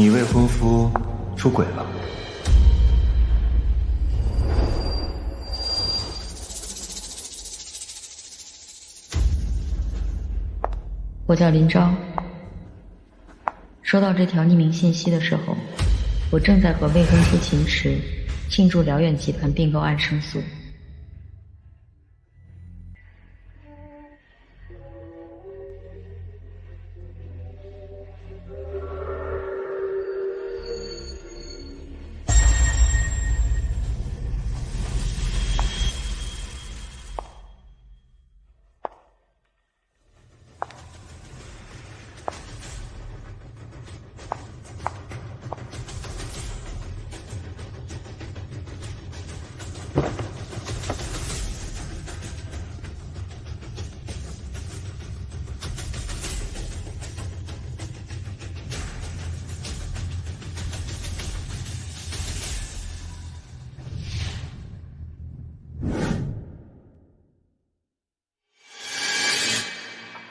你未婚夫出轨了。我叫林昭。收到这条匿名信息的时候，我正在和未婚夫秦池庆祝辽远集团并购案胜诉。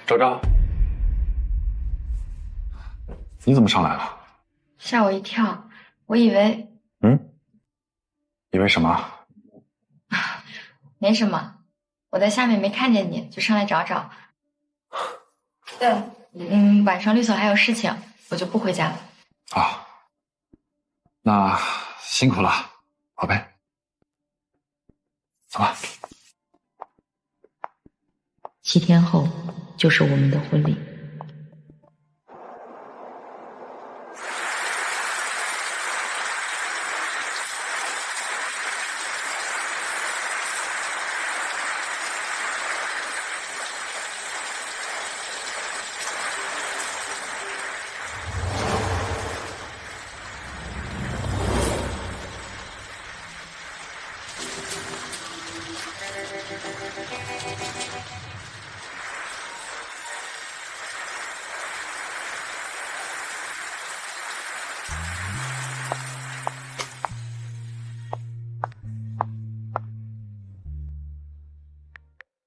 昭昭，你怎么上来了？吓我一跳，我以为……以为什么？没什么，我在下面没看见你，就上来找找。对，晚上律所还有事情，我就不回家了。啊，那辛苦了，宝贝。走吧。7天后就是我们的婚礼。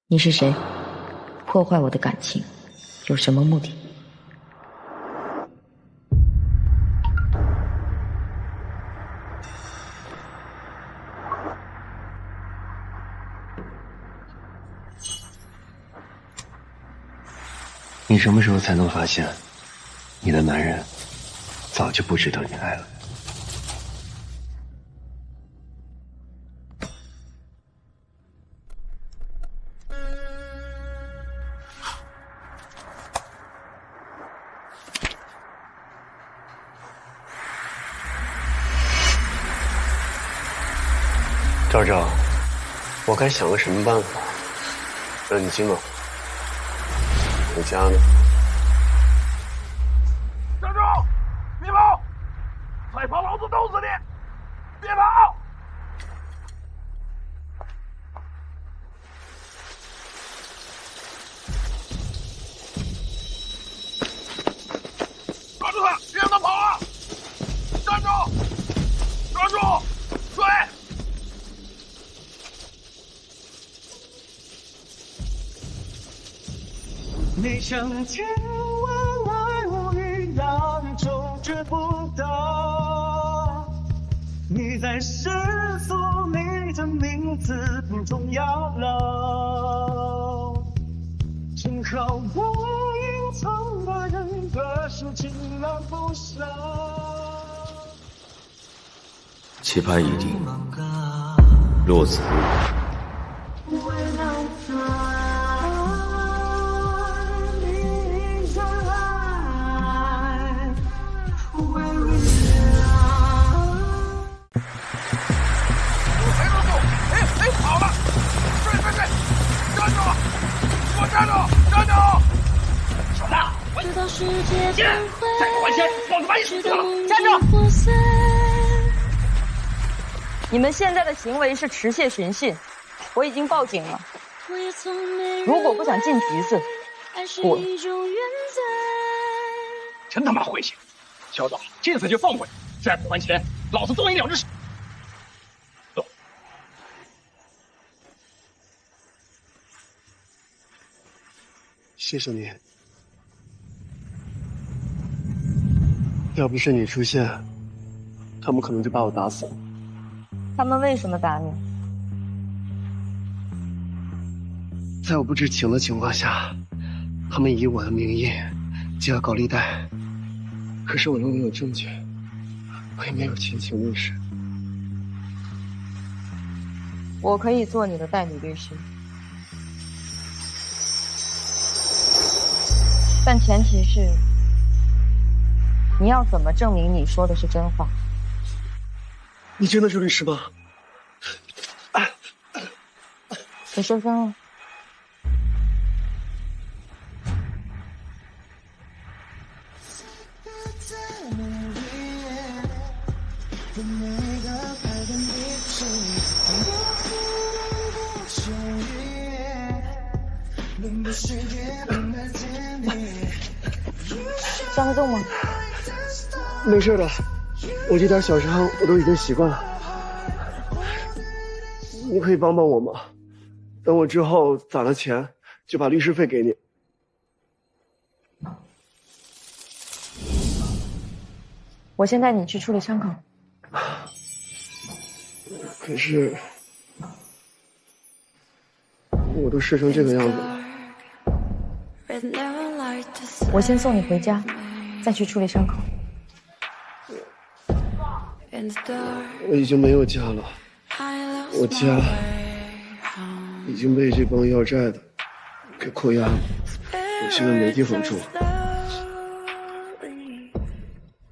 你是谁？破坏我的感情，有什么目的？你什么时候才能发现，你的男人早就不值得你爱了？昭昭，我该想个什么办法让你今晚回家呢？站住！别跑！再跑，老子揍死你！别跑！抓住他！别让他跑啊！站住！抓住！追！你像天外来物一样终止不到，你在世俗里的名字不重要了，正好我隐藏的人的事尽量不少。棋盘已定，落子无悔。跑了！追！站住！给我站住！站住！小子，进来！再不还钱，老子把你死了！站住！你们现在的行为是持械寻衅，我已经报警了。如果不想进局子，滚！真他妈晦气！小子，这次就放过你，再不还钱，老子剁你2只手！走。谢谢你。要不是你出现，他们可能就把我打死了。他们为什么打你？在我不知情的情况下，他们以我的名义借了高利贷，可是我又没有证据，我也没有前情历史。我可以做你的代理律师，但前提是你要怎么证明你说的是真话？你真的是律师吗？你受伤了。伤重吗？没事的，我这点小伤我都已经习惯了。你可以帮帮我吗？等我之后攒了钱，就把律师费给你。我先带你去处理伤口。可是我都湿成这个样子了。我先送你回家，再去处理伤口。我已经没有家了，我家已经被这帮要债的给扣押了，我现在没地方住。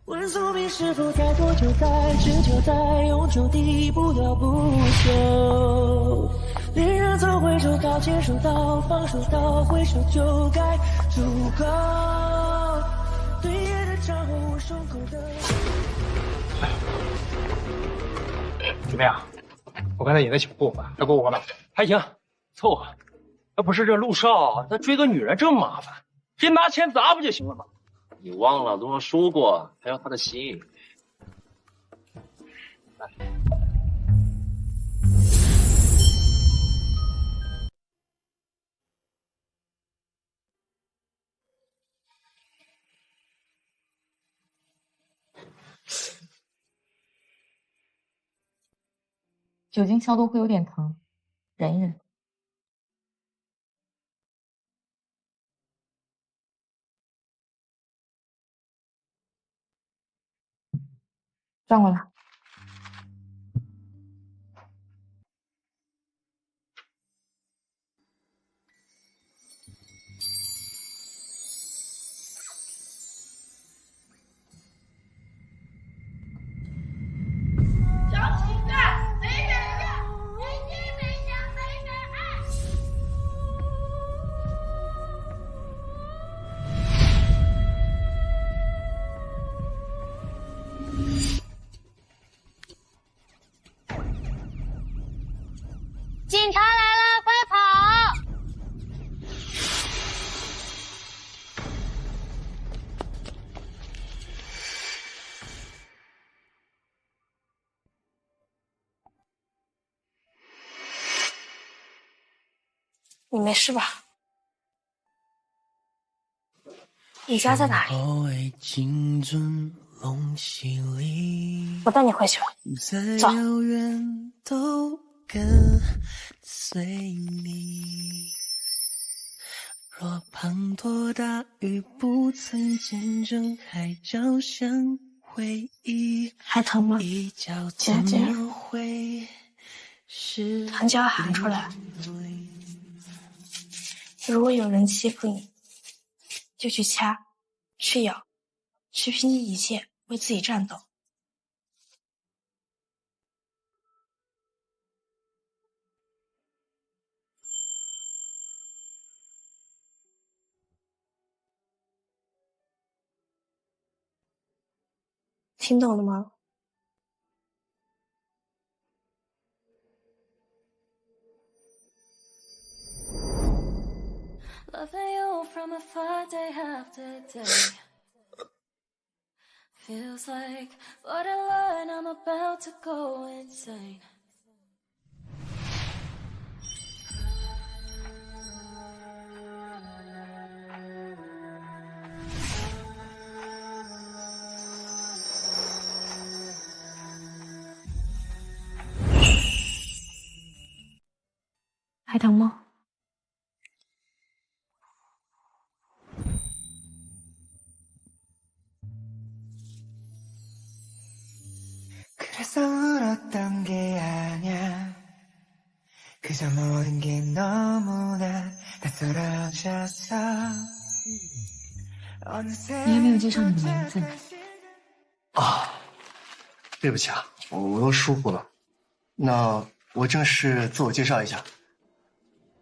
问宿命是否在多久在，只求在永久地不要不休。恋人从回首到接受到放手到回首就该足够。对夜的长后我胸口的。怎么样？我刚才演的挺过分，还过关吗？还行，凑合。要不是这陆少，他追个女人这么麻烦，直接拿钱砸不就行了吗？你忘了东方说过，还要他的心。酒精消毒会有点疼，忍一忍。转过来。警察来了，快跑！你没事吧？你家在哪里？我带你回去吧。走。跟随你，若滂沱大雨不曾见证海角相会意。还疼吗？姐姐，疼就要喊出来。如果有人欺负你，就去掐，去咬，去拼尽一切为自己战斗。听懂了吗？Loving you from afar day after day feels like borderline. I'm about to go insane. 疼吗？你还没有介绍你的名字呢。啊，对不起啊，我又疏忽了。那我正式自我介绍一下，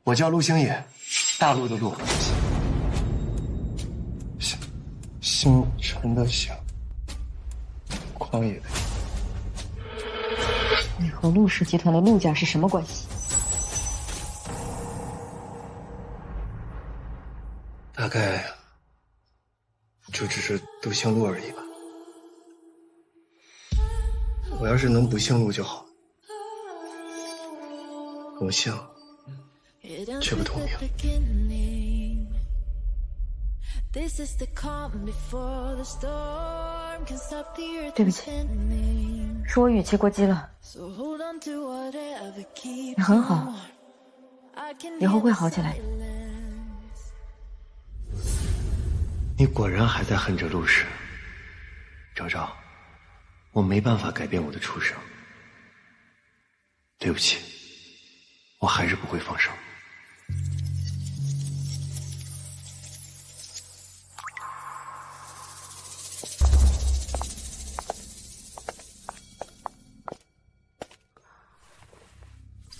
我叫陆星野，大陆的陆，星辰的星，旷野的野。你和陆氏集团的陆家是什么关系？大概就只是都姓陆而已吧。我要是能不姓陆就好。我姓，却不同名。对不起，是我语气过激了。你很好，以后会好起来。你果然还在恨着陆氏，昭昭，我没办法改变我的出生。对不起，我还是不会放手。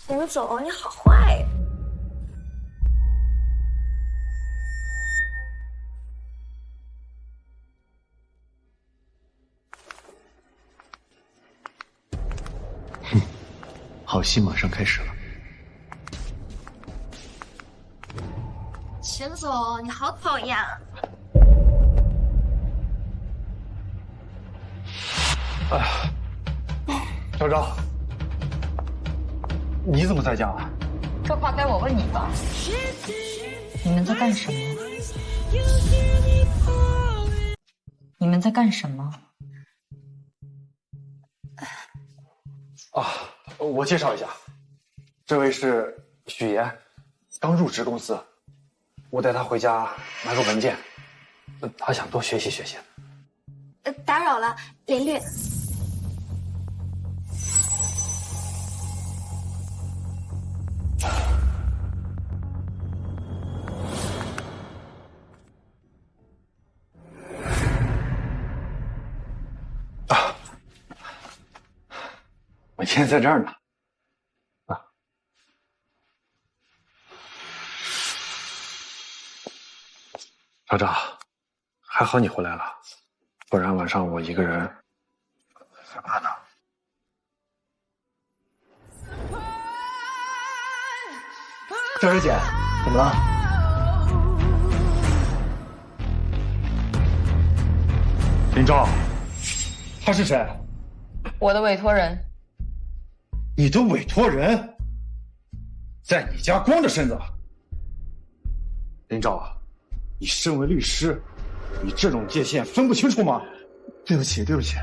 行走，你好坏。好戏马上开始了。行走，你好讨厌。昭昭，你怎么在家啊？这话该我问你吧。你们在干什么？你们在干什么？啊，我介绍一下，这位是许岩，刚入职公司，我带他回家拿个文件，他想多学习学习。打扰了，林律。文件在这儿呢。啊，昭昭，还好你回来了，不然晚上我一个人害怕呢。昭昭姐，怎么了？林昭，他是谁？我的委托人。你的委托人，在你家光着身子。林昭，你身为律师，你这种界限分不清楚吗？对不起，对不起，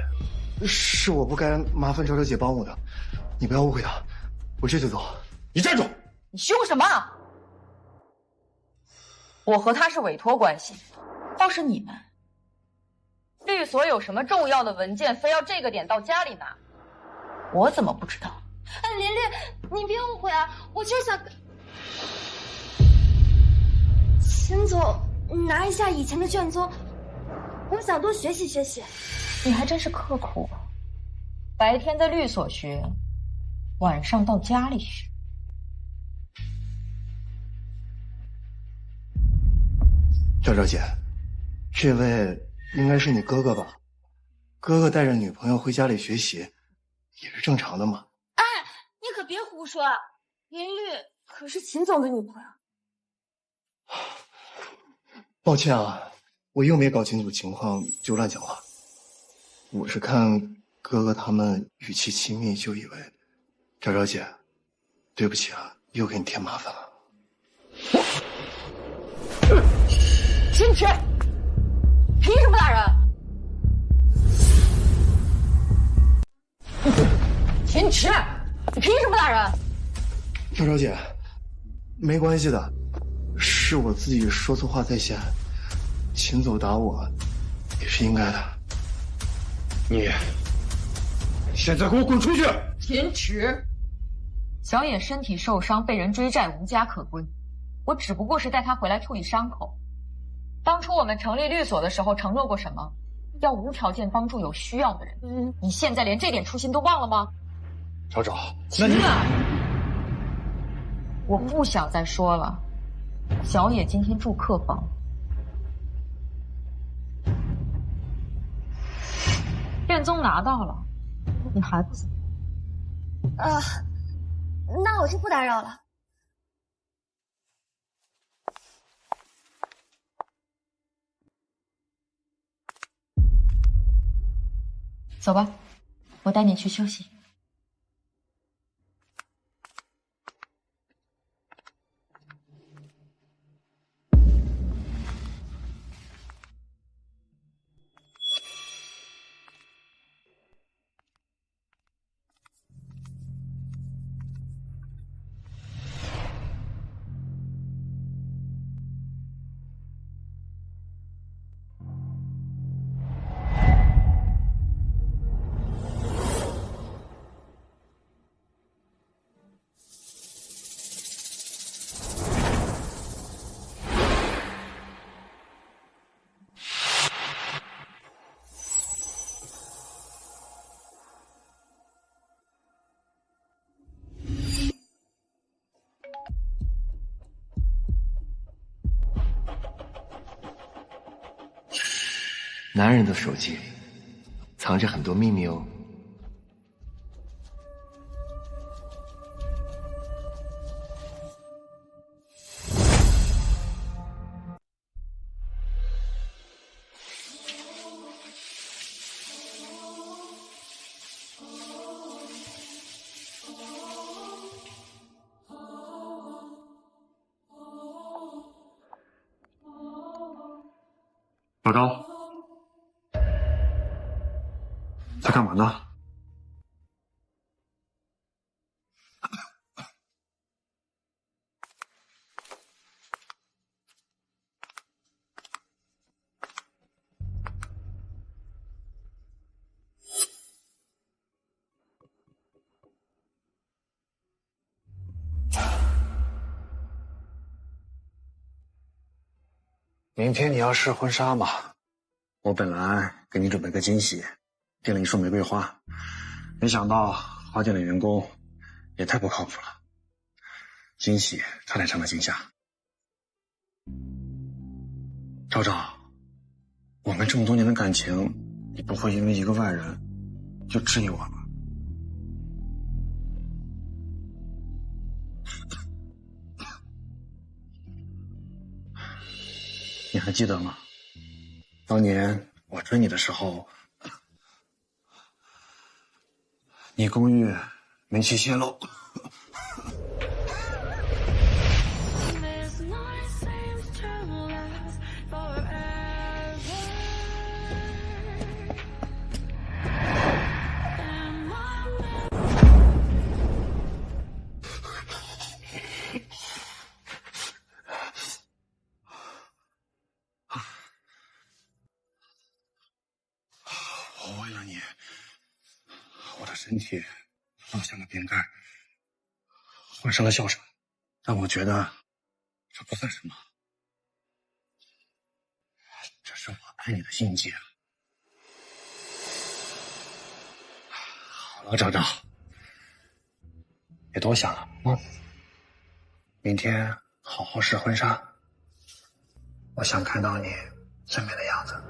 是我不该麻烦昭昭姐帮我的，你不要误会她，我这就走。你站住！你凶什么？我和他是委托关系，倒是你们，律所有什么重要的文件，非要这个点到家里拿，我怎么不知道？哎，林律，你别误会啊，我就是想秦总拿一下以前的卷宗，我想多学习学习。你还真是刻苦，白天在律所学，晚上到家里学。昭昭姐，这位应该是你哥哥吧？哥哥带着女朋友回家里学习，也是正常的嘛。哎，你可别胡说，林律可是秦总的女朋友。抱歉啊，我又没搞清楚情况就乱讲话。我是看哥哥他们语气亲密，就以为。昭昭姐，对不起啊，又给你添麻烦了。秦池，凭什么打人？秦池，你凭什么打人？昭昭姐，没关系的，是我自己说错话在先，秦总打我也是应该的。你现在给我滚出去！秦池，小野身体受伤，被人追债，无家可归。我只不过是带他回来处理伤口。当初我们成立律所的时候承诺过什么？要无条件帮助有需要的人。你现在连这点初心都忘了吗？找找，那你我不想再说了。小野今天住客房。卷宗拿到了，你还不走？那我就不打扰了。走吧，我带你去休息。男人的手机里藏着很多秘密哦。老张。在干嘛呢？明天你要试婚纱嘛？我本来给你准备个惊喜，订了一束玫瑰花，没想到花店的员工也太不靠谱了，惊喜差点成了惊吓。昭昭，我们这么多年的感情，你不会因为一个外人就质疑我吧？你还记得吗？当年我追你的时候，你公寓煤气泄漏。我为了你，我的身体落下了扁盖，换上了哮喘，但我觉得这不算什么，这是我爱你的印记。好了，昭昭，别多想了啊！明天好好试婚纱，我想看到你最美的样子。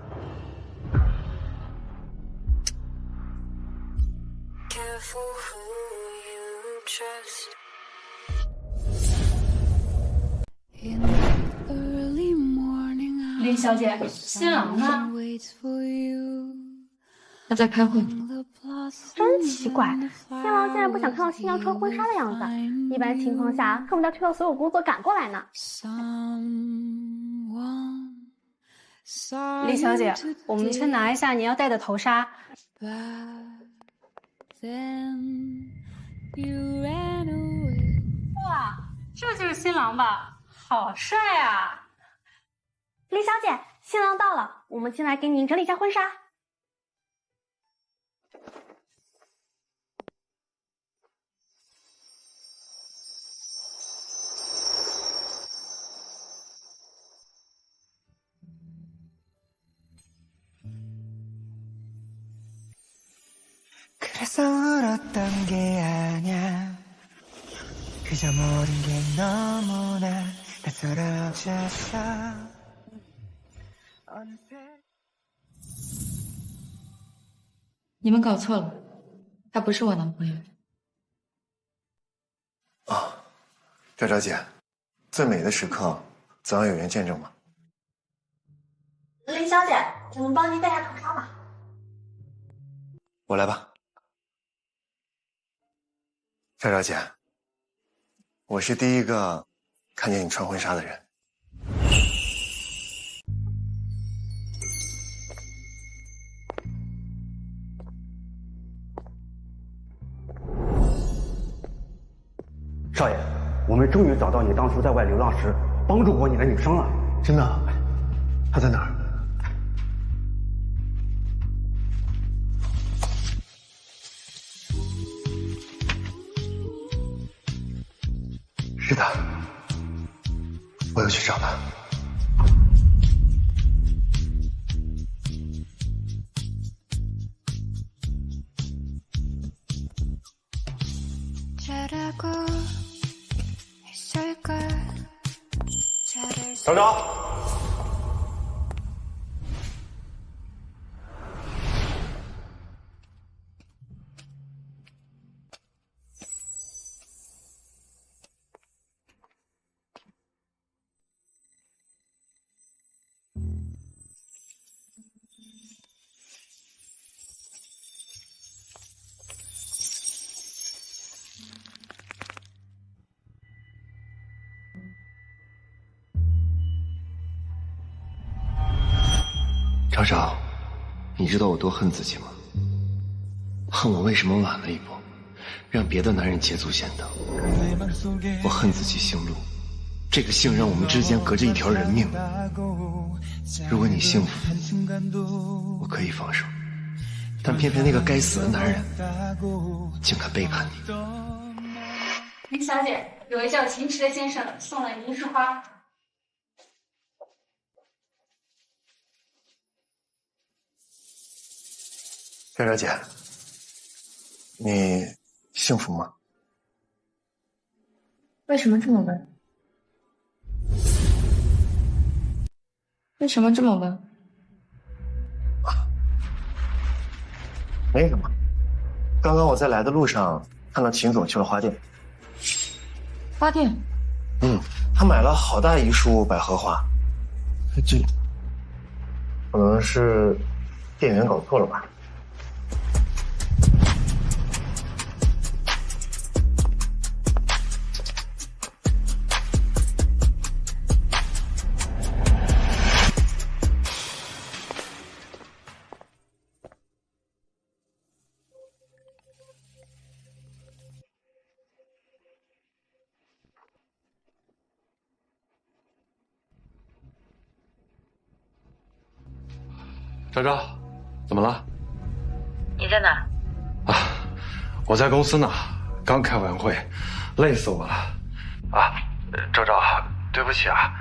林小姐，新郎呢？他在开会。真奇怪，新郎竟然不想看到新娘穿婚纱的样子，一般情况下恨不得推掉所有工作赶过来呢。李小姐，我们去拿一下你要戴的头纱。哇，这就是新郎吧？好帅啊！李小姐，新郎到了，我们进来给您整理一下婚纱。그래서 울었던 게 아냐 그저 모든 게 너무나 낯설어졌어 어느새 你们搞错了，他不是我男朋友。啊，赵小姐，最美的时刻总要有人见证嘛。林小姐，我们帮您戴下头纱吧。我来吧。赵小姐，我是第一个看见你穿婚纱的人。少爷，我们终于找到你当初在外流浪时帮助过你的女生了。真的？她在哪儿？是的，我要去找她。找找。昭昭，你知道我多恨自己吗？恨我为什么晚了一步，让别的男人捷足先登。我恨自己姓陆，这个姓让我们之间隔着一条人命。如果你幸福，我可以放手，但偏偏那个该死的男人竟敢背叛你。林小姐，有位叫秦池的先生送了您一束花。赵小姐，你幸福吗？为什么这么问？为什么这么问？没什么。刚刚我在来的路上看到秦总去了花店。花店？他买了好大一束百合花。这可能是店员搞错了吧。昭昭，怎么了？你在哪？啊，我在公司呢，刚开完会，累死我了。啊，昭昭，对不起啊，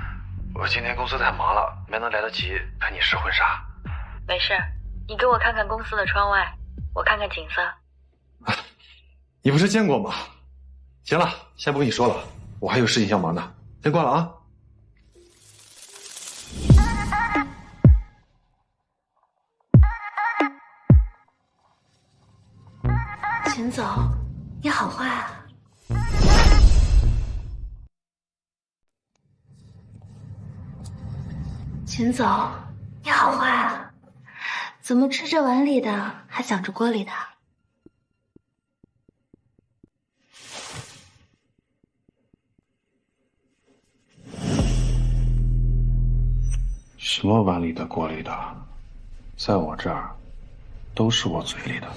我今天公司太忙了，没能来得及陪你试婚纱。没事，你给我看看公司的窗外，我看看景色。啊，你不是见过吗？行了，先不跟你说了，我还有事情要忙呢，先挂了啊。秦总，你好坏啊！秦总，你好坏啊！怎么吃着碗里的，还想着锅里的？什么碗里的锅里的，在我这儿，都是我嘴里的。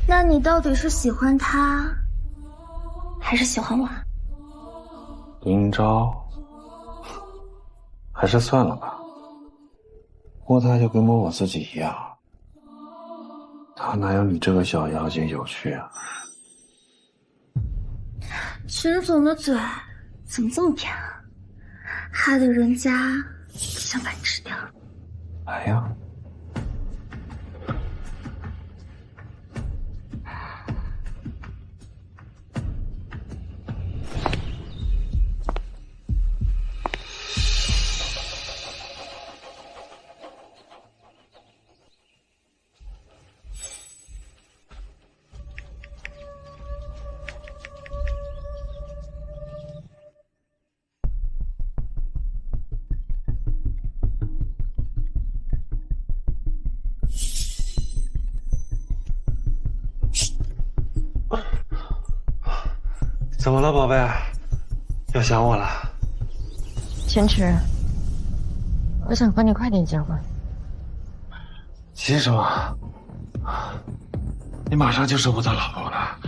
那你到底是喜欢他，还是喜欢我？林昭，还是算了吧。摸他就跟摸我自己一样，他哪有你这个小妖精有趣啊？沈总的嘴怎么这么甜啊？害得人家想把你吃掉。来呀！怎么了，宝贝？又想我了？秦池，我想和你快点结婚。急什么？你马上就是我的老婆了。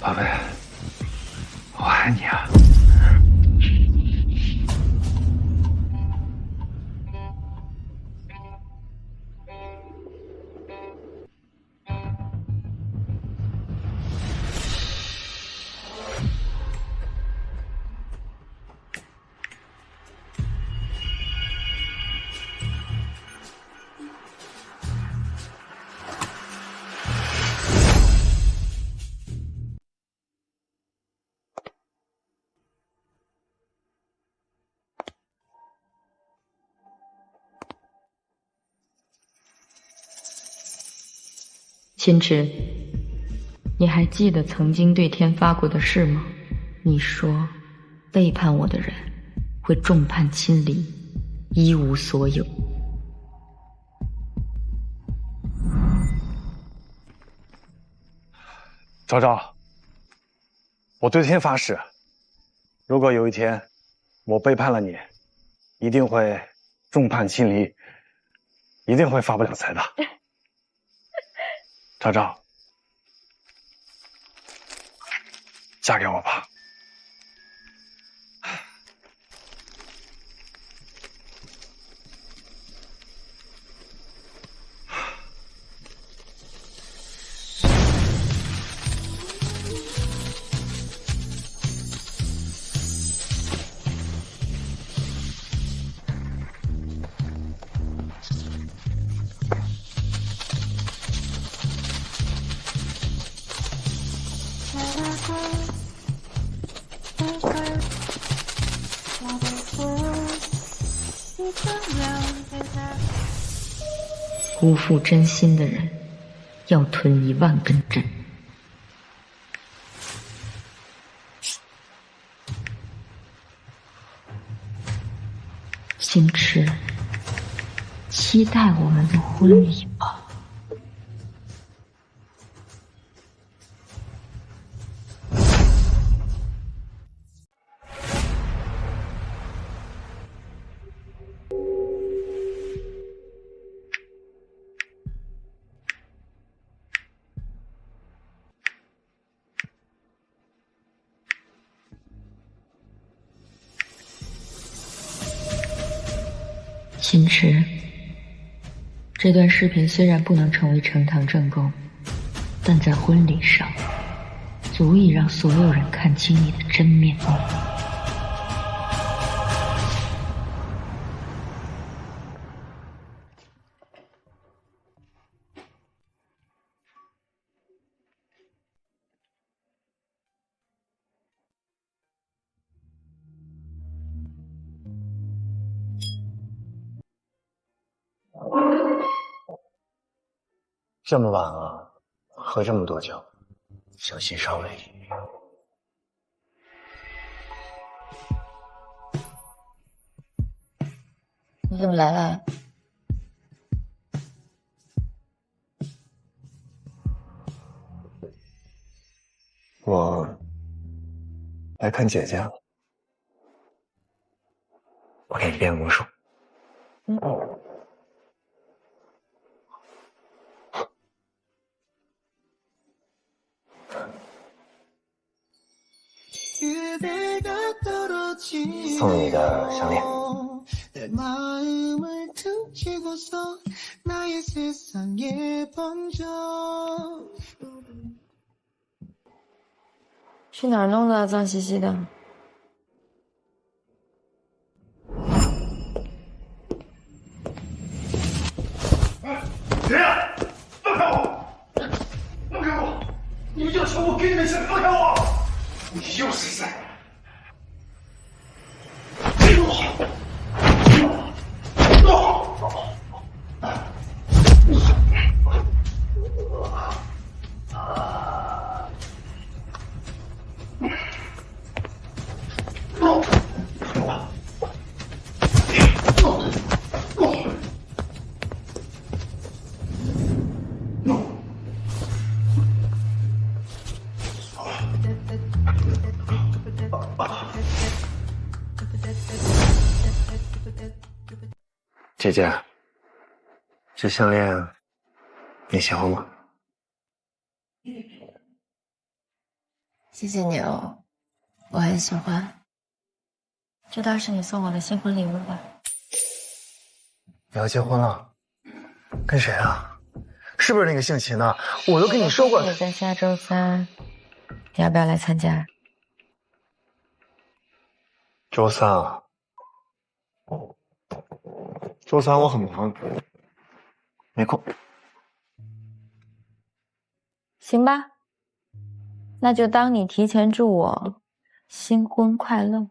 宝贝，我爱你啊！秦池，你还记得曾经对天发过的誓吗？你说，背叛我的人会众叛亲离，一无所有。昭昭，我对天发誓，如果有一天我背叛了你，一定会众叛亲离，一定会发不了财的。昭昭，嫁给我吧。辜负真心的人，要吞10000根针。秦池，期待我们的婚礼吧。秦池，这段视频虽然不能成为呈堂证供，但在婚礼上，足以让所有人看清你的真面目。这么晚了，喝这么多酒，小心伤胃。你怎么来了？我来看姐姐了，我给你变魔术。送你的项链。去哪儿弄的？脏兮兮的。谁呀？放开我！放开我！你们要求我给你们钱，放开我！你又是谁？给我！姐姐，这项链你喜欢吗？谢谢你哦，我很喜欢。这当是你送我的新婚礼物吧？你要结婚了？跟谁啊？是不是那个姓秦的？我都跟你说过。也在下周3，你要不要来参加？周3啊？周3我很忙，没空。行吧，那就当你提前祝我新婚快乐。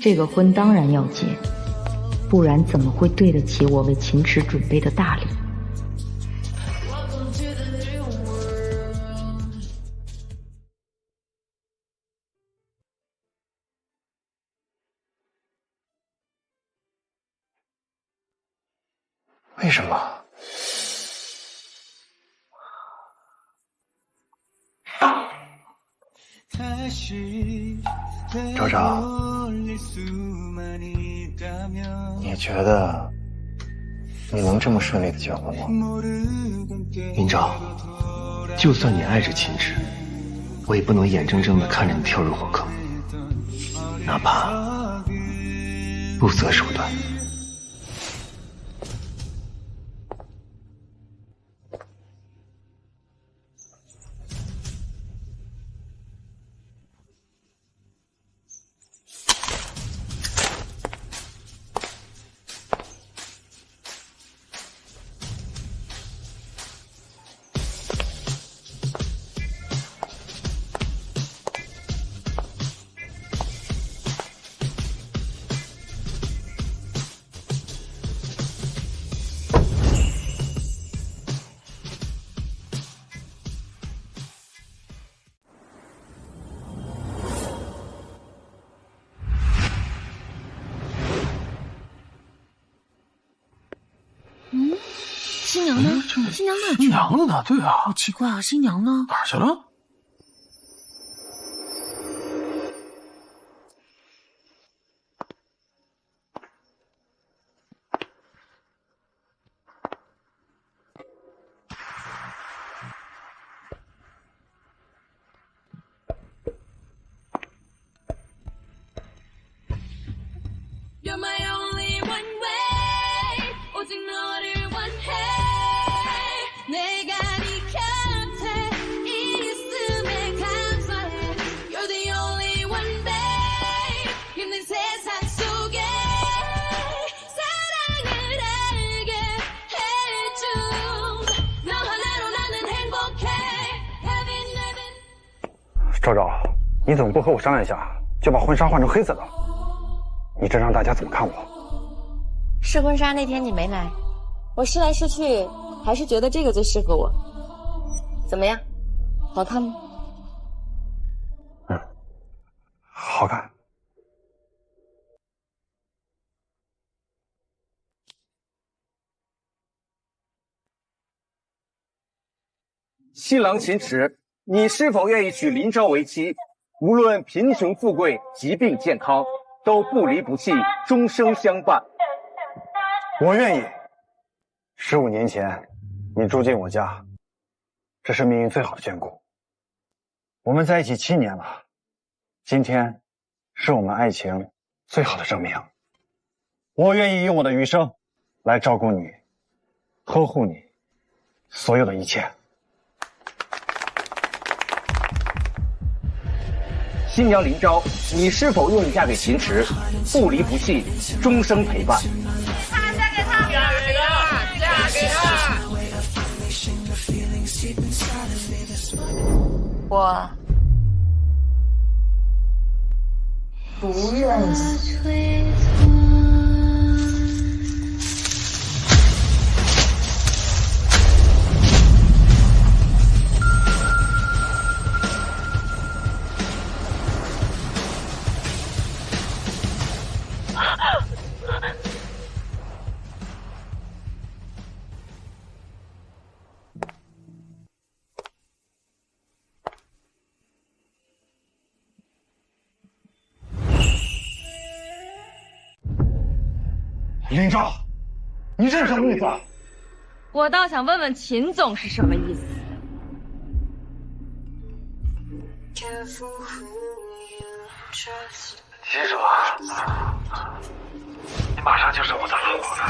这个婚当然要结，不然怎么会对得起我为秦池准备的大礼？为什么？周周，你觉得你能这么顺利的结婚吗？明昭，就算你爱着秦池，我也不能眼睁睁的看着你跳入火坑，哪怕不择手段。新娘呢？新娘哪儿去？新娘子呢？对啊，好奇怪啊！新娘呢？哪儿去了？周周，你怎么不和我商量一下，就把婚纱换成黑色的？你这让大家怎么看我？试婚纱那天你没来，我试来试去，还是觉得这个最适合我。怎么样，好看吗？好看。新郎秦池你是否愿意娶林昭为妻？无论贫穷富贵、疾病健康，都不离不弃，终生相伴。我愿意。15年前，你住进我家，这是命运最好的眷顾。我们在一起7年了，今天是我们爱情最好的证明。我愿意用我的余生来照顾你，呵护你所有的一切。新娘林昭，你是否愿意嫁给秦池，不离不弃，终生陪伴？嫁给他！嫁给他！嫁给他！我不愿意。林昭，你这是什么意思？我倒想问问秦总是什么意思。秦叔，你马上就是我的老婆了。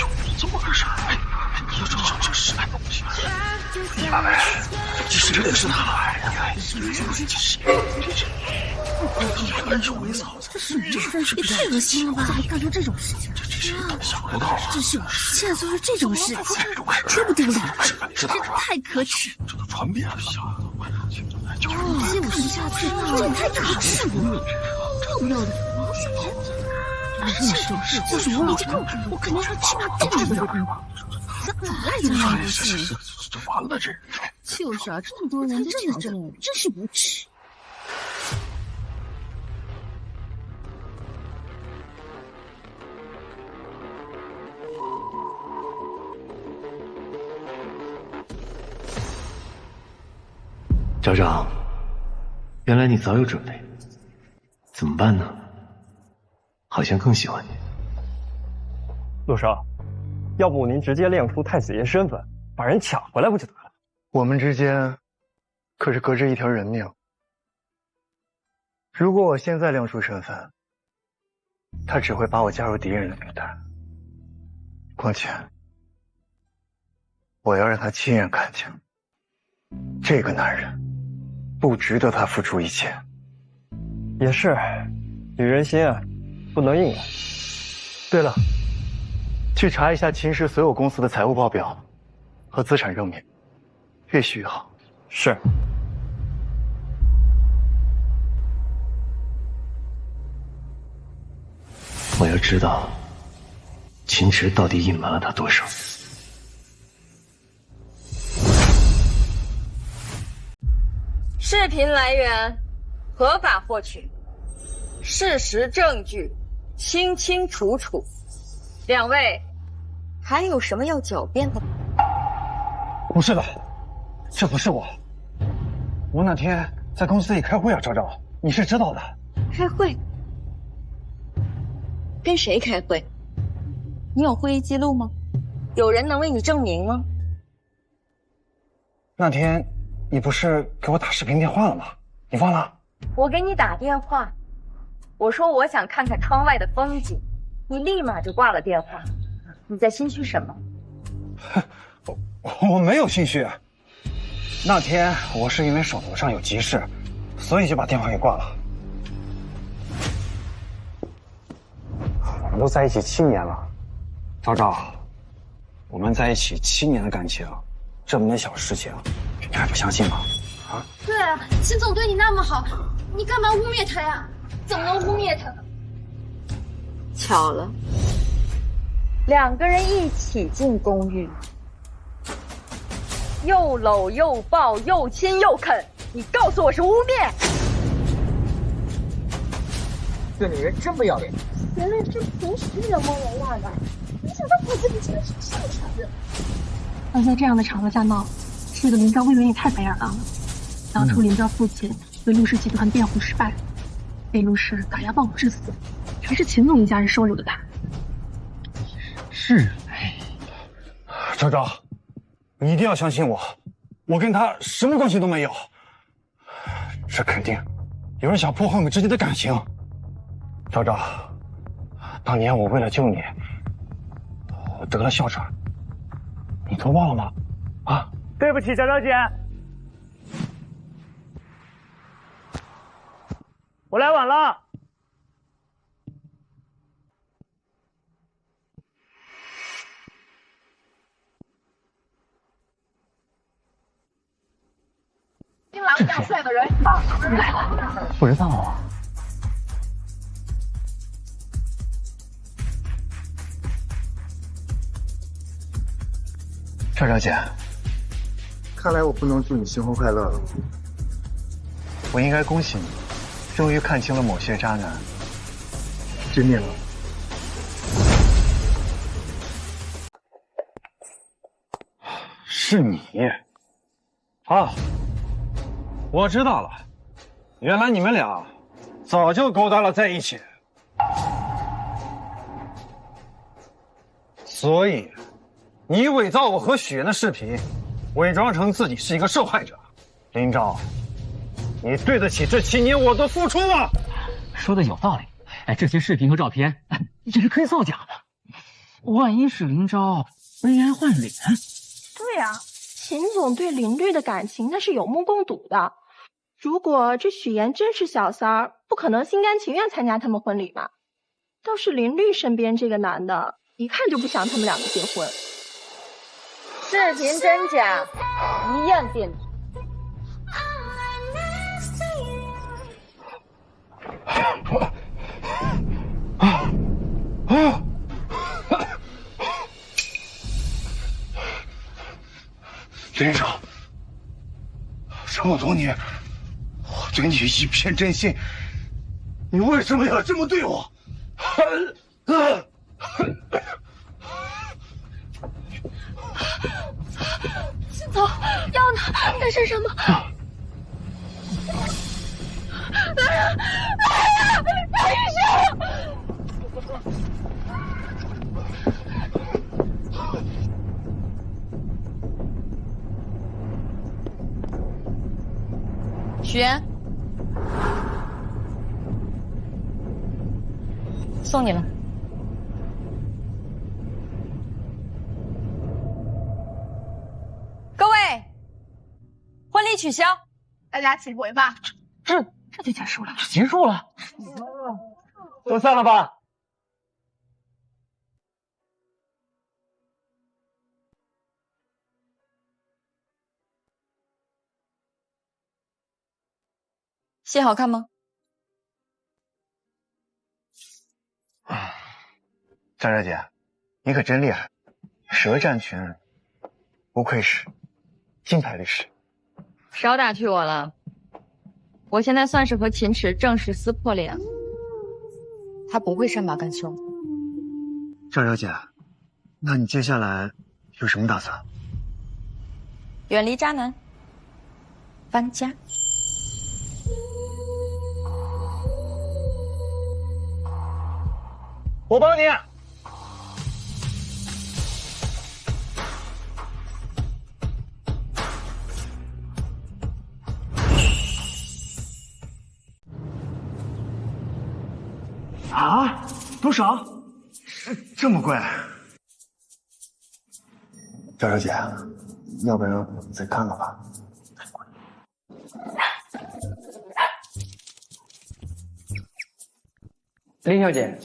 有这么个事儿？哎，你要知道这是什么东西？大白，这是这是他。哎，这是也太恶心了吧！咋还干出这种事情？想不到啊！这是现在做出这种事情，丢不丢脸？这太可耻！这都传遍了下。接不下去，这也太可耻了！这不要脸！要是我离家，我肯定要起码见着都不敢往。咋来这样不行？这完了这！就是啊，这么多人真的真是无耻。赵长，原来你早有准备，怎么办呢？好像更喜欢你。陆少，要不您直接亮出太子爷身份，把人抢回来不就得了？我们之间可是隔着一条人命。如果我现在亮出身份，他只会把我加入敌人的名单。况且，我要让他亲眼看见，这个男人不值得他付出一切。也是，女人心啊，不能硬来。对了，去查一下秦氏所有公司的财务报表和资产证明，越细越好。是。我要知道秦池到底隐瞒了他多少。视频来源合法获取，事实证据清清楚楚。两位还有什么要狡辩的吗？不是的，这不是我。我那天在公司里开会啊，昭昭，你是知道的。开会？跟谁开会？你有会议记录吗？有人能为你证明吗？那天你不是给我打视频电话了吗？你忘了？我给你打电话，我说我想看看窗外的风景，你立马就挂了电话。你在心虚什么？我没有心虚。那天我是因为手头上有急事，所以就把电话给挂了。我们都在一起7年了，昭昭，我们在一起7年的感情，这么点小事情，你还不相信吗？啊？对啊，秦总对你那么好，你干嘛污蔑他呀？怎么能污蔑他？巧了，两个人一起进公寓，又搂又抱又亲又啃，你告诉我是污蔑？这女人真不要脸！原来是平时人模人样的，没想到骨子里竟然是这么傻子。能在这样的场合下闹，这个林昭威人也太白眼狼了。当初林昭父亲为陆氏集团辩护失败，被陆氏打压暴殴致死，全是秦总一家人收留的他。是，昭昭，你一定要相信我，我跟他什么关系都没有。这肯定有人想破坏我们之间的感情。昭昭，当年我为了救你，我得了哮喘，你都忘了吗？啊，对不起，昭昭姐，我来晚了。新郎要帅的人来了，不知道啊。赵小姐，看来我不能祝你新婚快乐了。我应该恭喜你，终于看清了某些渣男真面目。是你啊！我知道了，原来你们俩早就勾搭了在一起，所以你伪造我和许愿的视频，伪装成自己是一个受害者。林昭，你对得起这7年我的付出吗？说的有道理。哎，这些视频和照片，这是可以造假的。万一是林昭为爱换脸？对呀，秦总对林律的感情那是有目共睹的。如果这许言真是小三儿，不可能心甘情愿参加他们婚礼嘛。倒是林律身边这个男的，一看就不想他们两个结婚。视频真假一样辨别。林昭，这么多年，我对你一片真心，你为什么要这么对我？秦总，药呢？在身上吗？来人！来呀！找医生！许愿，送你了。各位，婚礼取消，大家请回吧。这就结束了，结束了，都散了吧。戏好看吗？张小姐，你可真厉害，舌战群儒，不愧是金牌律师。少打趣我了，我现在算是和秦池正式撕破脸了，他不会善罢甘休。赵小姐，那你接下来有什么打算？远离渣男，搬家。我帮你。啊？多少？这么贵？赵小姐，要不然我们再看看吧。林小姐，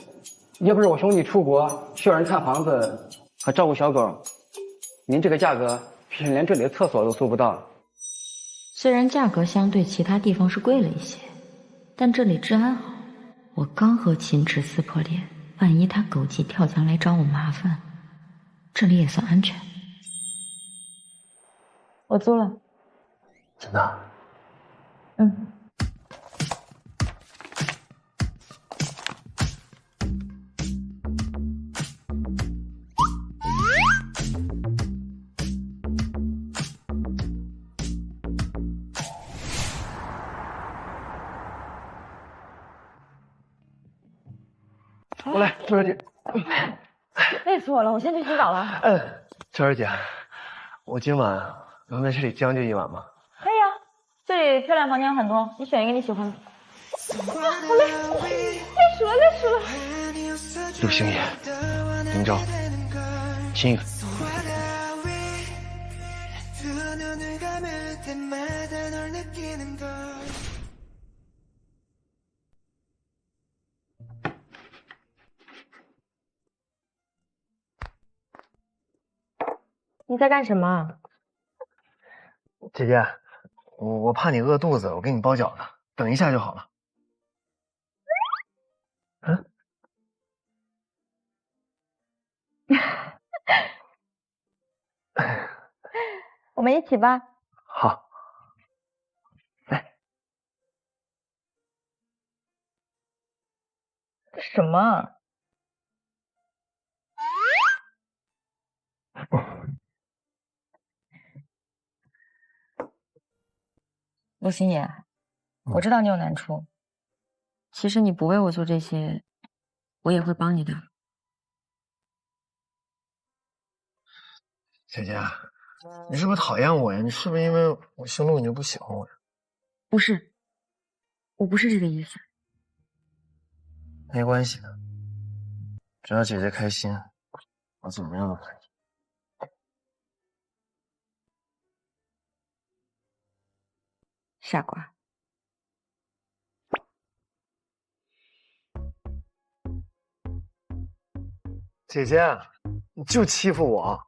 要不是我兄弟出国需要人看房子和照顾小狗，您这个价格是连这里的厕所都租不到。虽然价格相对其他地方是贵了一些，但这里治安好。我刚和秦池撕破脸，万一他狗急跳墙来找我麻烦，这里也算安全。我租了。真的？嗯。我来，秋儿姐。累死我了，我先去洗澡了。秋儿姐，我今晚能在这里将就一晚吗？可以啊，这里漂亮房间很多，你选一个你喜欢的。好累，累死了，累死了。陆星野、林昭，亲一个。你在干什么？姐姐，我怕你饿肚子，我给你包饺子，等一下就好了。嗯。我们一起吧。好。来。什么？陆星野，我知道你有难处，其实你不为我做这些，我也会帮你的。姐姐，你是不是讨厌我呀？你是不是因为我姓陆你就不喜欢我呀？不是，我不是这个意思。没关系的，只要姐姐开心，我怎么样都可以。傻瓜。姐姐，你就欺负我。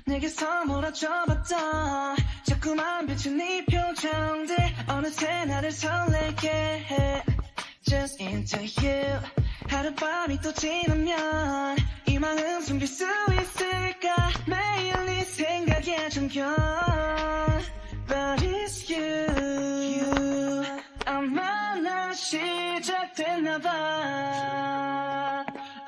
내게서 몰아줘봤던 자꾸만 비친 네 표정들 어느새 나를 설레게 해 Just into you 하룻밤이 또 지나면 이 마음 숨길 수 있을까 매일 네 생각에 잠겨 But it's you 아마 나 시작됐나봐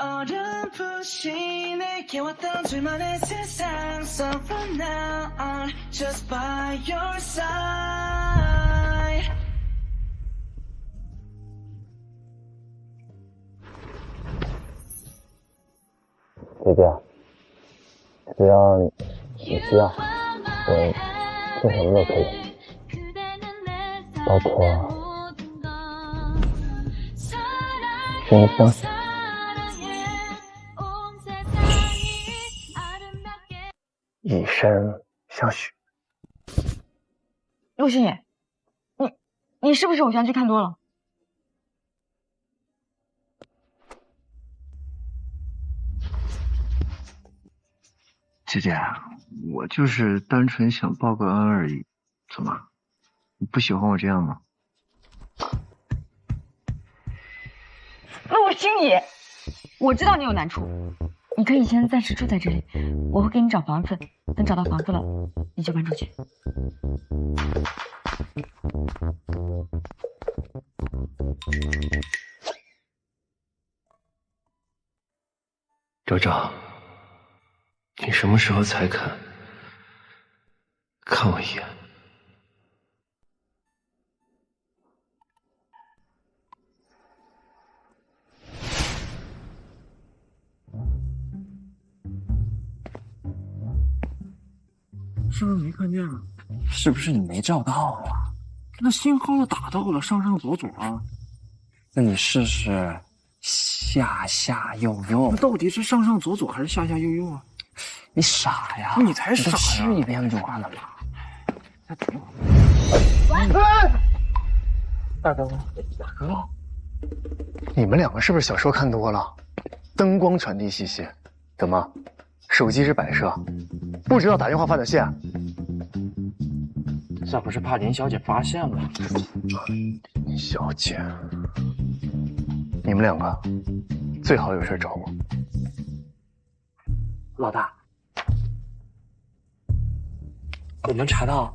어렴풋이 내게 왔던 둘만의 세상 So from now on just by your side 姐姐，只要你需要，我做什么都可以，包括生相许。 以身相许。陆星野，你是不是偶像剧看多了？姐姐，我就是单纯想报个恩而已，怎么？你不喜欢我这样吗？陆星野，我知道你有难处。 你可以先暂时住在这里，我会给你找房子。等找到房子了，你就搬出去。周昭，你什么时候才肯看我一眼？ 是不是没看见啊？是不是你没照到啊？那信号打到了，上上左左啊。那你试试下下右右。那到底是上上左左还是下下右右啊？你傻呀！你才傻呀！试一遍不就完了吗？再等会儿。大哥，大哥，你们两个是不是小说看多了？灯光传递信息，怎么？ 手机是摆设，不知道打电话发条线。这不是怕林小姐发现吗？林小姐，你们两个最好有事找我。老大，我们查到，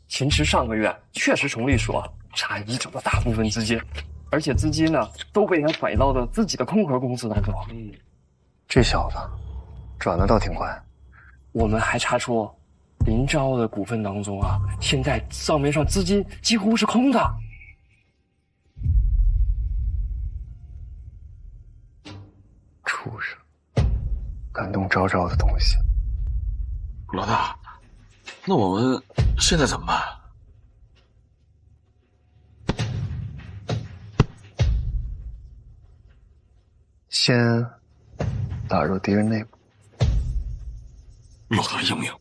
秦池上个月确实从律所查移走了大部分资金，而且资金呢都被他转到了自己的空壳公司当中。这小子。 转的倒挺快，我们还查出林昭的股份当中啊，现在账面上资金几乎是空的。故事，感动昭昭的东西。老大，那我们现在怎么办？先打入敌人内部。老大英明。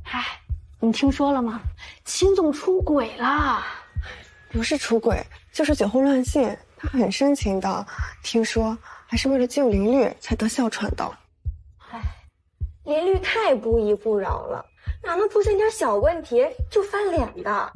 哎，你听说了吗？秦总出轨了。不是出轨，就是酒后乱性。他很深情的，听说还是为了救林律才得哮喘的。哎，林律太不依不饶了，哪能出现点小问题就翻脸的？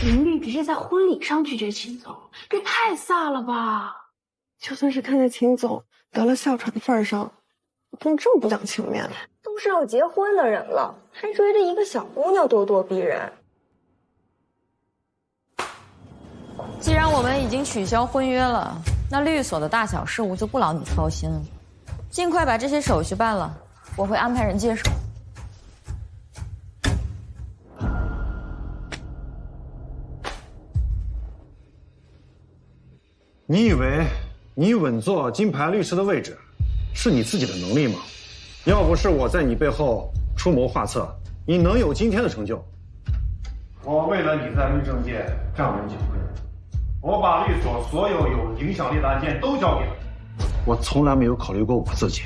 林律只是在婚礼上拒绝秦总，这太飒了吧！就算是看在秦总得了哮喘的份上，我不能这么不讲情面。都是要结婚的人了，还追着一个小姑娘咄咄逼人。既然我们已经取消婚约了，那律所的大小事务就不劳你操心了，尽快把这些手续办了，我会安排人接手。你以为你稳坐金牌律师的位置，是你自己的能力吗？要不是我在你背后出谋划策，你能有今天的成就？我为了你在律政界站稳脚跟，我把律所所有有影响力的案件都交给了你，我从来没有考虑过我自己。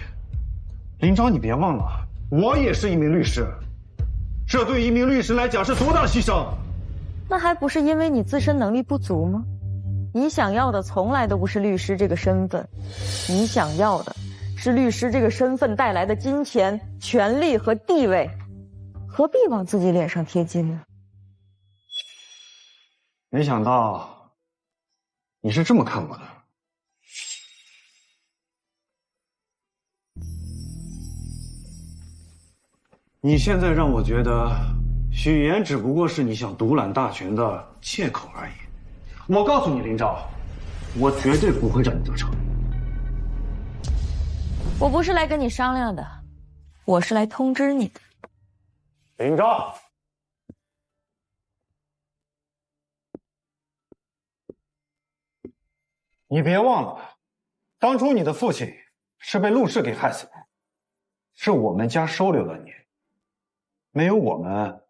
林昭，你别忘了，我也是一名律师，这对一名律师来讲是多大的牺牲？那还不是因为你自身能力不足吗？你想要的从来都不是律师这个身份，你想要的是律师这个身份带来的金钱、权力和地位，何必往自己脸上贴金呢？没想到你是这么看我的。你现在让我觉得许言只不过是你想独揽大权的借口而已。我告诉你，林昭，我绝对不会让你得逞。我不是来跟你商量的，我是来通知你的。林昭，你别忘了，当初你的父亲是被陆氏给害死的，是我们家收留了你。没有我们，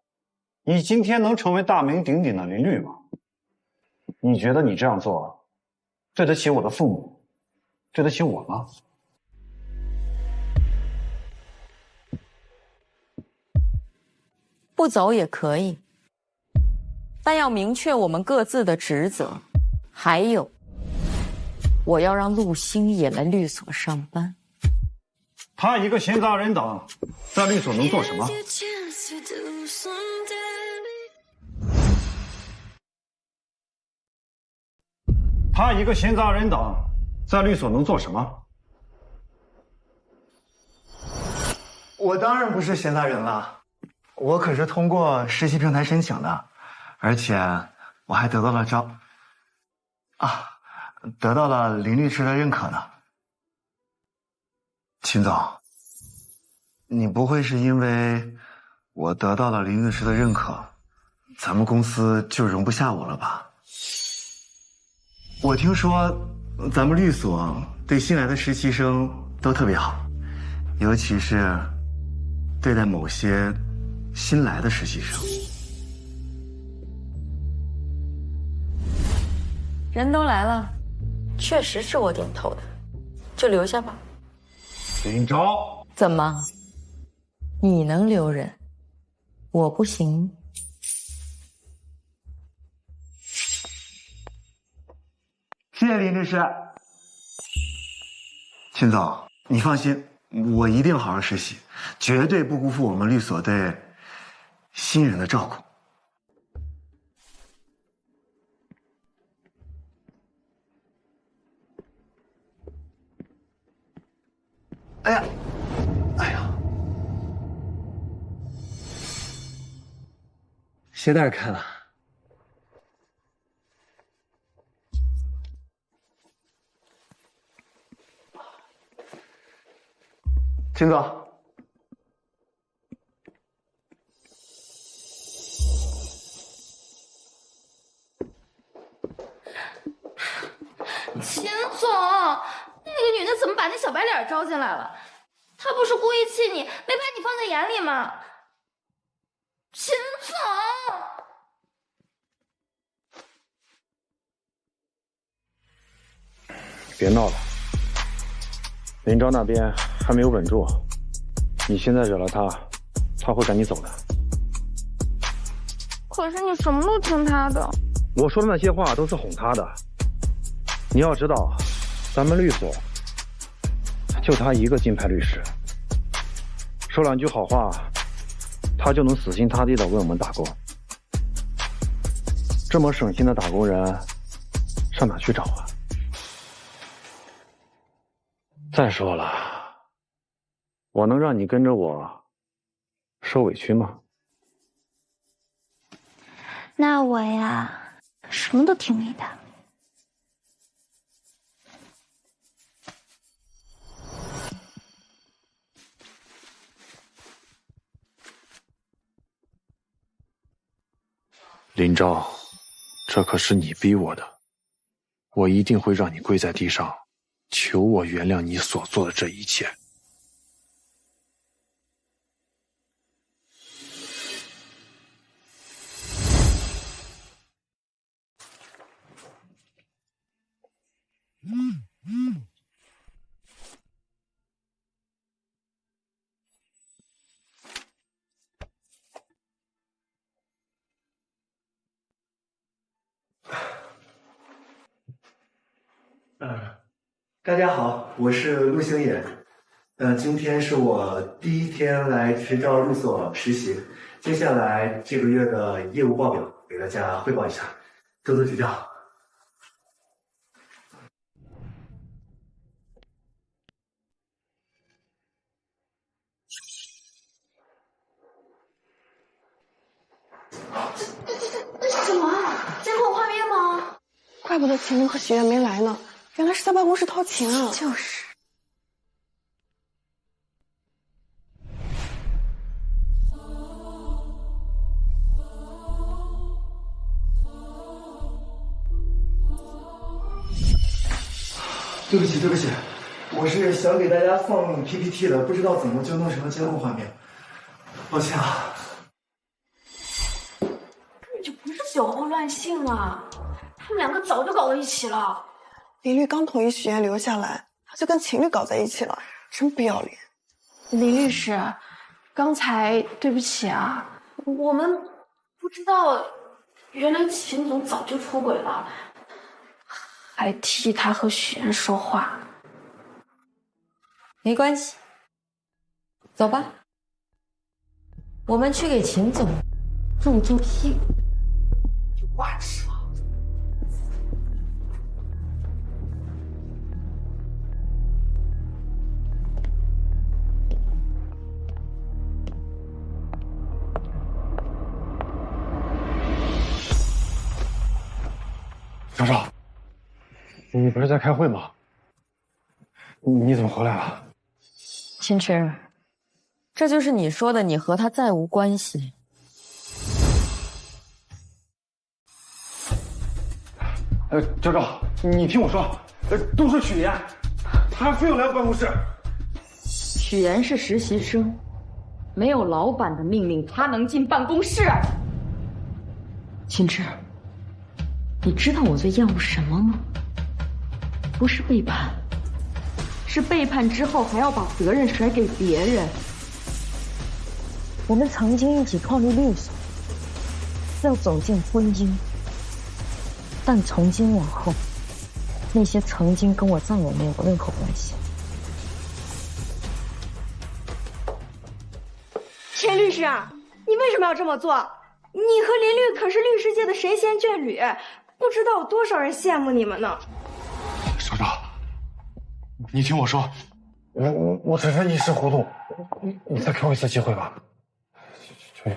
你今天能成为大名鼎鼎的林律吗？你觉得你这样做，对得起我的父母，对得起我吗？不走也可以，但要明确我们各自的职责。还有，我要让陆星也来律所上班。他一个闲杂人等，在律所能做什么？他一个闲杂人等，在律所能做什么？我当然不是闲杂人了，我可是通过实习平台申请的，而且我还得到了林律师的认可呢。秦总，你不会是因为我得到了林律师的认可，咱们公司就容不下我了吧？我听说咱们律所对新来的实习生都特别好，尤其是对待某些新来的实习生。人都来了，确实是我点头的，就留下吧。林昭，怎么？你能留人，我不行？谢谢林律师。秦总，你放心，我一定好好实习，绝对不辜负我们律所对新人的照顾。哎呀，哎呀，鞋带开了。秦总。秦总，那个女的怎么把那小白脸招进来了？她不是故意气你，没把你放在眼里吗？秦总，别闹了，林昭那边还没有稳住，你现在惹了他，他会赶你走的。可是你什么都听他的。我说的那些话都是哄他的。你要知道，咱们律所就他一个金牌律师，说两句好话，他就能死心塌地的为我们打工。这么省心的打工人，上哪去找啊？再说了，我能让你跟着我受委屈吗？那我呀，什么都听你的。林昭，这可是你逼我的，我一定会让你跪在地上，求我原谅你所做的这一切。大家好，我是陆星野。今天是我第一天来执照律所实习，接下来这个月的业务报表给大家汇报一下，多多指教。那是什么啊？监控画面吗？怪不得秦明和许愿没来呢，原来是在办公室偷情啊！就是。对不起，对不起，我是想给大家放 PPT 的，不知道怎么就弄成了监控画面，抱歉啊。这不是酒后乱性啊，他们两个早就搞到一起了。林律刚同意许愿留下来，他就跟秦律搞在一起了，真不要脸。林律师，刚才对不起啊，我们不知道，原来秦总早就出轨了。还替他和许愿说话，没关系，走吧，我们去给秦总助屁股，就挂齿了。张少。你不是在开会吗？你怎么回来了？秦池，这就是你说的你和他再无关系。赵赵，你听我说，都是许岩，他非要来我办公室。许岩是实习生，没有老板的命令，他能进办公室？秦池，你知道我最厌恶什么吗？不是背叛，是背叛之后还要把责任甩给别人。我们曾经一起创立律所，要走进婚姻，但从今往后，那些曾经跟我再也没有任何关系。田律师啊，你为什么要这么做？你和林律可是律师界的神仙眷侣，不知道有多少人羡慕你们呢。少少，你听我说，我只是一时糊涂，你再给我一次机会吧，求求你。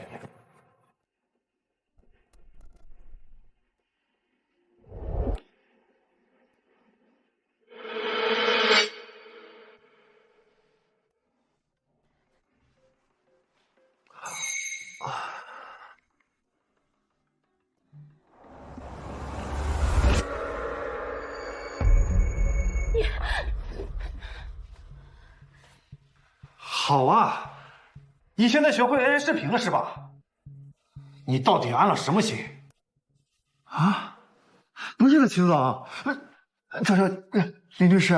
好啊，你现在学会 AI 视频了是吧？你到底安了什么心？啊，不是的，秦总，林律师，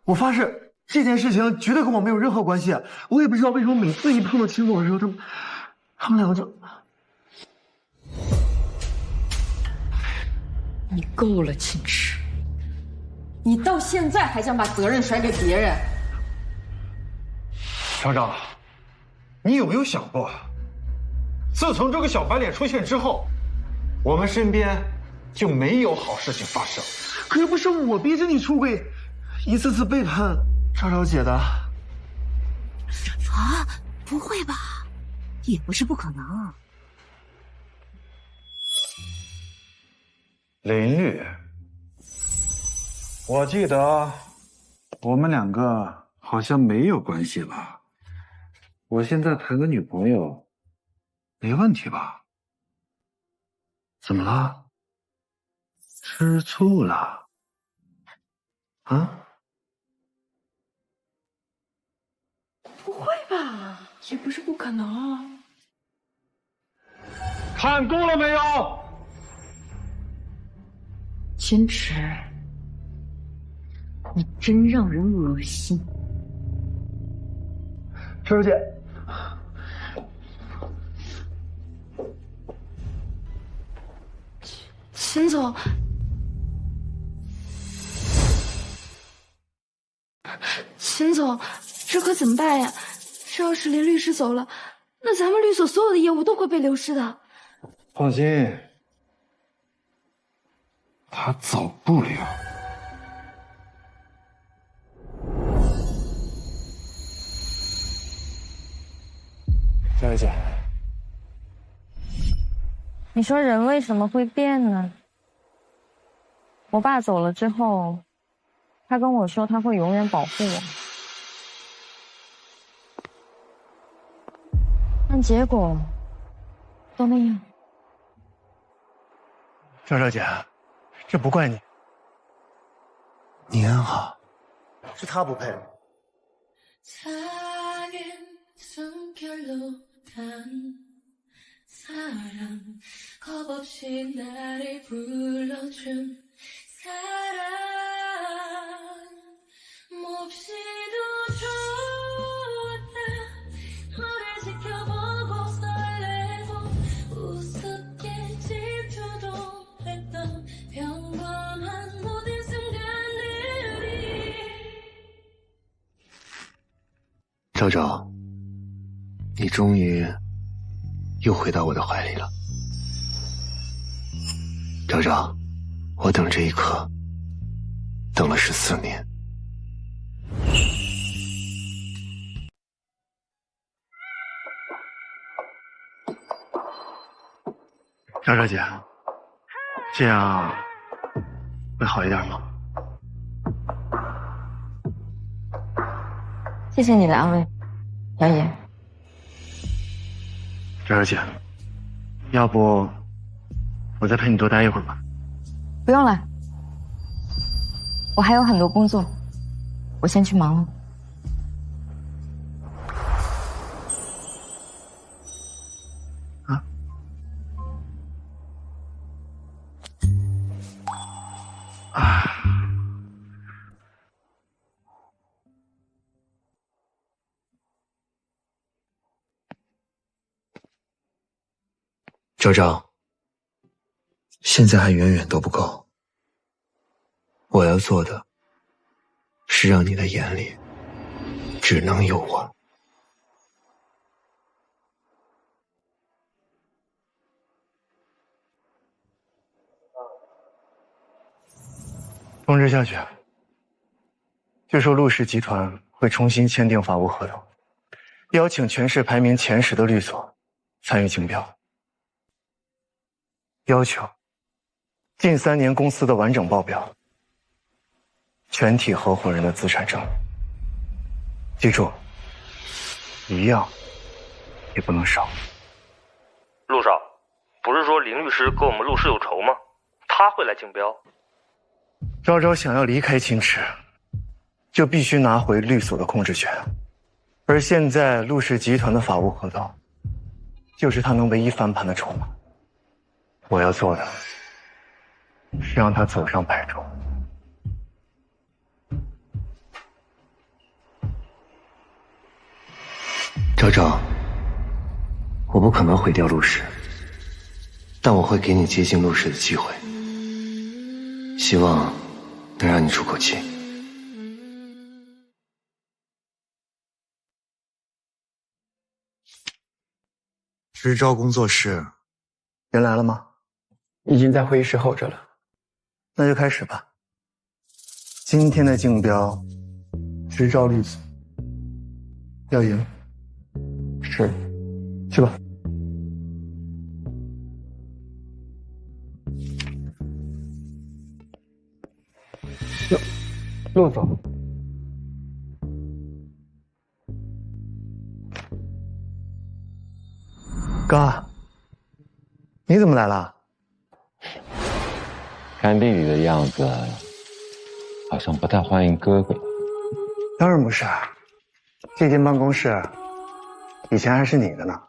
我发誓这件事情绝对跟我没有任何关系。我也不知道为什么每次一碰到秦总的时候，他们两个就……你够了，秦池！你到现在还想把责任甩给别人？厂长，你有没有想过，自从这个小白脸出现之后，我们身边就没有好事情发生？可又不是我逼着你出轨，一次次背叛昭昭姐的。啊，不会吧？也不是不可能。林律，我记得我们两个好像没有关系吧？我现在谈个女朋友，没问题吧？怎么了？吃醋了？啊？不会吧？也不是不可能。看够了没有？秦池，你真让人恶心。昭昭姐，秦总，秦总，这可怎么办呀？这要是林律师走了，那咱们律所所有的业务都会被流失的。放心，他走不了。佳薇姐，你说人为什么会变呢？我爸走了之后，他跟我说他会永远保护我，但结果都那样。昭昭姐，这不怪你，你安好，是他不配。 사랑 겁없이 나를 불러준 사랑 몹시도 좋았다 너를 지켜보고 설레고 우습게 질투도 했던 평범한 모든 순간들이 昭昭，你终于 又回到我的怀里了，昭昭，我等这一刻等了14年。昭昭姐，这样会好一点吗？谢谢你的安慰，姚爷。 昭昭姐，要不我再陪你多待一会儿吧？不用了，我还有很多工作，我先去忙了。昭昭，现在还远远都不够。我要做的，是让你的眼里只能有我。通知下去，据说陆氏集团会重新签订法务合同，邀请全市排名前10的律所参与竞标。 要求近3年公司的完整报表，全体合伙人的资产证明。记住，一样也不能少。陆少，不是说林律师跟我们陆氏有仇吗？他会来竞标。昭昭想要离开秦池，就必须拿回律所的控制权。而现在陆氏集团的法务合同，就是他能唯一翻盘的筹码。我要做的是让他走上百中。昭昭，我不可能毁掉陆氏，但我会给你接近陆氏的机会，希望能让你出口气。支招工作室，人来了吗？已经在会议室候着了。那就开始吧。今天的竞标，支招律所要赢。是，去吧。陆总，哥，你怎么来了？看弟弟的样子，好像不太欢迎哥哥。当然不是，这间办公室以前还是你的呢。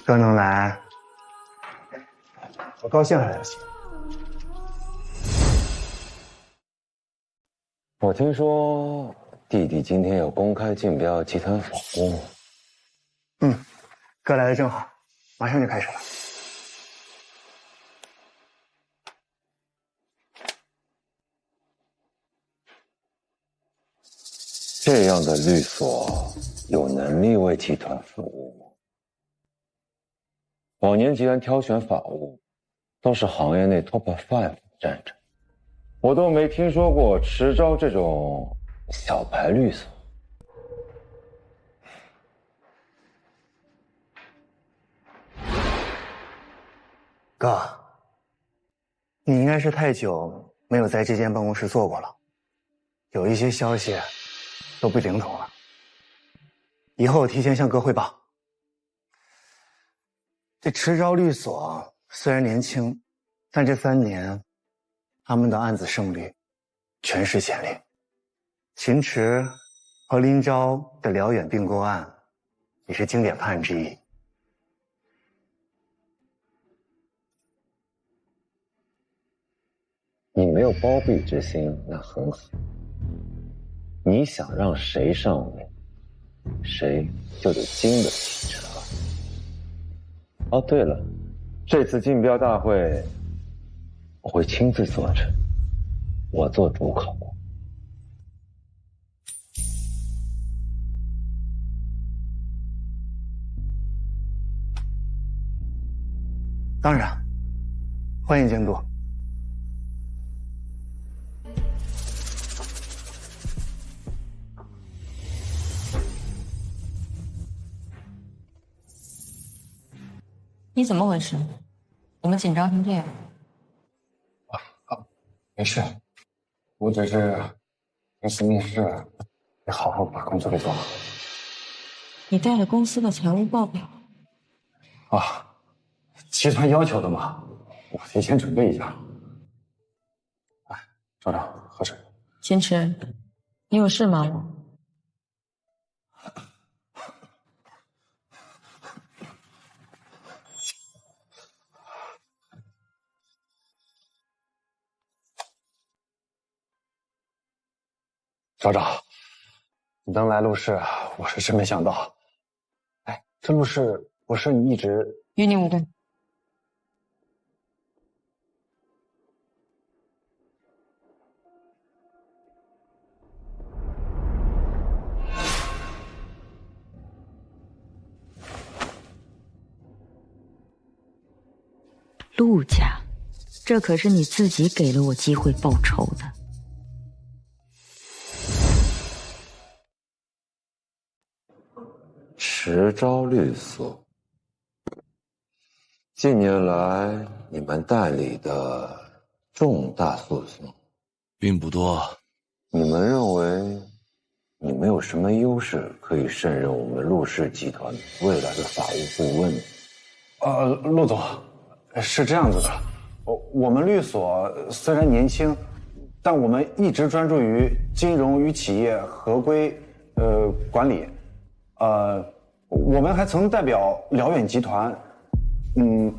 哥能来，我高兴还了行。我听说弟弟今天有公开竞标集团法务。哥来的正好，马上就开始了。这样的律所有能力为集团服务吗？往年集团挑选法务，都是行业内 top 5站着，我都没听说过持招这种小牌律所。哥，你应该是太久没有在这间办公室做过了，有一些消息都不灵通了。以后我提前向哥汇报。这持招律所虽然年轻，但这3年，他们的案子胜率全市前列。秦池和林昭的辽远并购案，也是经典判案之一。你没有包庇之心，那很好。你想让谁上位，谁就得经得起这个。哦，对了，这次竞标大会，我会亲自坐镇，我做主考官。当然，欢迎监督。你怎么回事？怎么紧张成这样？没事，我只是这次面试得好好把工作给做好。你带了公司的财务报表啊，集团要求的嘛，我提前准备一下。哎，厂长，喝水。秦池，你有事吗？厂长，你能来陆氏，我是真没想到。哎，这陆氏不是你一直与你无关。陆家，这可是你自己给了我机会报仇的。持招律所，近年来你们代理的重大诉讼并不多。你们认为你们有什么优势可以胜任我们陆氏集团未来的法务顾问？陆总，是这样子的，我们律所虽然年轻，但我们一直专注于金融与企业合规管理，我们还曾代表辽远集团，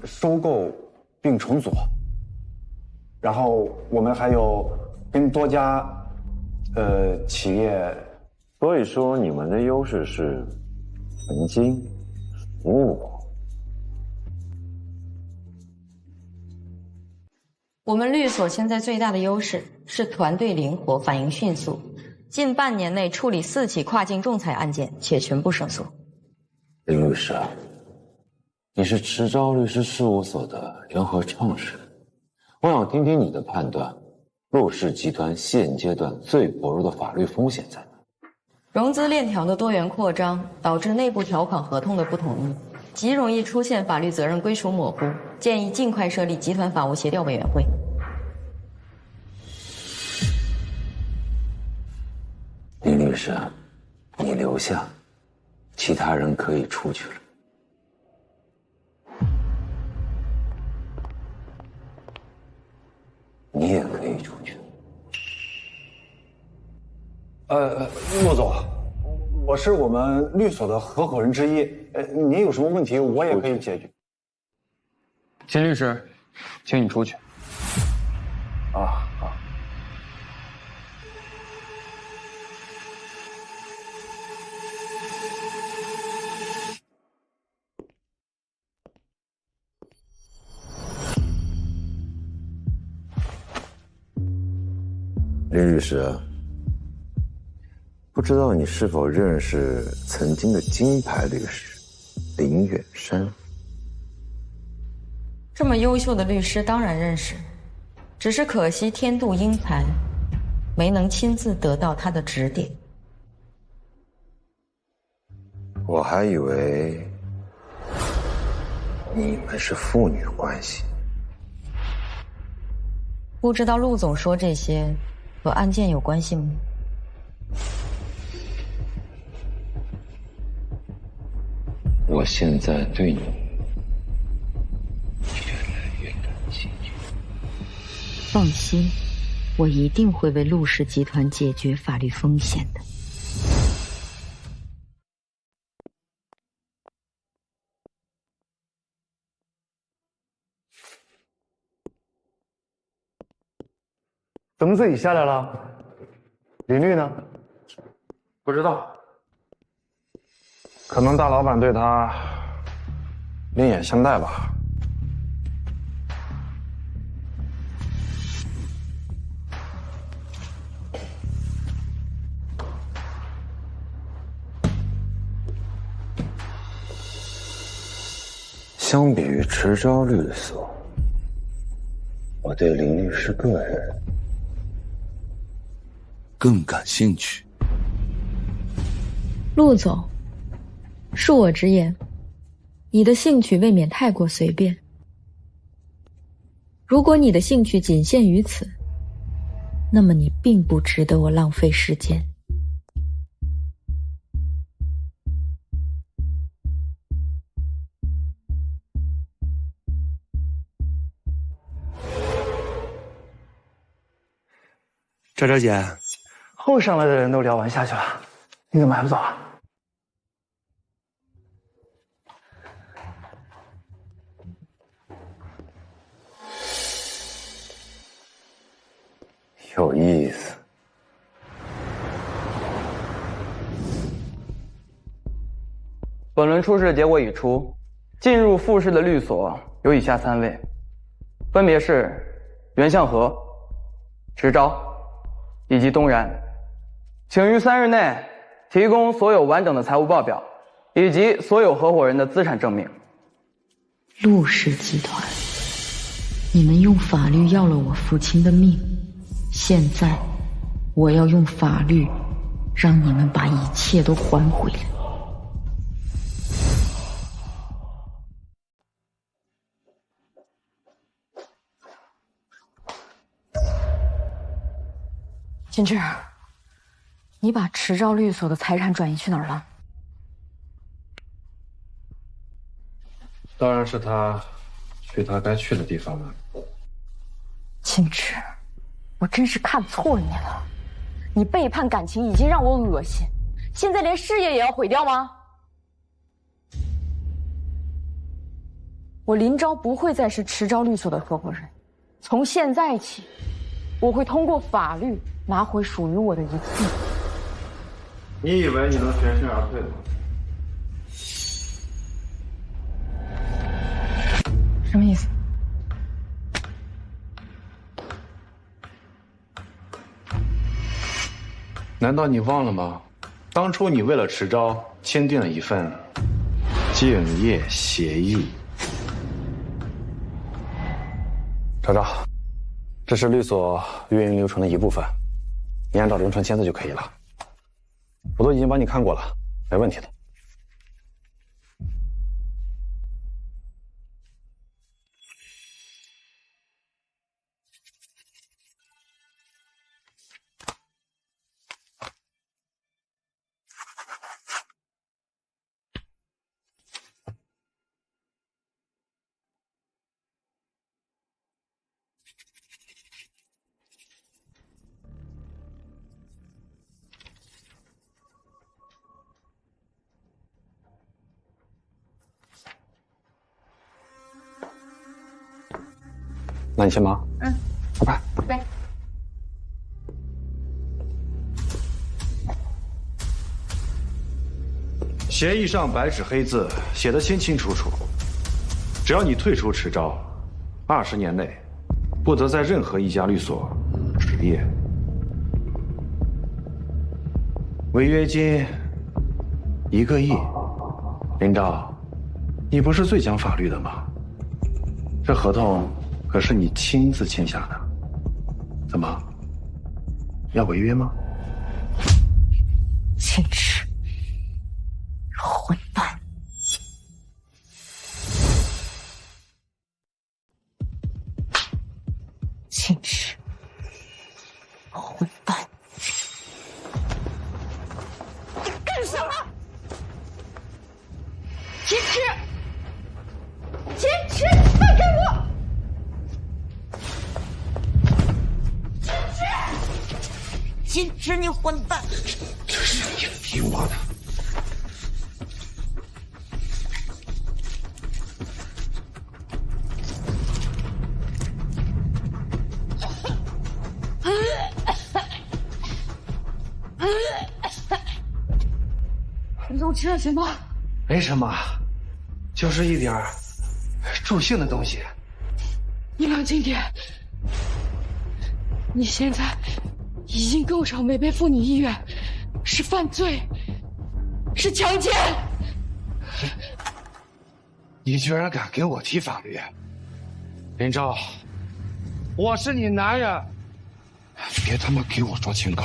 收购并重组，然后我们还有跟多家企业。所以说你们的优势是曾经服务我。我们律所现在最大的优势是团队灵活，反应迅速，近半年内处理4起跨境仲裁案件，且全部胜诉。林律师，你是池钊律师事务所的联合创始人，我想听听你的判断，陆氏集团现阶段最薄弱的法律风险在哪？融资链条的多元扩张，导致内部条款合同的不统一，极容易出现法律责任归属模糊，建议尽快设立集团法务协调委员会。林律师，你留下，其他人可以出去了。你也可以出去。骆总，我是我们律所的合伙人之一，您有什么问题，我也可以解决。秦律师，请你出去。好。林律师，不知道你是否认识曾经的金牌律师林远山？这么优秀的律师当然认识，只是可惜天妒英才，没能亲自得到他的指点。我还以为你们是父女关系。不知道陆总说这些和案件有关系吗？我现在对你越来越感兴趣。放心，我一定会为陆氏集团解决法律风险的。怎么自己下来了？林律呢？不知道，可能大老板对他另眼相待吧。相比于池钊律所，我对林律师个人更感兴趣。陆总，恕我直言，你的兴趣未免太过随便。如果你的兴趣仅限于此，那么你并不值得我浪费时间。钊钊姐，后上来的人都聊完下去了，你怎么还不走啊？有意思。本轮初试结果已出，进入复试的律所有以下3位，分别是袁向和、池钊以及东然，请于3日内提供所有完整的财务报表以及所有合伙人的资产证明。陆氏集团，你们用法律要了我父亲的命，现在我要用法律让你们把一切都还回来。金志，你把池钊律所的财产转移去哪儿了？当然是他去他该去的地方了。金志，我真是看错你了，你背叛感情已经让我恶心，现在连事业也要毁掉吗？我林昭不会再是池昭律所的合伙人，从现在起，我会通过法律拿回属于我的一切。你以为你能全身而退吗？什么意思？难道你忘了吗？当初你为了池昭签订了一份竞业协议。昭昭，这是律所运营流程的一部分，你按照流程签字就可以了。我都已经帮你看过了，没问题的。那你先忙。嗯，拜拜。拜。协议上白纸黑字写得清清楚楚，只要你退出池昭，20年内不得在任何一家律所执业。违约金1个亿，林昭，你不是最讲法律的吗？这合同可是你亲自签下的，怎么要违约吗？秦池，混蛋！秦池，混蛋！你干什么？秦池，秦池，放开我！秦池，你混蛋！这是你逼我的。你给我吃点行吗？没什么，就是一点助兴的东西。你冷静点，你现在已经构成违背妇女意愿，是犯罪，是强奸。你居然敢跟我提法律？林昭，我是你男人，别他妈给我装清高。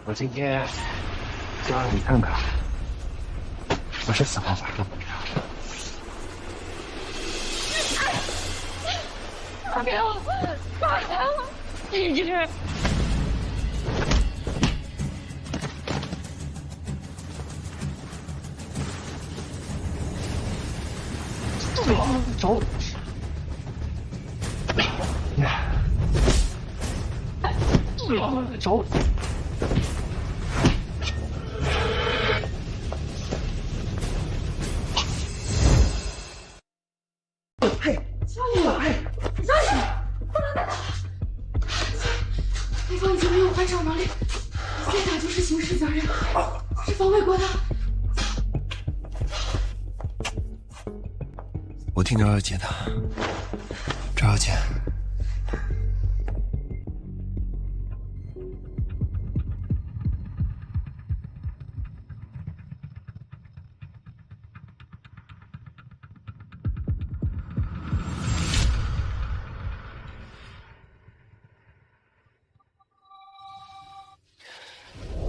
我今天就让你看看我是怎么玩的。放开我！放开我！你这……走！走！嘿，小雨，小雨，不能打他！对方已经没有还手能力，再打就是刑事责任，是防卫过当。我听赵小姐的，赵小姐，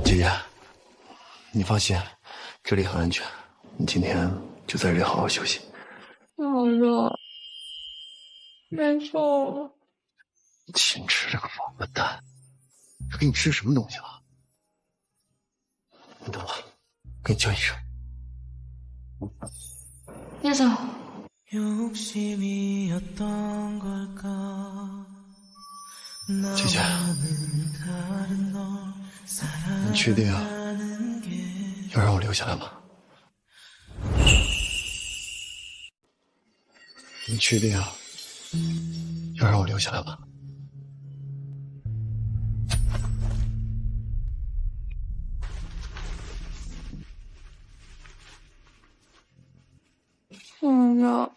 姐姐，你放心，这里很安全，你今天就在这里好好休息。好热。没救了。秦池这个王八蛋，他给你吃什么东西了？你等我，给你叫医生。叶总。姐姐，你确定要让我留下来吗？你确定要让我留下来吗？不要。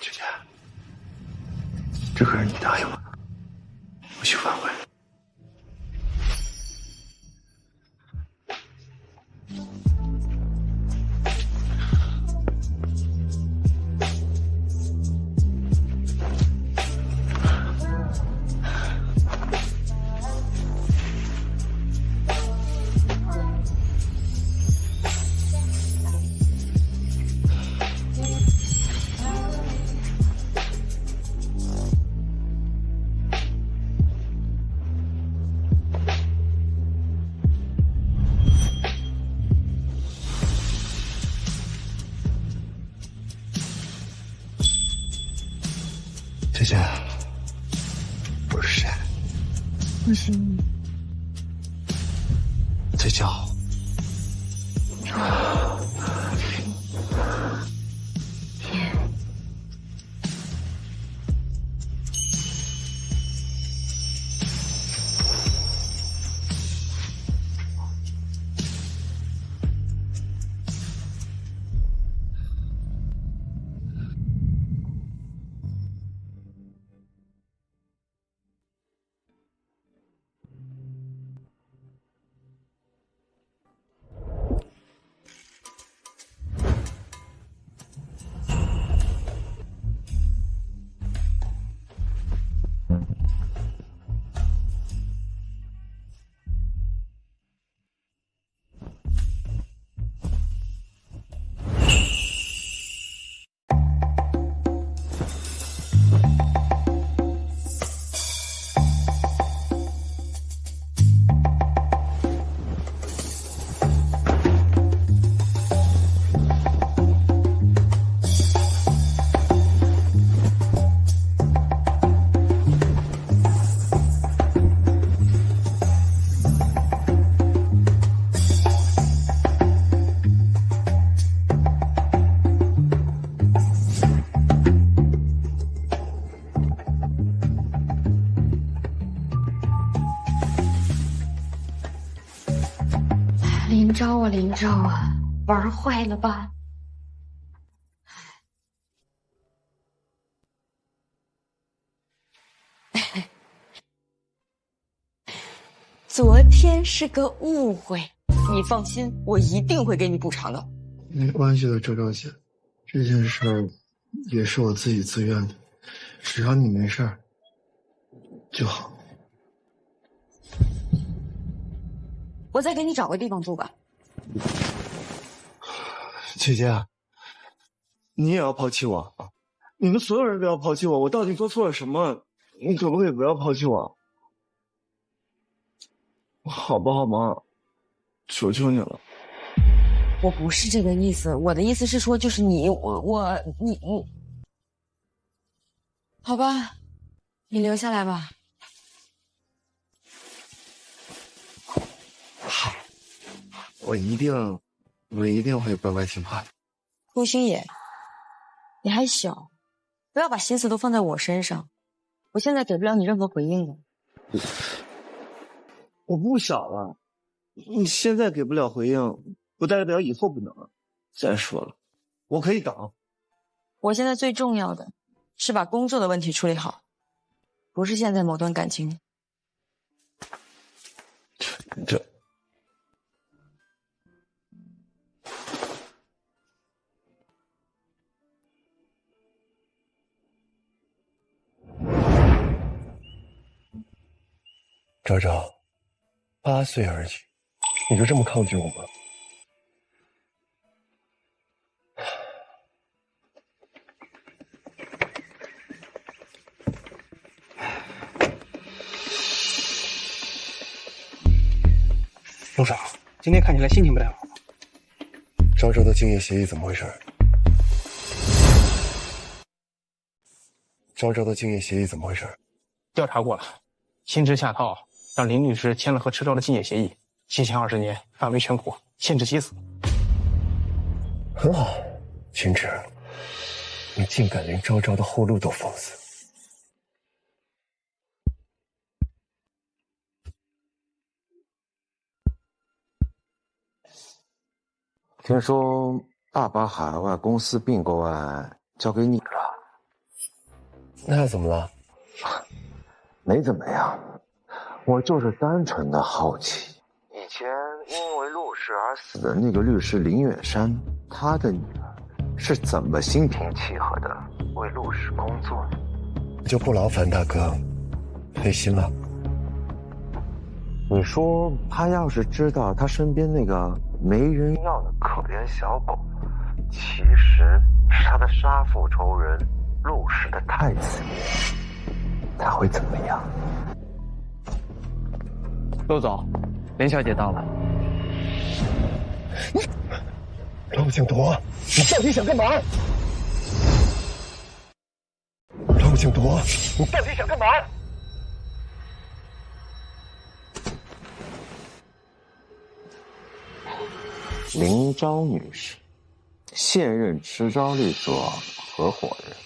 姐姐，这可是你答应我的，不许反悔。姐姐，我是谁？我是你。再叫。林昭啊，林昭啊，玩坏了吧？昨天是个误会，你放心，我一定会给你补偿的。没关系的，周昭姐，这件事儿也是我自己自愿的，只要你没事儿就好。我再给你找个地方住吧。姐姐，你也要抛弃我啊！你们所有人都要抛弃我，我到底做错了什么？你可不可以不要抛弃我？好不好嘛？求求你了。我不是这个意思，我的意思是说，就是你，你，好吧，你留下来吧。好，我一定会乖乖听话的。顾星野，你还小，不要把心思都放在我身上，我现在给不了你任何回应的。我不小了，你现在给不了回应，不代表以后不能。再说了，我可以等。我现在最重要的是把工作的问题处理好，不是现在某段感情。这昭昭，8岁而已，你就这么抗拒我吗？陆少，今天看起来心情不太好。赵州的竞业协议怎么回事？赵州的竞业协议怎么回事？调查过了，新知下套，让林律师签了和池钊的竞业协议，期限20年，范围全国，限制起死。很好，秦池，你竟敢连昭昭的后路都封死。听说爸把海外公司并购案交给你了，那又怎么了？没怎么样，我就是单纯的好奇，以前因为陆氏而死的那个律师林远山，他的女儿是怎么心平气和的为陆氏工作的？就不劳烦大哥费心了。你说他要是知道他身边那个没人要的可怜小狗，其实是他的杀父仇人陆氏的太子爷，他会怎么样？陆总，林小姐到了。陆景铎，你到底想干嘛？陆景铎，你到底想干嘛？林昭女士，现任池钊律所合伙人，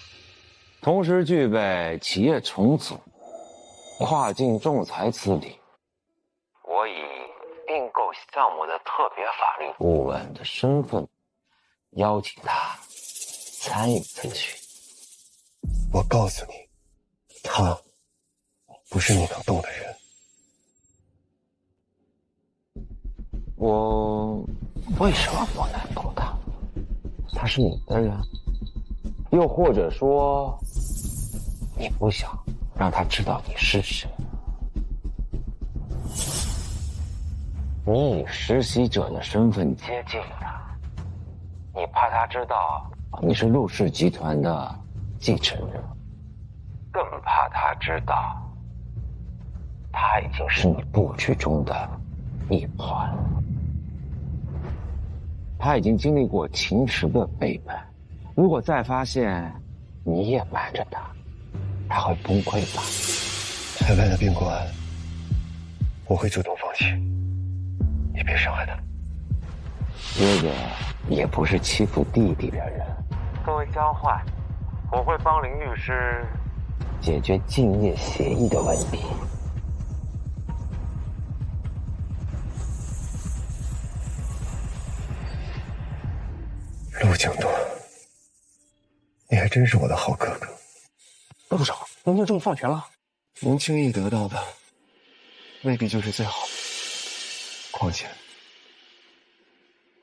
同时具备企业重组、跨境仲裁资历。我以并购项目的特别法律顾问的身份，邀请她参与咨询。我告诉你，他不是你能动的人。我为什么不能动他？他是你的人，又或者说，你不想让他知道你是谁？你以实习者的身份接近他，你怕他知道你是陆氏集团的继承人，更怕他知道他已经是你布局中的一环了。他已经经历过秦池的背叛，如果再发现你也瞒着他，他会崩溃吧？海外的并购案，我会主动放弃，你别伤害他。哥哥也不是欺负弟弟的人。作为交换，我会帮林律师解决竞业协议的问题。陆景铎，你还真是我的好哥哥。陆少，您就这么放权了？能轻易得到的，未必就是最好的。况且，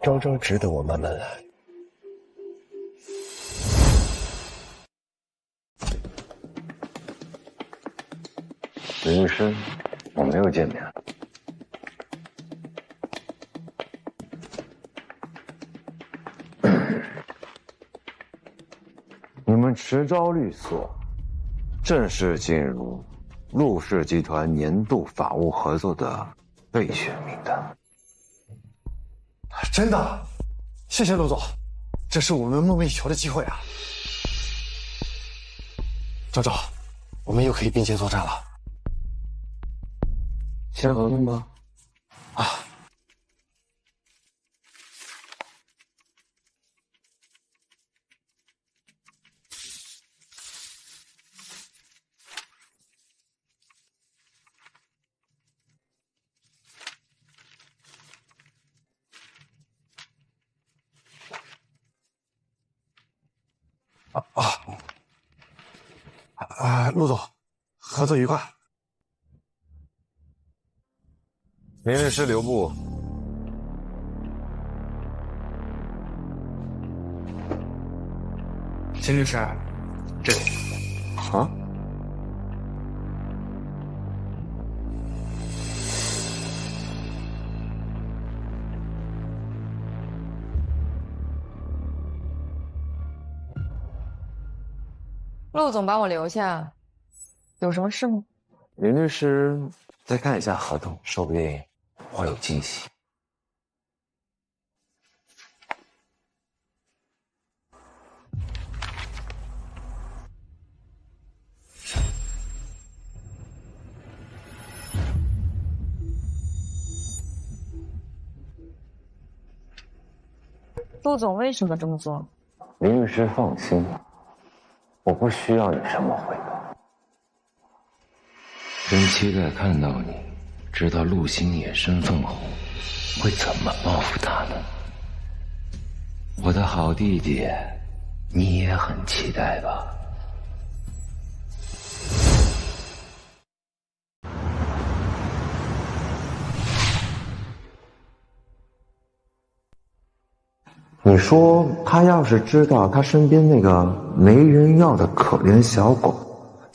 昭昭值得我慢慢来。林律师，我们又见面了。你们池钊律所正式进入陆氏集团年度法务合作的备选名单。真的，谢谢陆总，这是我们梦寐以求的机会啊！昭昭，我们又可以并肩作战了。签合同吧。啊。陆总，合作愉快。林律师留步。秦律师，这里。啊？陆总把我留下，有什么事吗？林律师再看一下合同，说不定会有惊喜。陆总为什么这么做？林律师放心，我不需要你什么回报。真期待看到你知道陆星野身份后会怎么报复他呢？我的好弟弟，你也很期待吧？你说他要是知道他身边那个没人要的可怜小狗，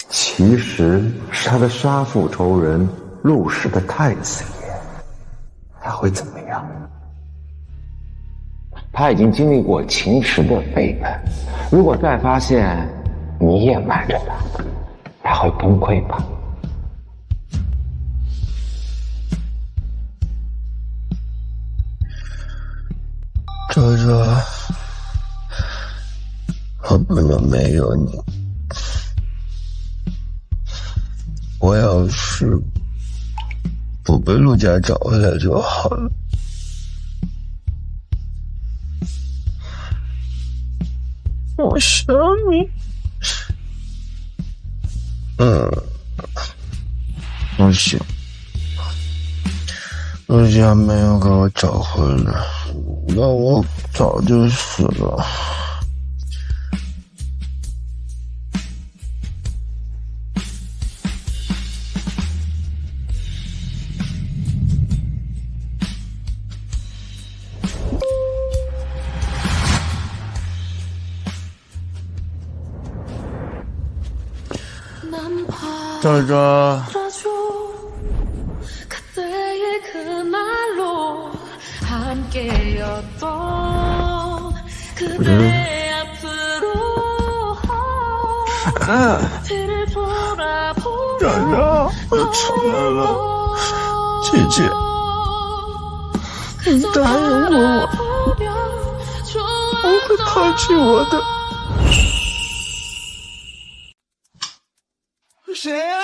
其实是他的杀父仇人陆氏的太子爷，他会怎么样？他已经经历过秦池的背叛，如果再发现你也瞒着他，他会崩溃吧？周周，我不能没有你。我要是不被陆家找回来就好了。我想你。不行，陆家没有给我找回来，那我早就死了。周周，周周，我出来了，姐姐，你答应过我，不会抛弃我的。谁呀？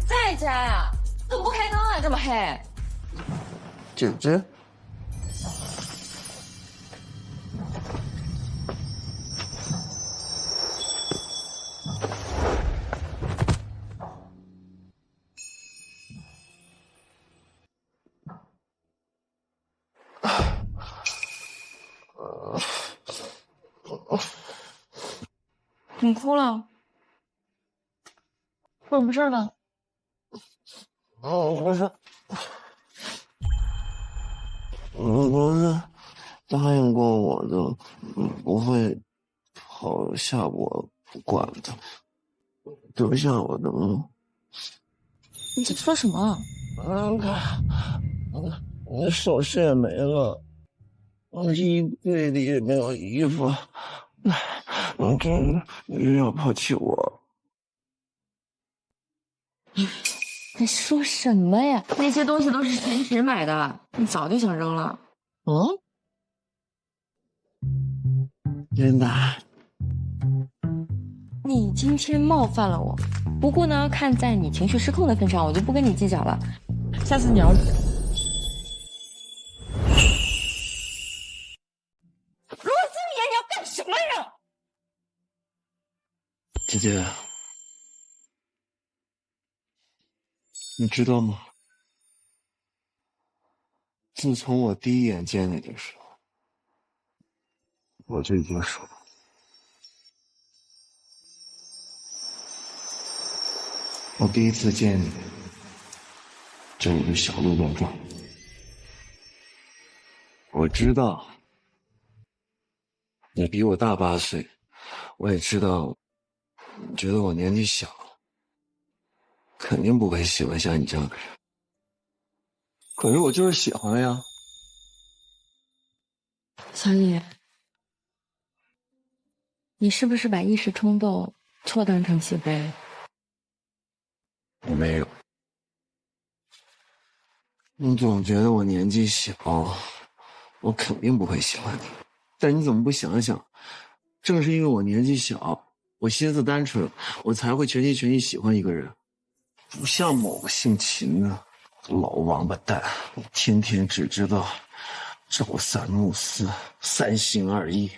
在家呀？怎么不开灯啊？这么黑。姐姐，你哭了？有什么事呢？不是，不是答应过我的，不会抛下我不管的，丢下我的吗？你在说什么？我的首饰也没了，我衣柜里也没有衣服，你真的要抛弃我？你说什么呀？那些东西都是秦池买的，你早就想扔了。真的？你今天冒犯了我，不过呢，看在你情绪失控的份上，我就不跟你计较了。下次你要……陆星野，你要干什么呀？姐姐，你知道吗？自从我第一眼见你的时候，我就已经说了，我第一次见你，就有个小鹿乱撞。我知道你比我大8岁，我也知道你觉得我年纪小，肯定不会喜欢像你这样的人。可是我就是喜欢呀。小野，你是不是把一时冲动错当成喜悲？我没有。你总觉得我年纪小，我肯定不会喜欢你。但你怎么不想想，正是因为我年纪小，我心思单纯，我才会全心全意喜欢一个人，不像某个姓秦的老王八蛋，天天只知道朝三暮四，三心二意。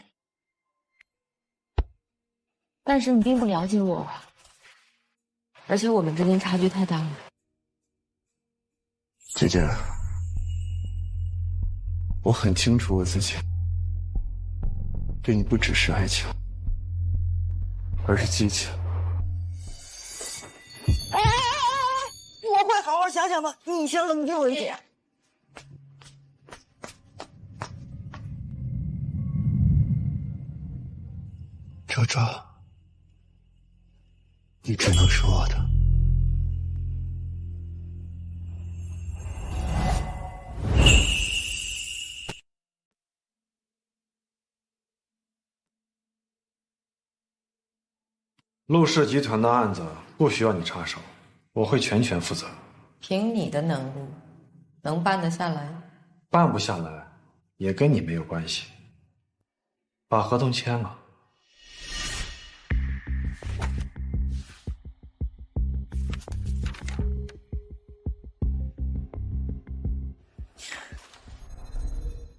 但是你并不了解我，而且我们之间差距太大了。姐姐，我很清楚我自己对你不只是爱情，而是激情。我会好好想想的，你先冷静一点。周周，你只能是我的。陆氏集团的案子不需要你插手，我会全权负责。凭你的能力，能办得下来？办不下来也跟你没有关系。把合同签了。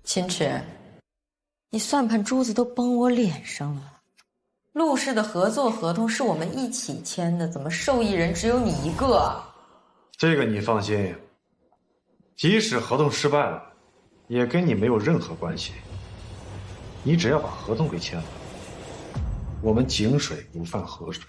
秦池，你算盘珠子都崩我脸上了。陆氏的合作合同是我们一起签的，怎么受益人只有你一个？这个你放心，即使合同失败了，也跟你没有任何关系。你只要把合同给签了，我们井水不犯河水。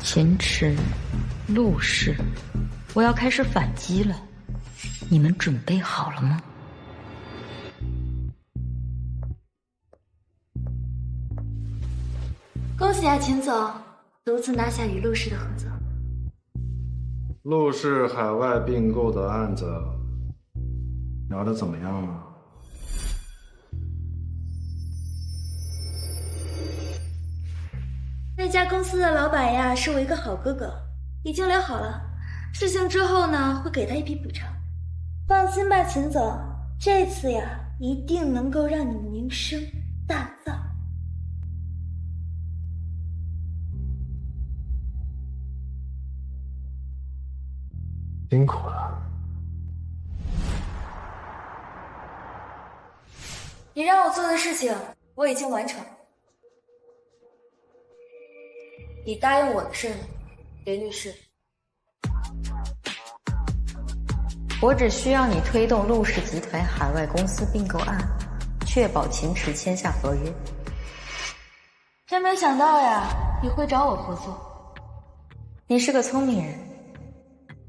秦池，陆氏，我要开始反击了，你们准备好了吗？恭喜啊，秦总，独自拿下与陆氏的合作。陆氏海外并购的案子聊得怎么样啊？那家公司的老板呀，是我一个好哥哥，已经聊好了，事情之后呢，会给他一笔补偿。放心吧，秦总，这次呀，一定能够让你们名声大噪。辛苦了。你让我做的事情，我已经完成。你答应我的事，林律师。我只需要你推动陆氏集团海外公司并购案，确保秦池签下合约。真没想到呀，你会找我合作。你是个聪明人，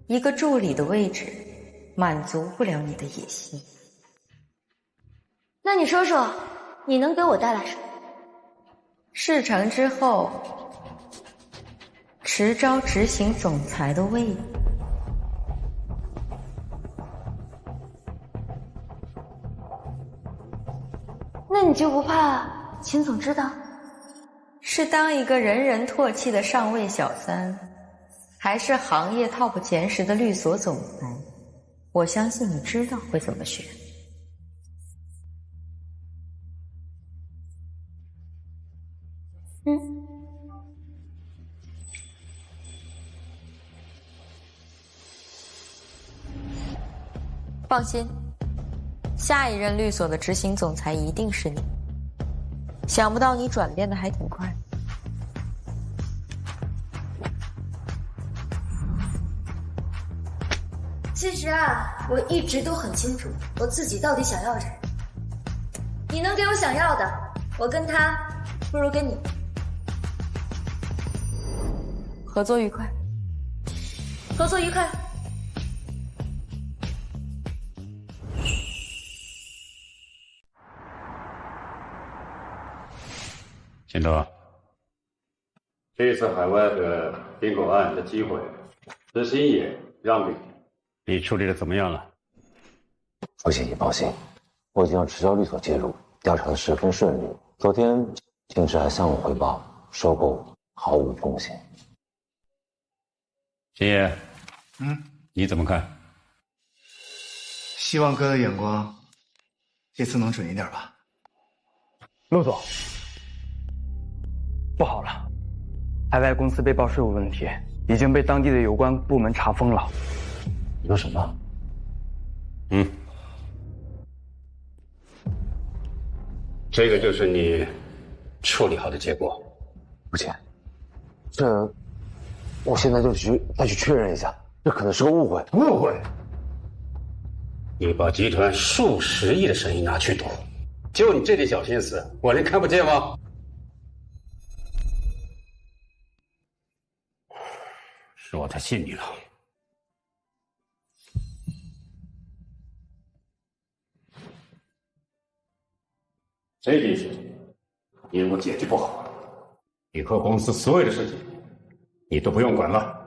一个助理的位置满足不了你的野心。那你说说，你能给我带来什么？事成之后，迟招执行总裁的位置。那你就不怕秦总知道？是当一个人人唾弃的上位小三，还是行业 top 前10的律所总裁？我相信你知道会怎么选。放心，下一任律所的执行总裁一定是你。想不到你转变的还挺快。其实啊，我一直都很清楚我自己到底想要什么。你能给我想要的，我跟他不如跟你。合作愉快。合作愉快。秦总，这次海外的并购案的机会，执行也让给你，你处理的怎么样了？父亲，你放心，我已经让迟交律所介入，调查的十分顺利。昨天秦池还向我汇报，收购毫无风险。秦爷，你怎么看？希望哥的眼光这次能准一点吧。陆总，不好了，海外公司被曝税务问题，已经被当地的有关部门查封了。你说什么？这个就是你处理好的结果。不行，我现在就再去确认一下，这可能是个误会。误会？你把集团数十亿的生意拿去赌，就你这点小心思，我能看不见吗？是我太信你了。这件事情你如果解决不好，以后公司所有的事情你都不用管了。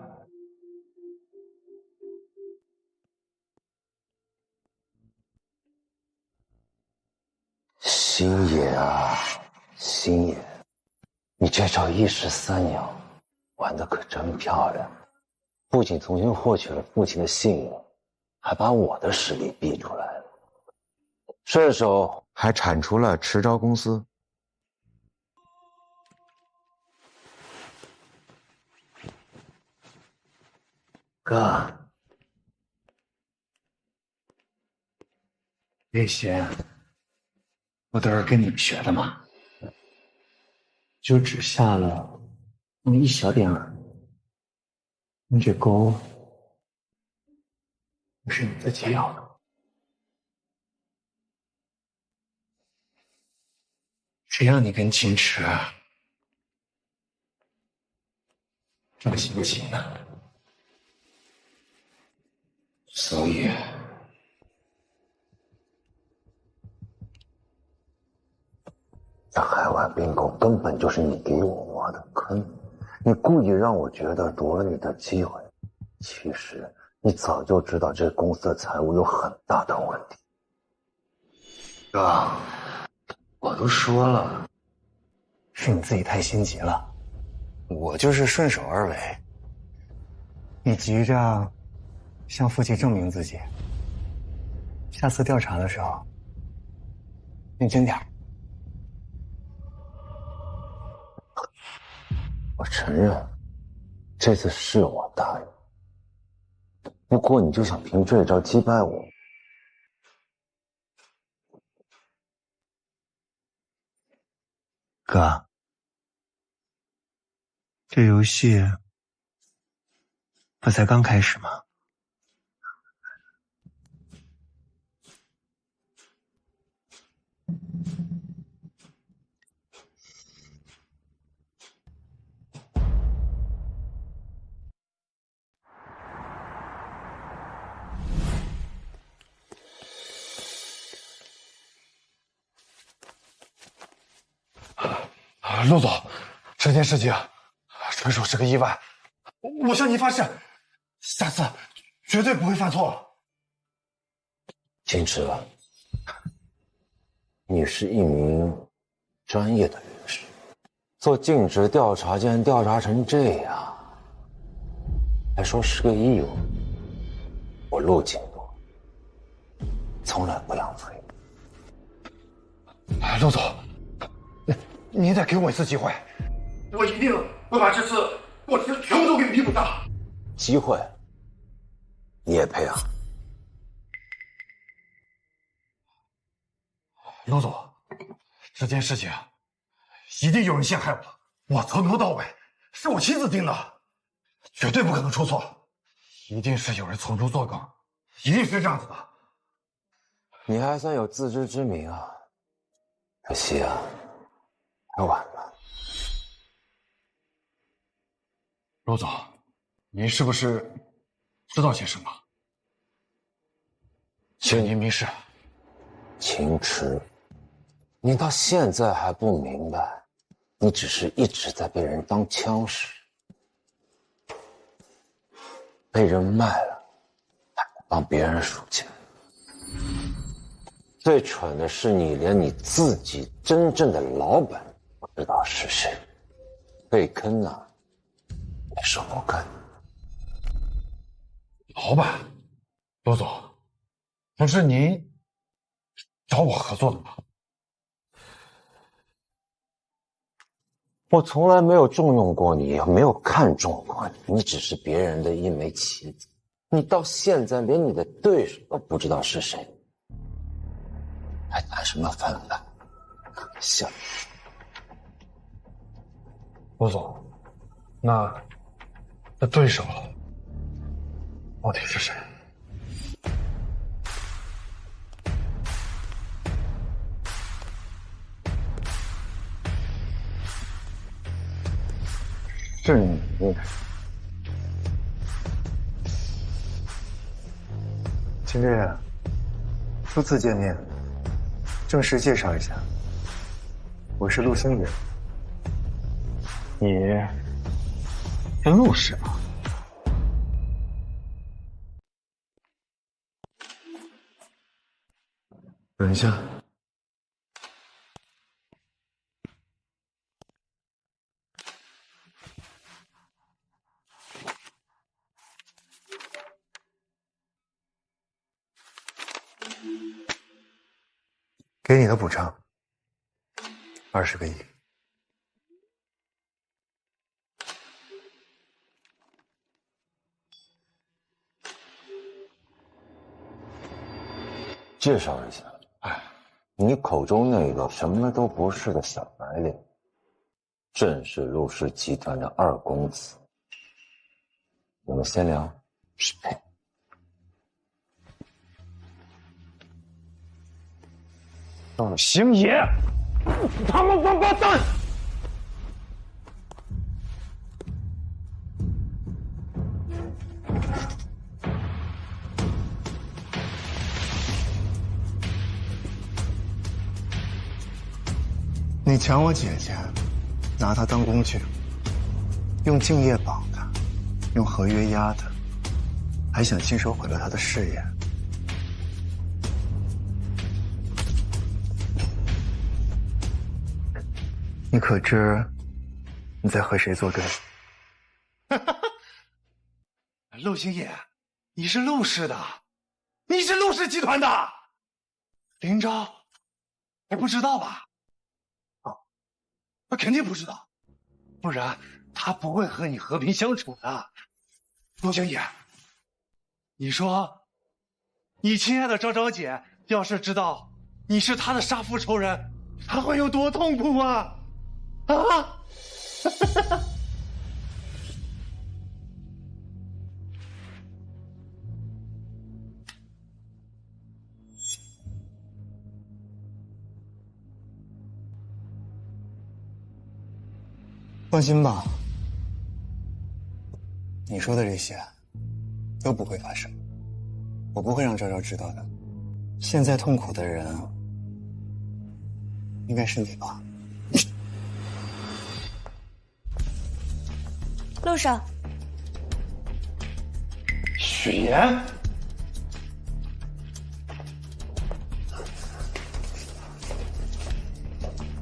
星爷啊，星爷，你这招一石三鸟玩得可真漂亮，不仅重新获取了父亲的信任，还把我的实力逼出来了，顺手还铲除了池钊公司。哥，这些不都是跟你们学的吗？就只下了那么一小点儿，你这钩不是你自己要的，谁让你跟秦池这么心急呢？所以，这海外并购根本就是你给我挖的坑，你故意让我觉得夺了你的机会，其实你早就知道这公司的财务有很大的问题。哥，我都说了，是你自己太心急了，我就是顺手而为。你急着向父亲证明自己，下次调查的时候认真点。我承认，这次是我大意，不过你就想凭这招击败我？哥，这游戏不才刚开始吗？陆总，这件事情纯属是个意外，我向您发誓，下次绝对不会犯错了。秦池，你是一名专业的人士，做尽职调查竟然调查成这样，还说是个义务，我陆景多从来不养废。陆总，您再给我一次机会，我一定会把这次过失全部都给弥补上。机会，你也配啊？陆总，这件事情一定有人陷害我，我从头到尾是我亲自盯的，绝对不可能出错，一定是有人从中作梗，一定是这样子的。你还算有自知之明啊，可惜啊，太晚了。陆总，您是不是知道些什么？请您明示。秦池，你到现在还不明白，你只是一直在被人当枪使，被人卖了，还帮别人数钱。最蠢的是你连你自己真正的老板不知道是谁，被坑啊，你说不坑？老板，罗总，不是您找我合作的吗？我从来没有重用过你，也没有看中过你，你只是别人的一枚棋子。你到现在连你的对手都不知道是谁，还谈什么翻版？可笑！罗总，那对手到底是谁？是你。秦志，初次见面，正式介绍一下，我是陆星野。你是陆氏吗？等一下。给你的补偿20个亿。介绍一下，你口中那个什么都不是的小白脸，正是陆氏集团的二公子。我们先聊适配。星爷，他们王八蛋！你抢我姐姐，拿她当工具，用敬业绑她，用合约压她，还想亲手毁了她的事业。你可知你在和谁作对？陆星野，你是陆氏的，你是陆氏集团的，林昭还不知道吧？他肯定不知道，不然他不会和你和平相处的。陆星野，你说，你亲爱的昭昭姐要是知道你是她的杀父仇人，她会有多痛苦啊？啊！放心吧，你说的这些都不会发生，我不会让昭昭知道的。现在痛苦的人应该是你吧？陆少，许言，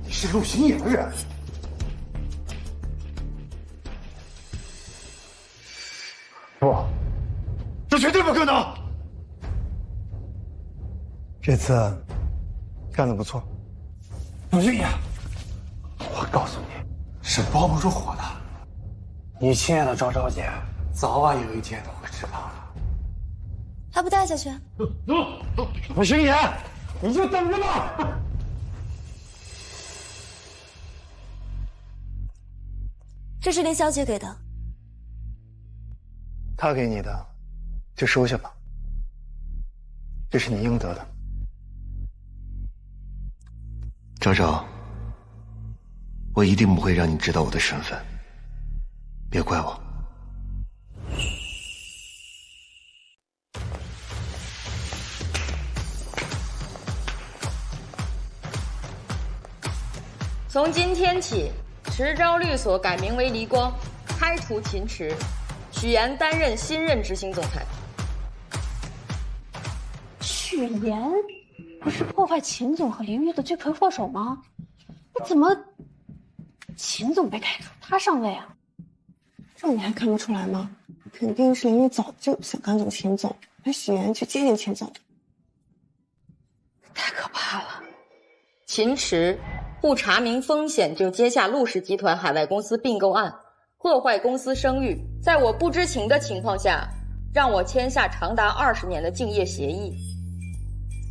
你是陆星野的人？不，这绝对不可能！这次干得不错。陆星野，我告诉你，是包不住火的。你亲爱的昭昭姐，早晚有一天都会知道的。还不带下去？陆星野，你就等着吧。这是林小姐给的。他给你的，就收下吧。这是你应得的。昭昭，我一定不会让你知道我的身份，别怪我。从今天起，池昭律所改名为离光，开除秦池，许岩担任新任执行总裁。许岩，不是破坏秦总和林玉的罪魁祸首吗？那怎么秦总被开除，他上位啊？这你还看不出来吗？肯定是林玉早就想赶走秦总，让许岩去接近秦总。太可怕了！秦池不查明风险就接下陆氏集团海外公司并购案，破坏公司声誉，在我不知情的情况下，让我签下长达20年的竞业协议，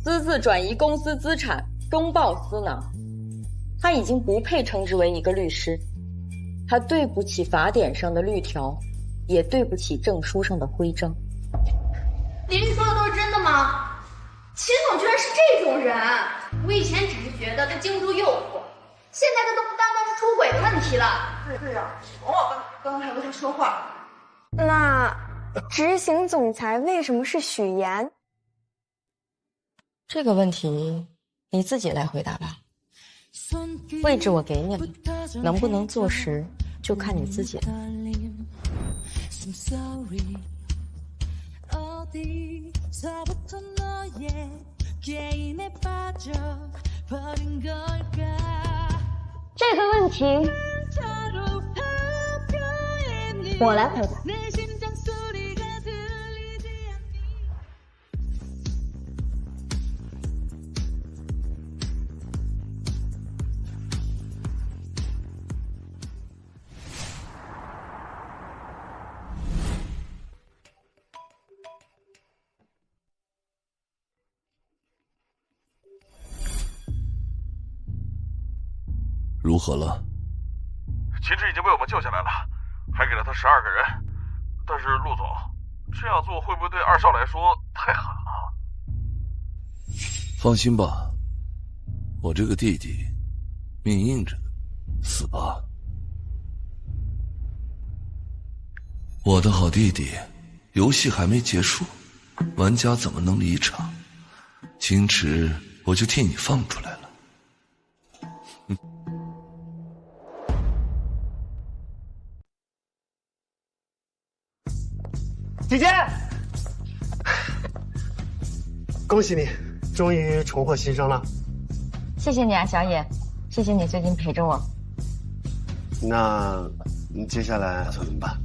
私自转移公司资产，中饱私囊。他已经不配称之为一个律师，他对不起法典上的律条，也对不起证书上的徽章。林律说的都是真的吗？秦总居然是这种人，我以前只是觉得他经不住诱惑，现在他都不单单是出轨的问题了。对呀，刚还为他说话。那执行总裁为什么是许岩？这个问题你自己来回答吧。位置我给你了，能不能坐实就看你自己了。这个问题我来回答。如何了？秦池已经被我们救下来了，还给了他12个人。但是陆总，这样做会不会对二少来说太狠了？放心吧，我这个弟弟命硬着，死吧。我的好弟弟，游戏还没结束，玩家怎么能离场？秦池，我就替你放出来了。姐姐，恭喜你，终于重获新生了。谢谢你啊，小野，谢谢你最近陪着我。那你接下来打算怎么办？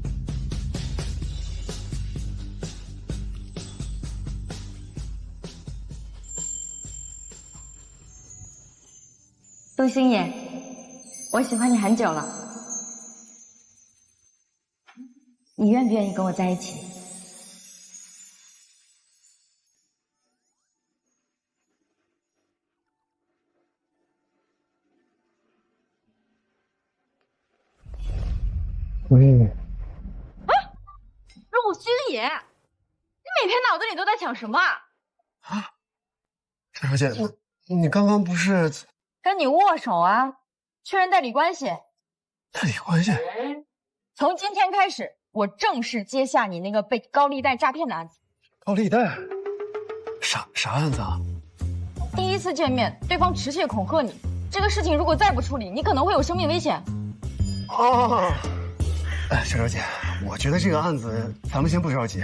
陆星野，我喜欢你很久了，你愿不愿意跟我在一起？我愿意。啊，陆星野，你每天脑子里都在想什么啊？大小姐，你刚刚不是跟你握手啊，确认代理关系。代理关系？从今天开始，我正式接下你那个被高利贷诈骗的案子。高利贷？啥案子啊？第一次见面，对方持械恐吓你，这个事情如果再不处理，你可能会有生命危险。哦。哎，小姐，我觉得这个案子咱们先不着急。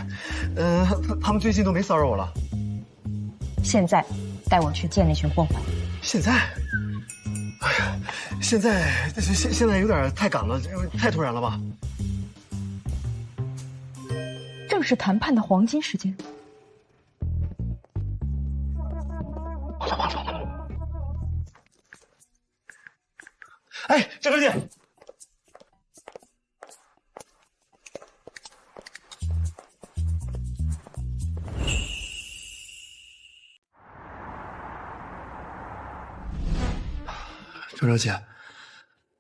他们最近都没骚扰我了。现在带我去见那群混混。现在？哎呀，现在有点太赶了，太突然了吧？正是谈判的黄金时间。哎，郑小姐。周小姐，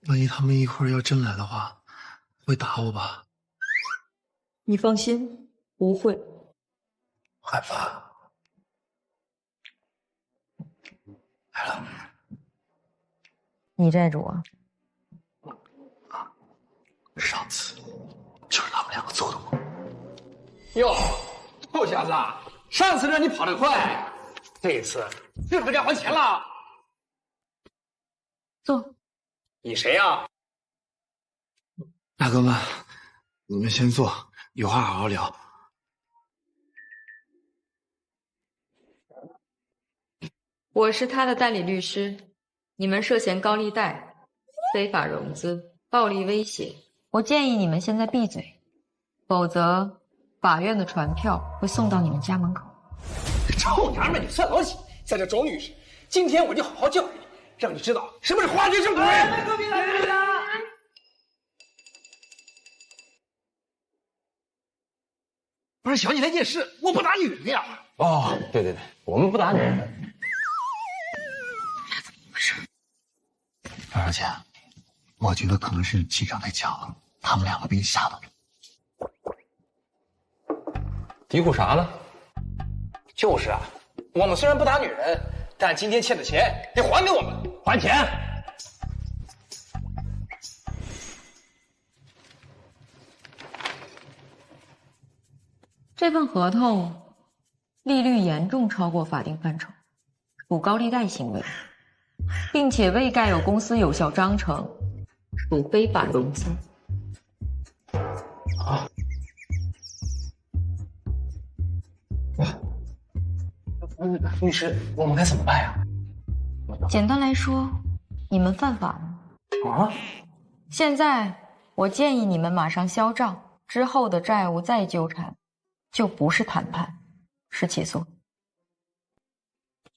万一他们一会儿要真来的话，会打我吧？你放心，不会。害怕。来了。你债主啊？上次就是他们两个揍的我。哟，臭小子，上次让你跑得快，这次是不是该还钱了？坐。你谁呀？大哥们，你们先坐，有话好好聊。我是他的代理律师，你们涉嫌高利贷、非法融资、暴力威胁，我建议你们现在闭嘴，否则法院的传票会送到你们家门口。臭娘们，你算老几？在这周女士，今天我就好好教育你，让你知道什么是花君生鬼。不是小姐那件事，我不打女人呀。哦，对，我们不打女人。赵小姐，我觉得可能是你气场太强了，他们两个被你吓到了。嘀咕啥呢？就是啊，我们虽然不打女人，但今天欠的钱得还给我们，还钱。这份合同利率严重超过法定范畴，属高利贷行为，并且未盖有公司有效章程，属非法融资。啊！律师，我们该怎么办呀？简单来说，你们犯法了。啊！现在我建议你们马上销账，之后的债务再纠缠，就不是谈判，是起诉。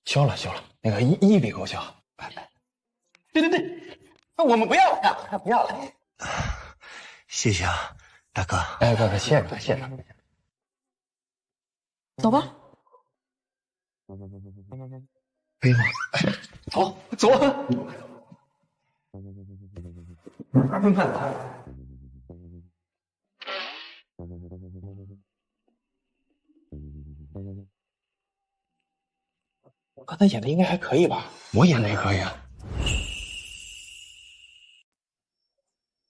消了，那个一笔勾销。对，我们不要了，不要了。谢谢啊，大哥。哎，哥，谢谢。走吧。可以吗？走。慢来。我刚才演的应该还可以吧？我演的也可以啊。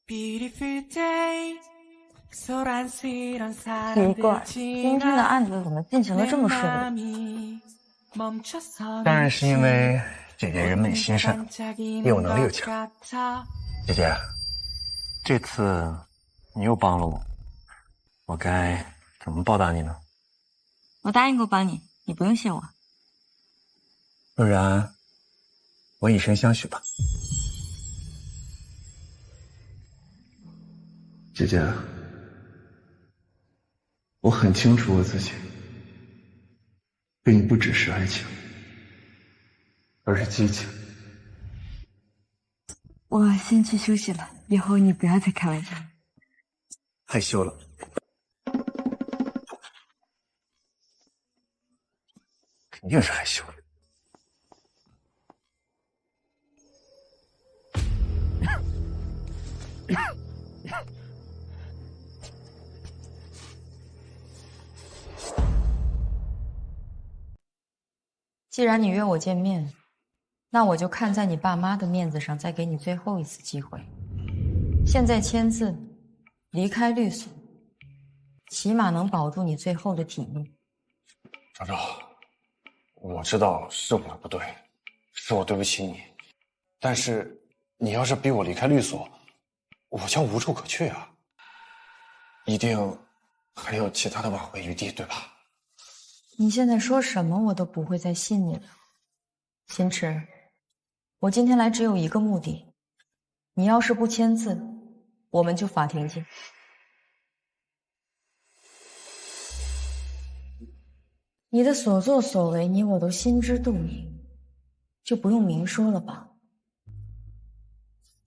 奇怪，今天的案子怎么进行的这么顺利？当然是因为姐姐人美心善，业务能力又强。姐姐，这次你又帮了我，我该怎么报答你呢？我答应过帮你，你不用谢我。不然，我以身相许吧。姐姐，我很清楚我自己对你不只是爱情，而是激情。我先去休息了，以后你不要再开玩笑。害羞了。肯定是害羞了。既然你约我见面，那我就看在你爸妈的面子上，再给你最后一次机会。现在签字，离开律所，起码能保住你最后的体面。昭昭，我知道是我的不对，是我对不起你，但是你要是逼我离开律所，我将无处可去啊！一定还有其他的挽回余地，对吧？你现在说什么我都不会再信你了，心池。我今天来只有一个目的，你要是不签字，我们就法庭见。你的所作所为，你我都心知肚明，就不用明说了吧。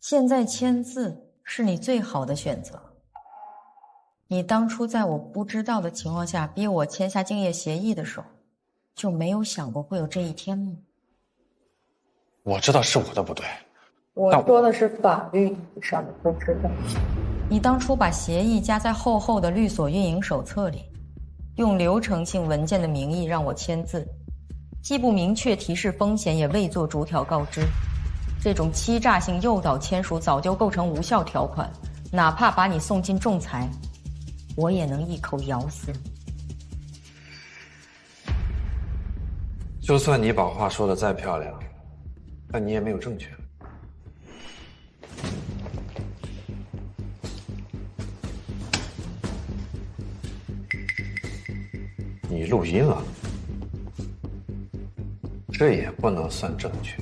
现在签字是你最好的选择。你当初在我不知道的情况下逼我签下竞业协议的时候，就没有想过会有这一天吗？我知道是我的不对，我说的是法律意义上的不知道。你当初把协议加在厚厚的律所运营手册里，用流程性文件的名义让我签字，既不明确提示风险，也未做逐条告知。这种欺诈性诱导签署早就构成无效条款，哪怕把你送进仲裁，我也能一口咬死你。就算你把话说的再漂亮，但你也没有证据。你录音了？这也不能算正确。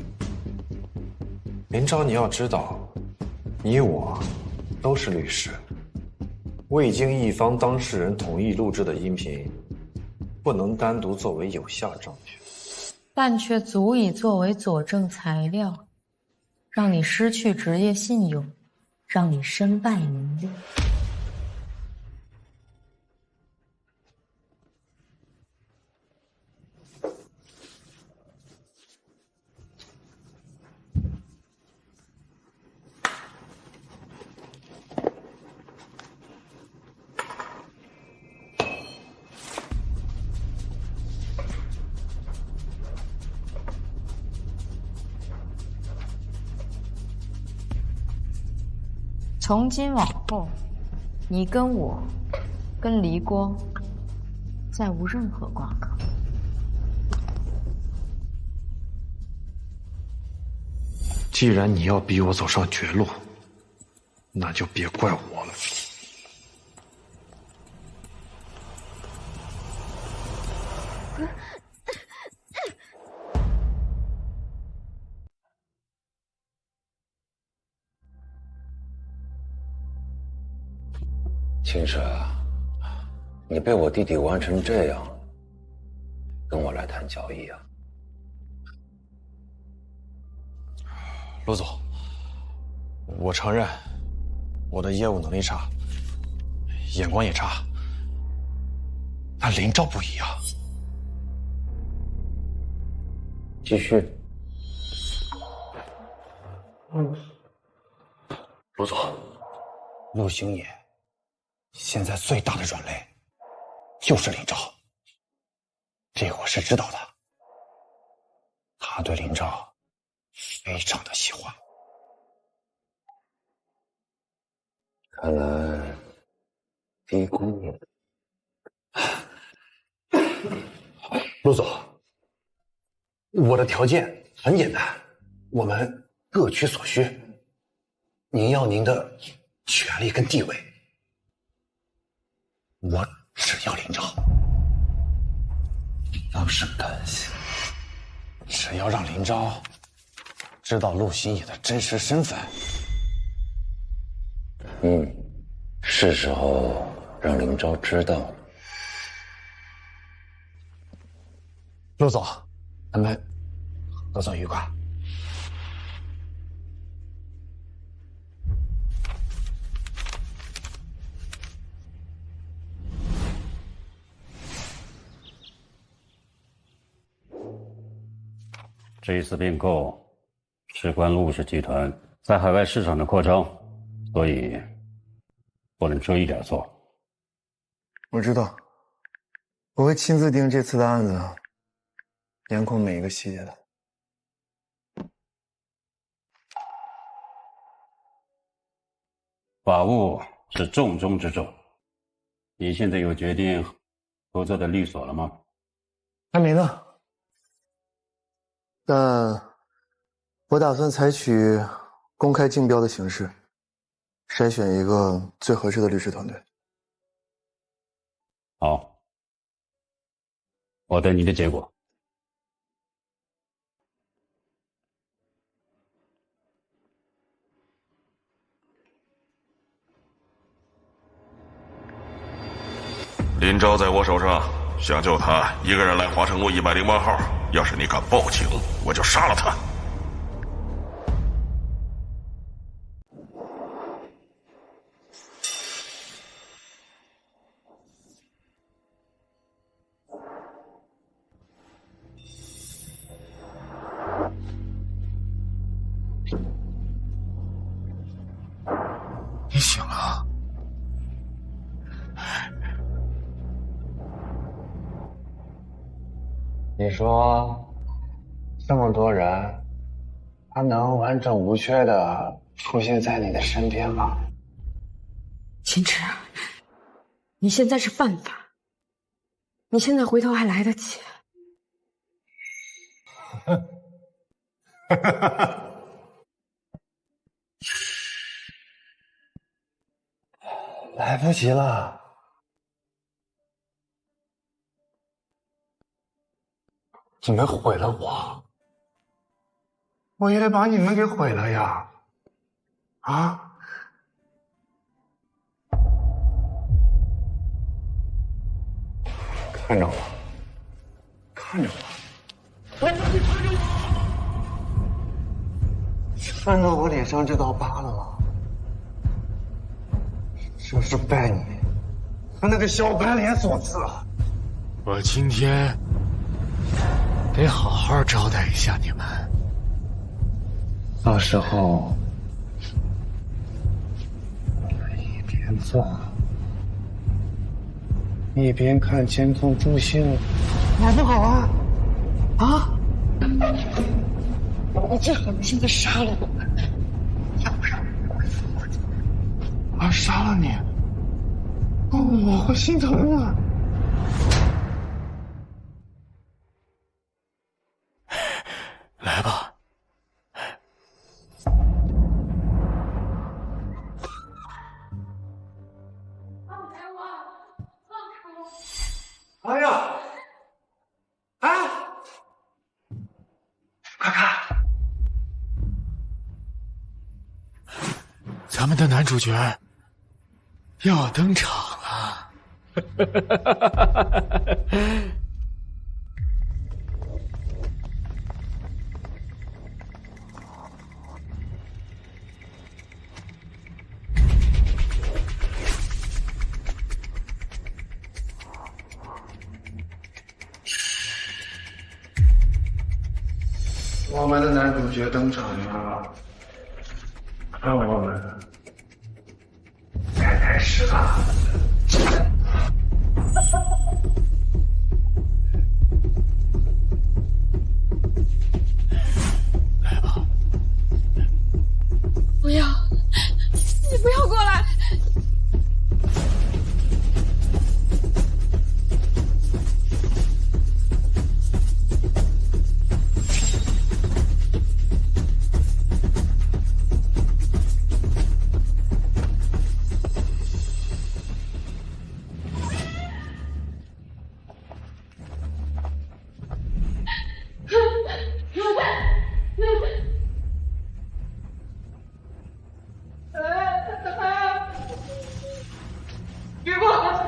林昭，你要知道，你我都是律师，未经一方当事人同意录制的音频，不能单独作为有效证据，但却足以作为佐证材料，让你失去职业信用，让你身败名裂。从今往后，你跟我，跟黎光，再无任何瓜葛。既然你要逼我走上绝路，那就别怪我了。青蛇，你被我弟弟玩成这样，跟我来谈交易啊？陆总，我承认我的业务能力差，眼光也差，但林昭不一样。继续。陆总，陆星野现在最大的软肋就是林昭，这我是知道的。他对林昭非常的喜欢。看来低估你了。陆总，我的条件很简单，我们各取所需。您要您的权利跟地位，我只要林昭。倒是感谢。只要让林昭知道陆星野的真实身份。是时候让林昭知道了。陆总，咱们合作愉快。这一次并购事关陆氏集团在海外市场的扩张，所以不能这一点做。我知道，我会亲自盯这次的案子，严控每一个细节的。法务是重中之重。你现在有决定合作的律所了吗？还没呢，但我打算采取公开竞标的形式，筛选一个最合适的律师团队。好，我等你的结果。林昭在我手上，想救他，一个人来华城路108号。要是你敢报警，我就杀了他。你醒了。你说，这么多人，他能完整无缺的出现在你的身边吗？秦池，你现在是犯法，你现在回头还来得及。来不及了。你们毁了我，我也得把你们给毁了呀！啊！看着我，看着我，你看着我！看到我脸上这道疤了吗？这是拜你和那个小白脸所赐。我今天得好好招待一下你们。到时候一边做一边看监控助兴，好不好啊？啊！你最好别现在杀了我，要不然我会复活的。我杀了你，我会心疼啊！来吧。哎呀！哎，快看，咱们的男主角要登场了！我们的男主角登场了，看我们该开始了。来吧！不要，你不要过来！别过来！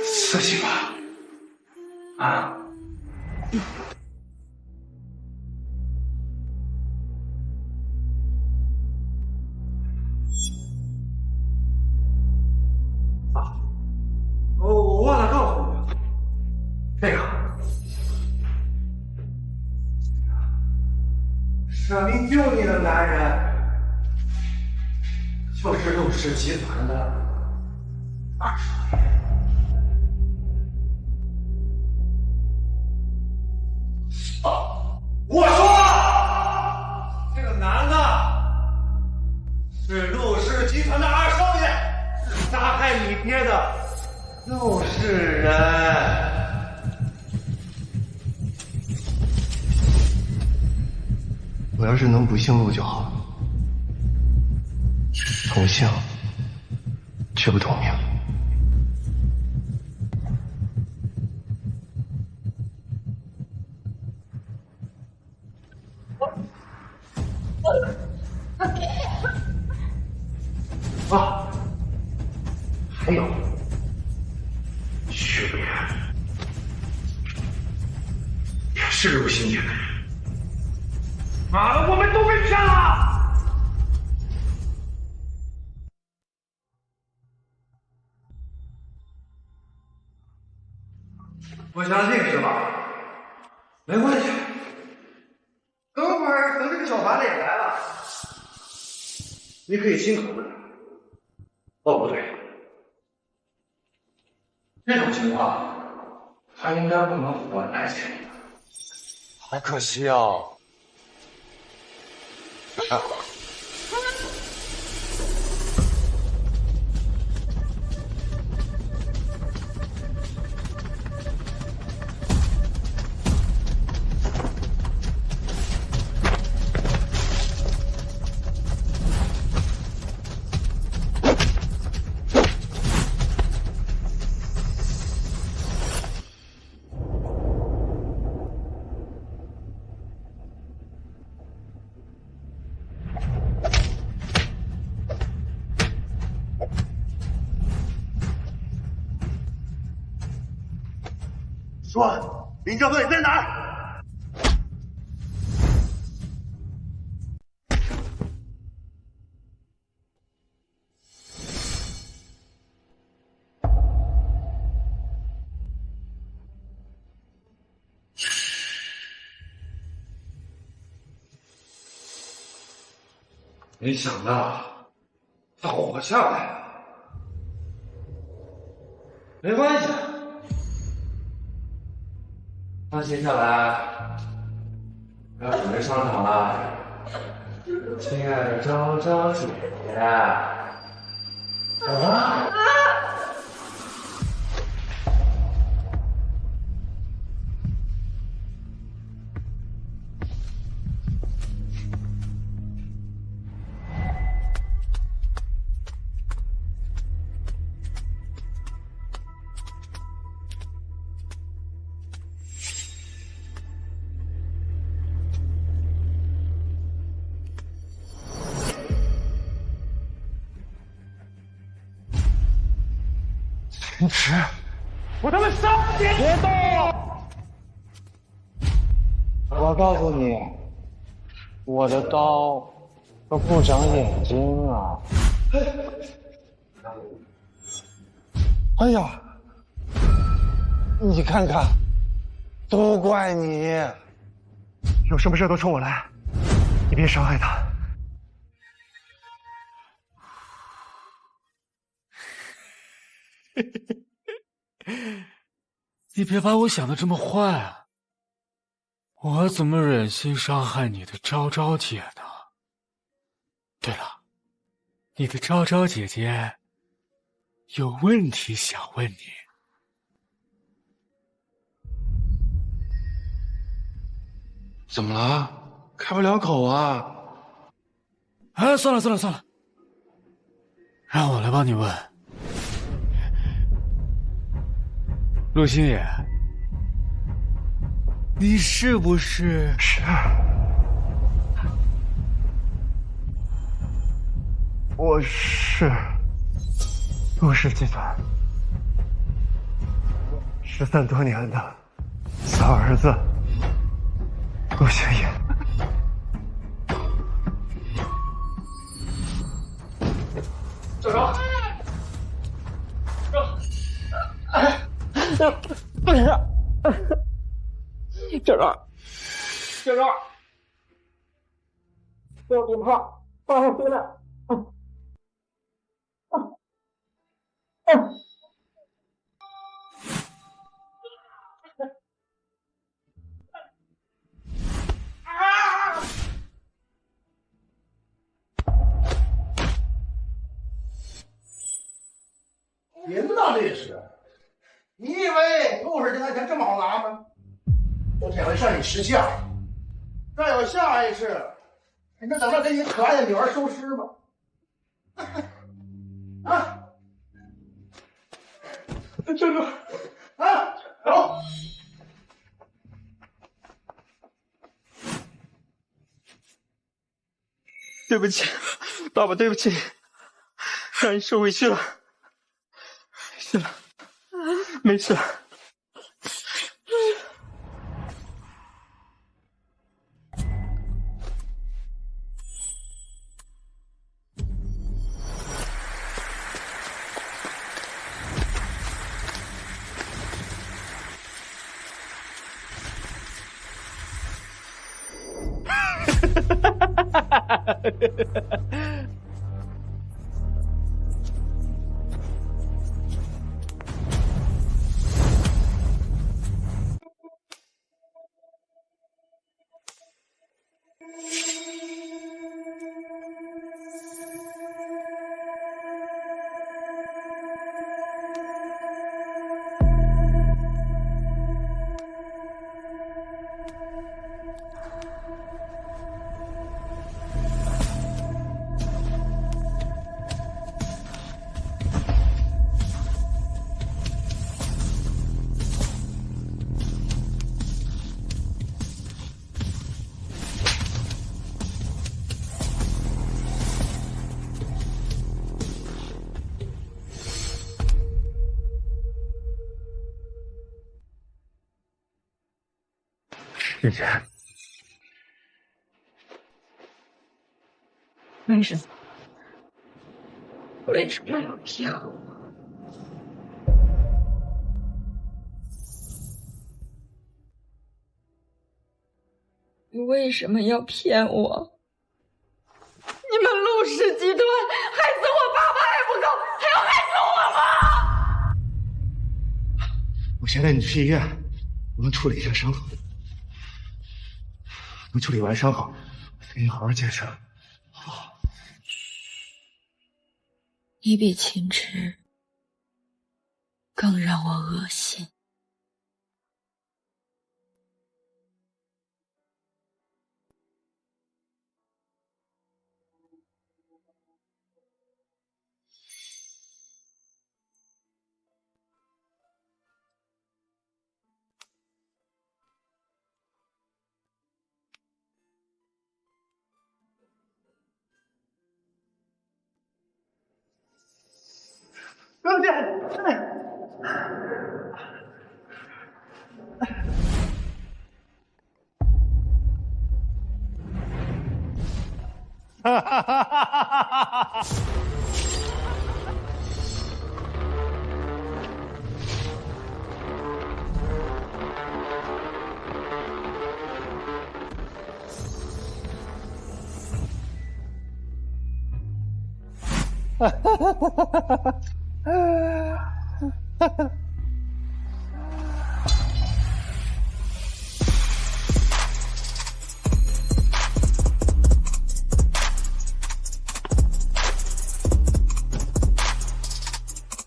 刺激吧，啊！我忘了告诉你，这个舍命救你的男人，就是陆氏集团的二少爷。我说，这个男的是陆氏集团的二少爷，杀害你爹的陆氏人。我要是能不姓陆就好了，同姓却不透明。啊，还有，雪莲也是入心界的人。妈的，我们都被骗了！不相信是吧？没关系，等会儿等这个小白脸来了，你可以亲口问他。哦，不对，这种情况他应该不能活来见你。好可惜哦。说，林正伟在哪儿？没想到他活下来了，没关系。那接下来要准备上场了，亲爱的昭昭姐姐。啊！秦池，我他妈杀你！别动！我告诉你，我的刀都不长眼睛啊！哎呀，你看看，都怪你！有什么事都冲我来，你别伤害他。你别把我想的这么坏啊！我怎么忍心伤害你的昭昭姐呢？对了，你的昭昭姐姐有问题想问你。怎么了？开不了口啊！哎，算了，让我来帮你问。陆星野，你是不是？是。我是陆氏集团13多年的小儿子陆星野。小昭，不是，小昭，不要害怕，爸爸回来。林大律师，你以为陆氏这台钱这么好拿吗？我这回算你识相，再有下一次，你就等着给你可爱的女儿收尸吧。啊，站住！啊，走！对不起，爸爸，对不起，让你受委屈了。没事了，没事了。芊芊，为什么？为什么要骗我？你为什么要骗我？你们陆氏集团害死我爸爸还不够，还要害死我吗？我先带你去医院，我们处理一下伤口。等处理完伤口，我给你好好解释。好。你比秦池更让我恶心。高姐，哈哈哈哈哈！哈哈哈哈哈！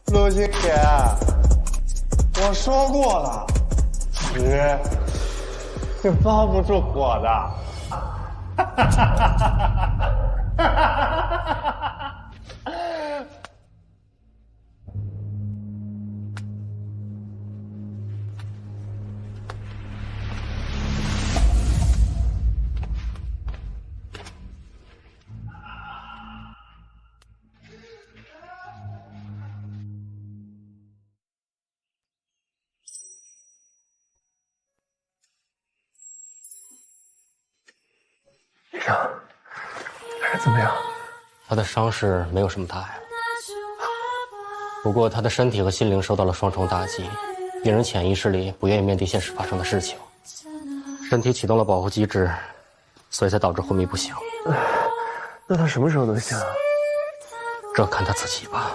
陆星姐，我说过了，纸是包不住火的。哈哈哈哈哈！医生，还是怎么样？他的伤势没有什么大碍，不过他的身体和心灵受到了双重打击，病人潜意识里不愿意面对现实发生的事情，身体启动了保护机制，所以才导致昏迷不醒。那他什么时候能醒啊？这看他自己吧。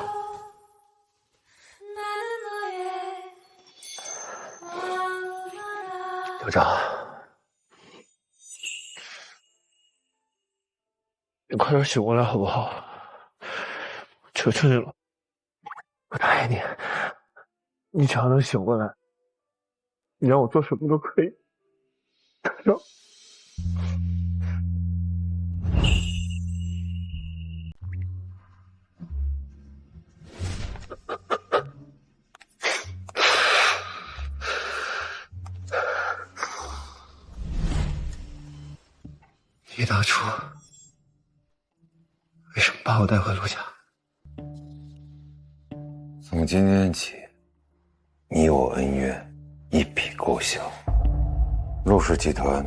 刘长，你快点醒过来好不好？求求你了，我答应你，你只要能醒过来，你让我做什么都可以。让你当初为什么把我带回陆家？从今天起，你我恩怨一笔勾销，陆氏集团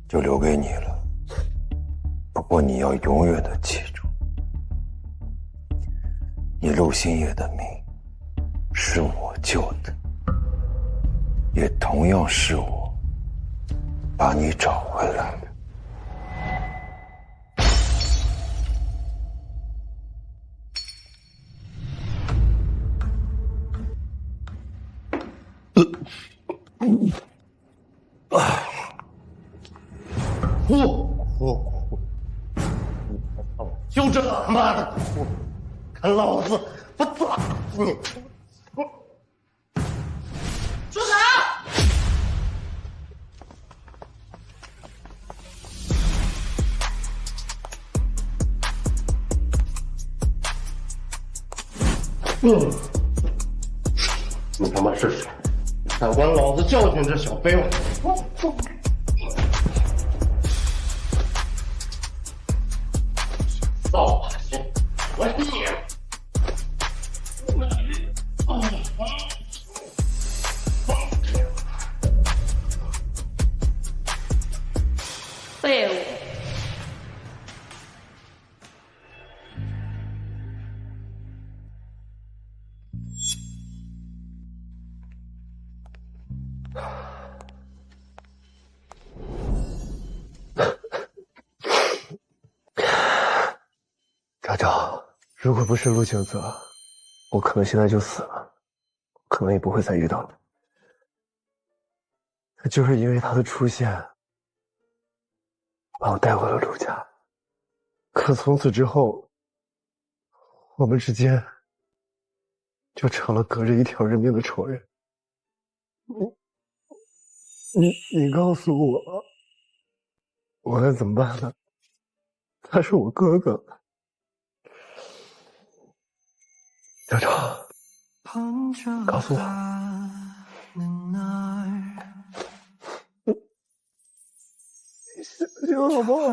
就留给你了。不过你要永远的记住，你陆星野的命是我救的，也同样是我把你找回来的。就这他妈的，看老子不打死你！住手！你他妈是谁？敢管老子教训这小废物！造化心，我你！废物！昭昭，如果不是陆景泽，我可能现在就死了，可能也不会再遇到你。可就是因为他的出现，把我带回了陆家。可从此之后，我们之间就成了隔着一条人命的仇人。你告诉我，我该怎么办呢？他是我哥哥。昭昭，告诉我，你醒醒好不好？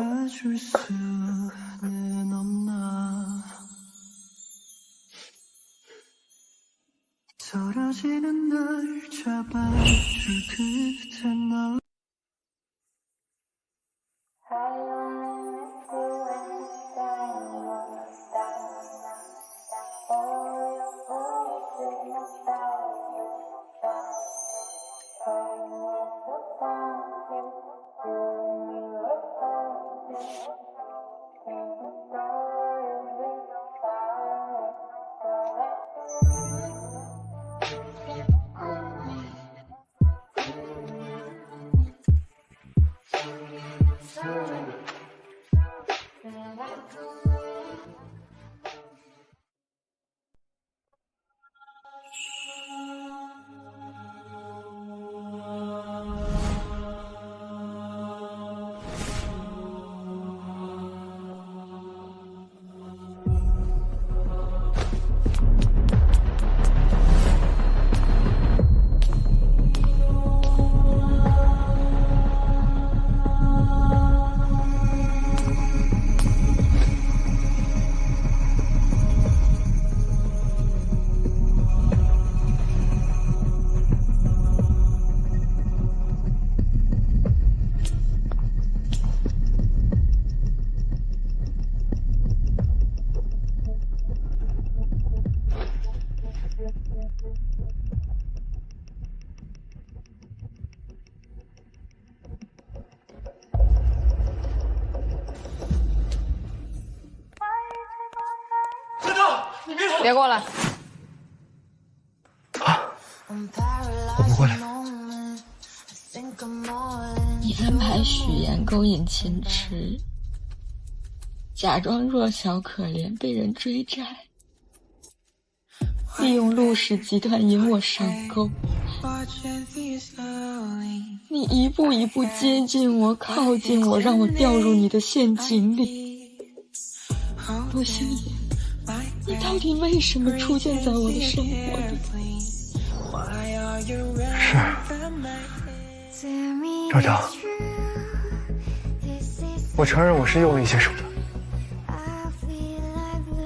别过来！我不过来。你安排许岩勾引秦池，假装弱小可怜被人追债，利用陆氏集团引我上钩。你一步一步接近我，靠近我，让我掉入你的陷阱里。陆星野，你到底为什么出现在我的生活里？是，昭昭，我承认我是用了一些手段，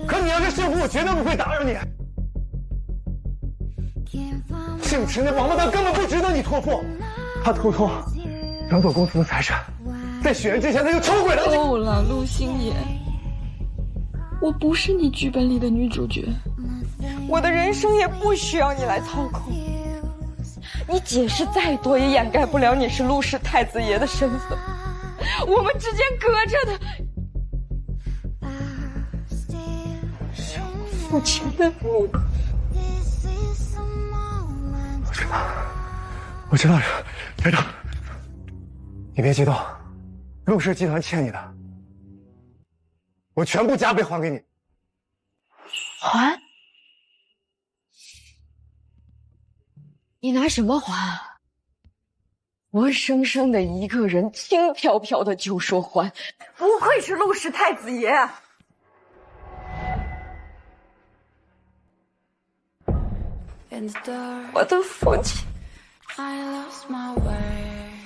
可你要是幸福，我绝对不会打扰你。姓池那王八蛋根本不值得你托付，他偷偷抢走公司的财产，在许愿之前他就出轨了。够了，陆星野，我不是你剧本里的女主角，我的人生也不需要你来操控。你解释再多也掩盖不了你是陆氏太子爷的身份。我们之间隔着的是我父亲的命。我知道，台长，你别激动，陆氏集团欠你的，我全部加倍还给你。还？你拿什么还？活生生的一个人，轻飘飘的就说还，不愧是陆氏太子爷。我的父亲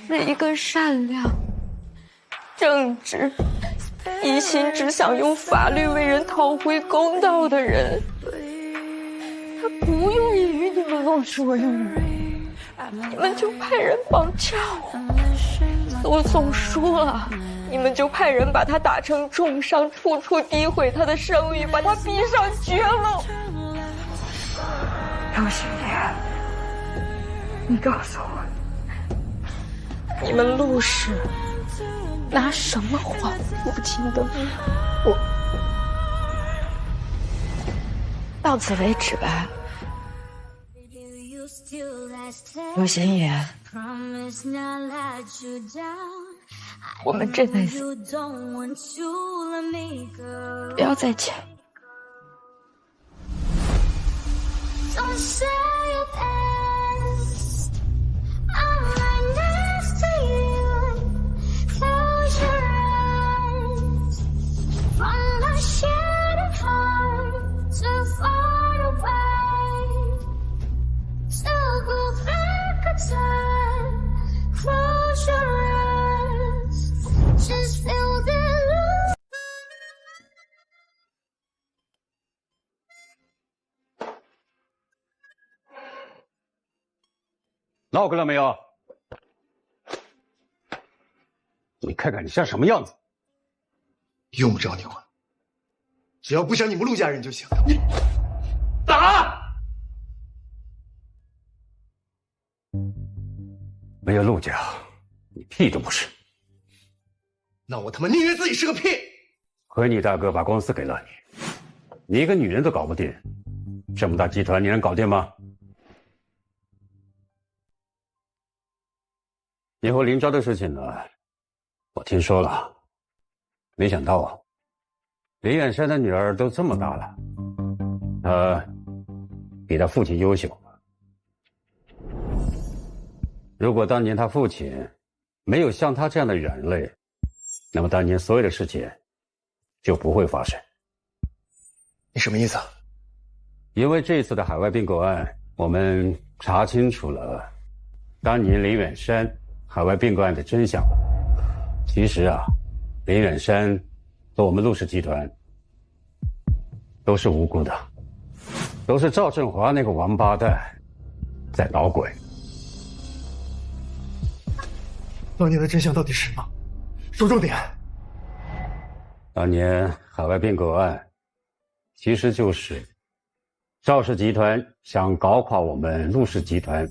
是一个善良、正直、一心只想用法律为人讨回公道的人。他不愿意与你们陆氏为侣，你们就派人绑架我。诉讼输了，你们就派人把他打成重伤，处处诋毁他的声誉，把他逼上绝路。陆星爷，你告诉我，你们陆氏拿什么还父亲的命？到此为止吧，陆星爷，我们这辈子不要再见。Don't say your best. I'm right next to you. Close your eyes. From my shattered heart so far away. So go back in time. Close your eyes. Just feel the love.闹过了没有？你看看你像什么样子？用不着你管，只要不想你们陆家人就行。你打！没有陆家，你屁都不是。那我他妈宁愿自己是个屁。亏你大哥把公司给了你，你一个女人都搞不定，这么大集团你能搞定吗？你和林昭的事情呢，我听说了，没想到啊，林远山的女儿都这么大了，她比他父亲优秀。如果当年他父亲没有像他这样的软肋，那么当年所有的事情就不会发生。你什么意思啊？因为这次的海外并购案，我们查清楚了当年林远山海外并购案的真相。其实啊，林远山和我们陆氏集团都是无辜的，都是赵振华那个王八蛋在捣鬼。当年的真相到底是什么？说重点。当年海外并购案其实就是赵氏集团想搞垮我们陆氏集团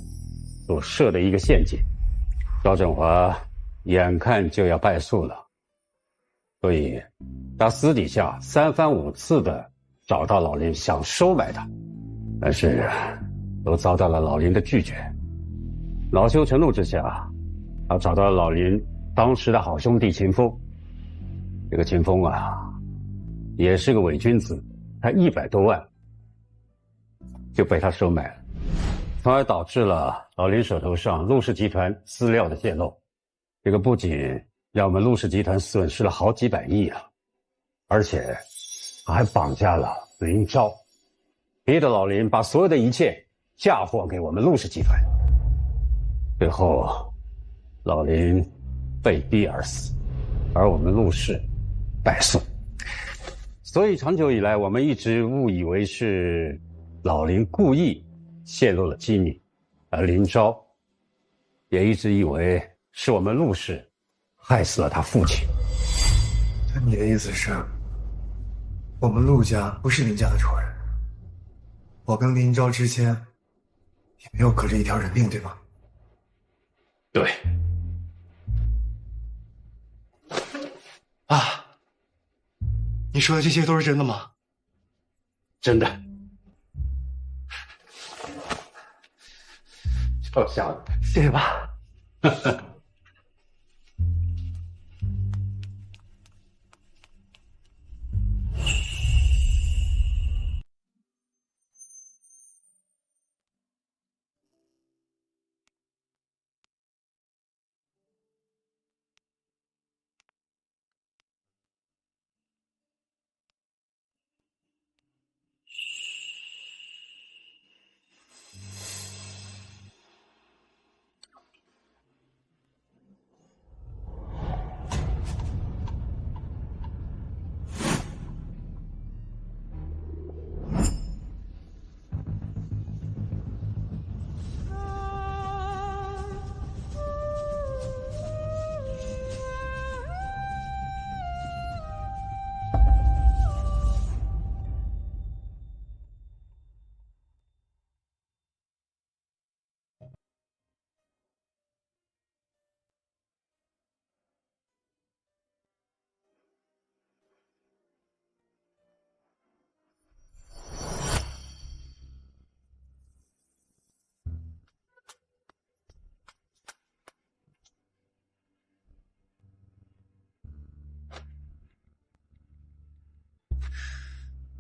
所设的一个陷阱。赵振华眼看就要败诉了，所以他私底下3番5次的找到老林想收买他，但是都遭到了老林的拒绝。恼羞成怒之下，他找到了老林当时的好兄弟秦风。这个秦风啊，也是个伪君子，他100多万就被他收买了，从而导致了老林手头上陆氏集团资料的泄露。这个不仅让我们陆氏集团损失了好几百亿啊，而且他还绑架了林昭，逼得老林把所有的一切嫁祸给我们陆氏集团。最后老林被逼而死。而我们陆氏败诉。所以长久以来，我们一直误以为是老林故意泄露了机密，而林昭也一直以为是我们陆氏害死了他父亲。那你的意思是，我们陆家不是林家的仇人？我跟林昭之间也没有隔着一条人命，对吗？对。啊，你说的这些都是真的吗？真的。臭小子，谢谢爸。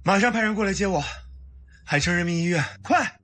马上派人过来接我，海城人民医院，快！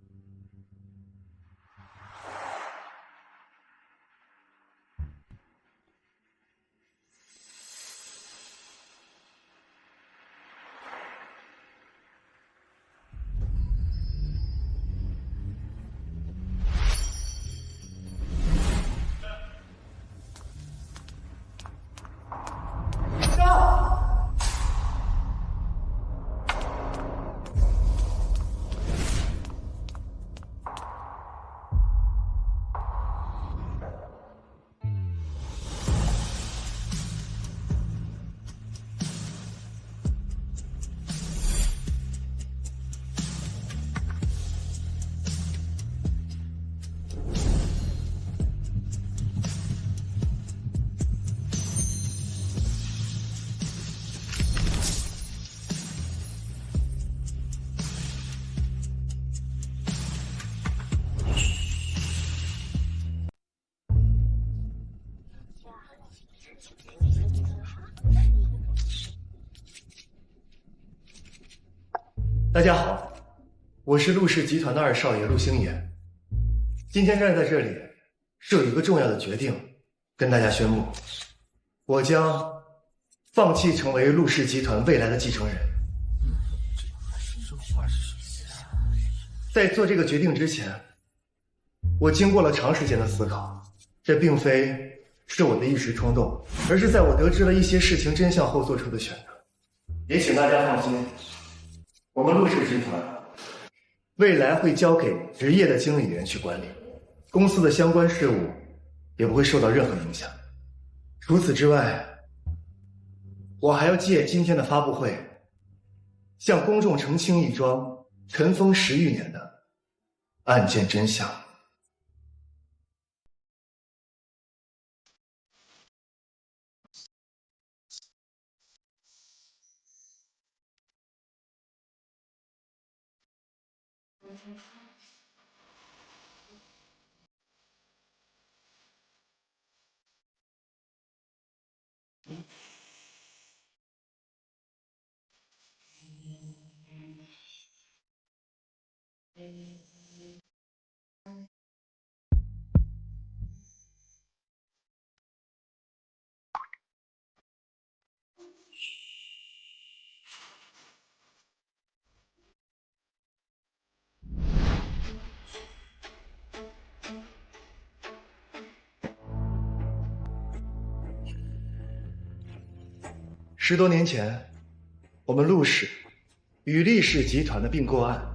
大家好，我是陆氏集团的二少爷陆星爷。今天站在这里，是有一个重要的决定跟大家宣布，我将放弃成为陆氏集团未来的继承人。在做这个决定之前，我经过了长时间的思考，这并非是我的一时冲动，而是在我得知了一些事情真相后做出的选择。也请大家放心，我们陆氏集团未来会交给职业的经理人去管理，公司的相关事务也不会受到任何影响。除此之外，我还要借今天的发布会，向公众澄清一桩尘封10余年的案件真相。10多年前，我们陆氏与厉氏集团的并购案，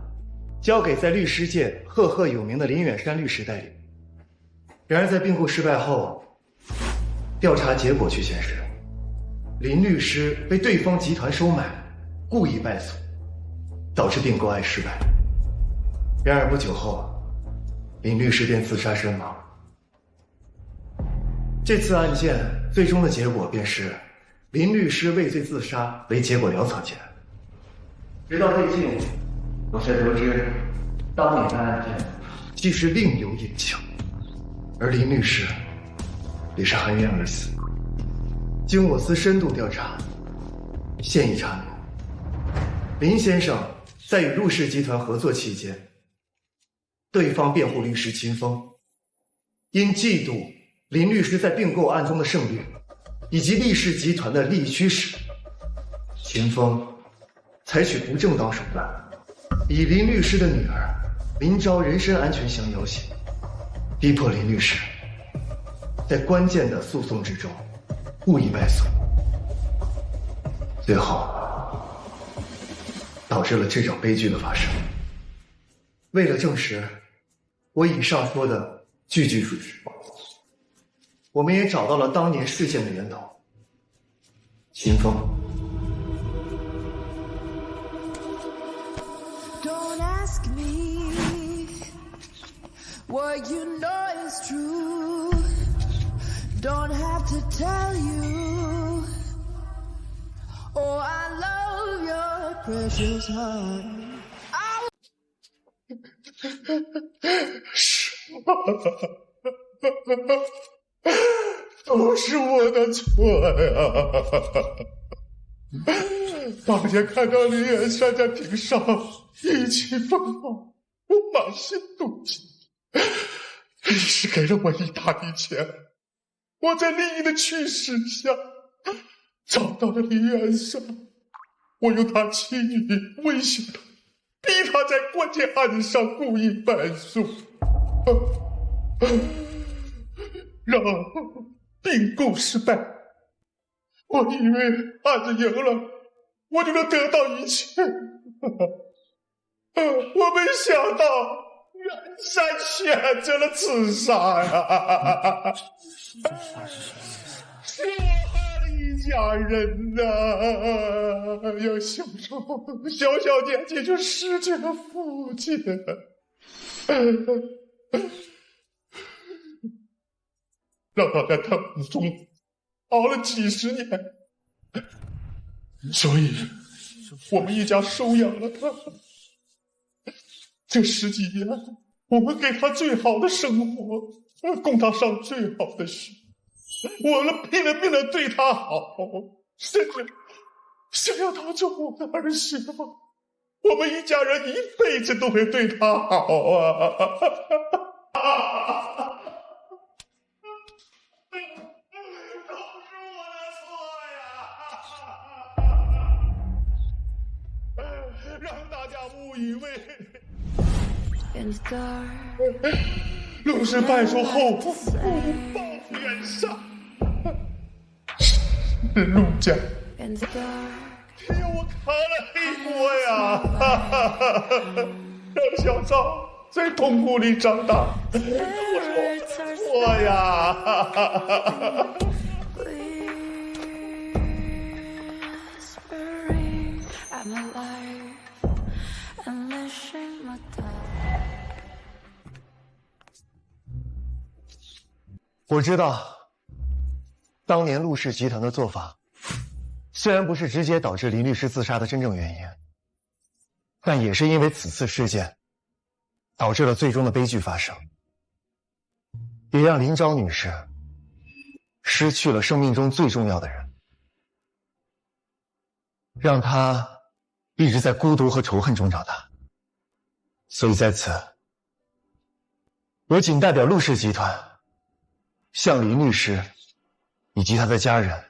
交给在律师界赫赫有名的林远山律师代理。然而在并购失败后，调查结果却显示，林律师被对方集团收买，故意败诉，导致并购案失败。然而不久后，林律师便自杀身亡。这次案件最终的结果便是林律师畏罪自杀为结果潦草结案。直到最近，我才得知，当年的案件其实另有隐情，而林律师也是含冤而死。经我司深度调查，现已查明，林先生在与陆氏集团合作期间，对方辩护律师秦风因嫉妒林律师在并购案中的胜率，以及厉氏集团的利益驱使，秦风采取不正当手段，以林律师的女儿林昭人身安全相要挟，逼迫林律师在关键的诉讼之中故意败诉，最后导致了这种悲剧的发生。为了证实我以上说的句句属实，我们也找到了当年事件的源头——秦风。Don't ask me what you know is true. Don't have to tell you. Oh, I love your precious heart. 都是我的错呀！当年看到林远山在庭上意气风发，我满心妒忌。律师给了我一大笔钱，我在利益的驱使下找到了林远山，我用他妻女威胁他，逼他在关键案上故意败诉，让并购失败。我以为案子赢了，我就能得到一切。我没想到远山选择了自杀呀！是我害了一家人呐！要小小年纪就失去了父亲。让他在痛苦中熬了几十年，所以我们一家收养了他。这10几年，我们给他最好的生活，供他上最好的学，我们拼了命的对他好，甚至想要他做我的儿媳妇。我们一家人一辈子都会对他好啊！让大家误以为陆氏败诉后报复远山，是陆家替我扛了黑锅呀！让小赵在痛苦里长大，都是我的错呀！我知道，当年陆氏集团的做法，虽然不是直接导致林律师自杀的真正原因，但也是因为此次事件，导致了最终的悲剧发生，也让林昭女士失去了生命中最重要的人，让她一直在孤独和仇恨中长大。所以在此，我仅代表陆氏集团，向林律师以及他的家人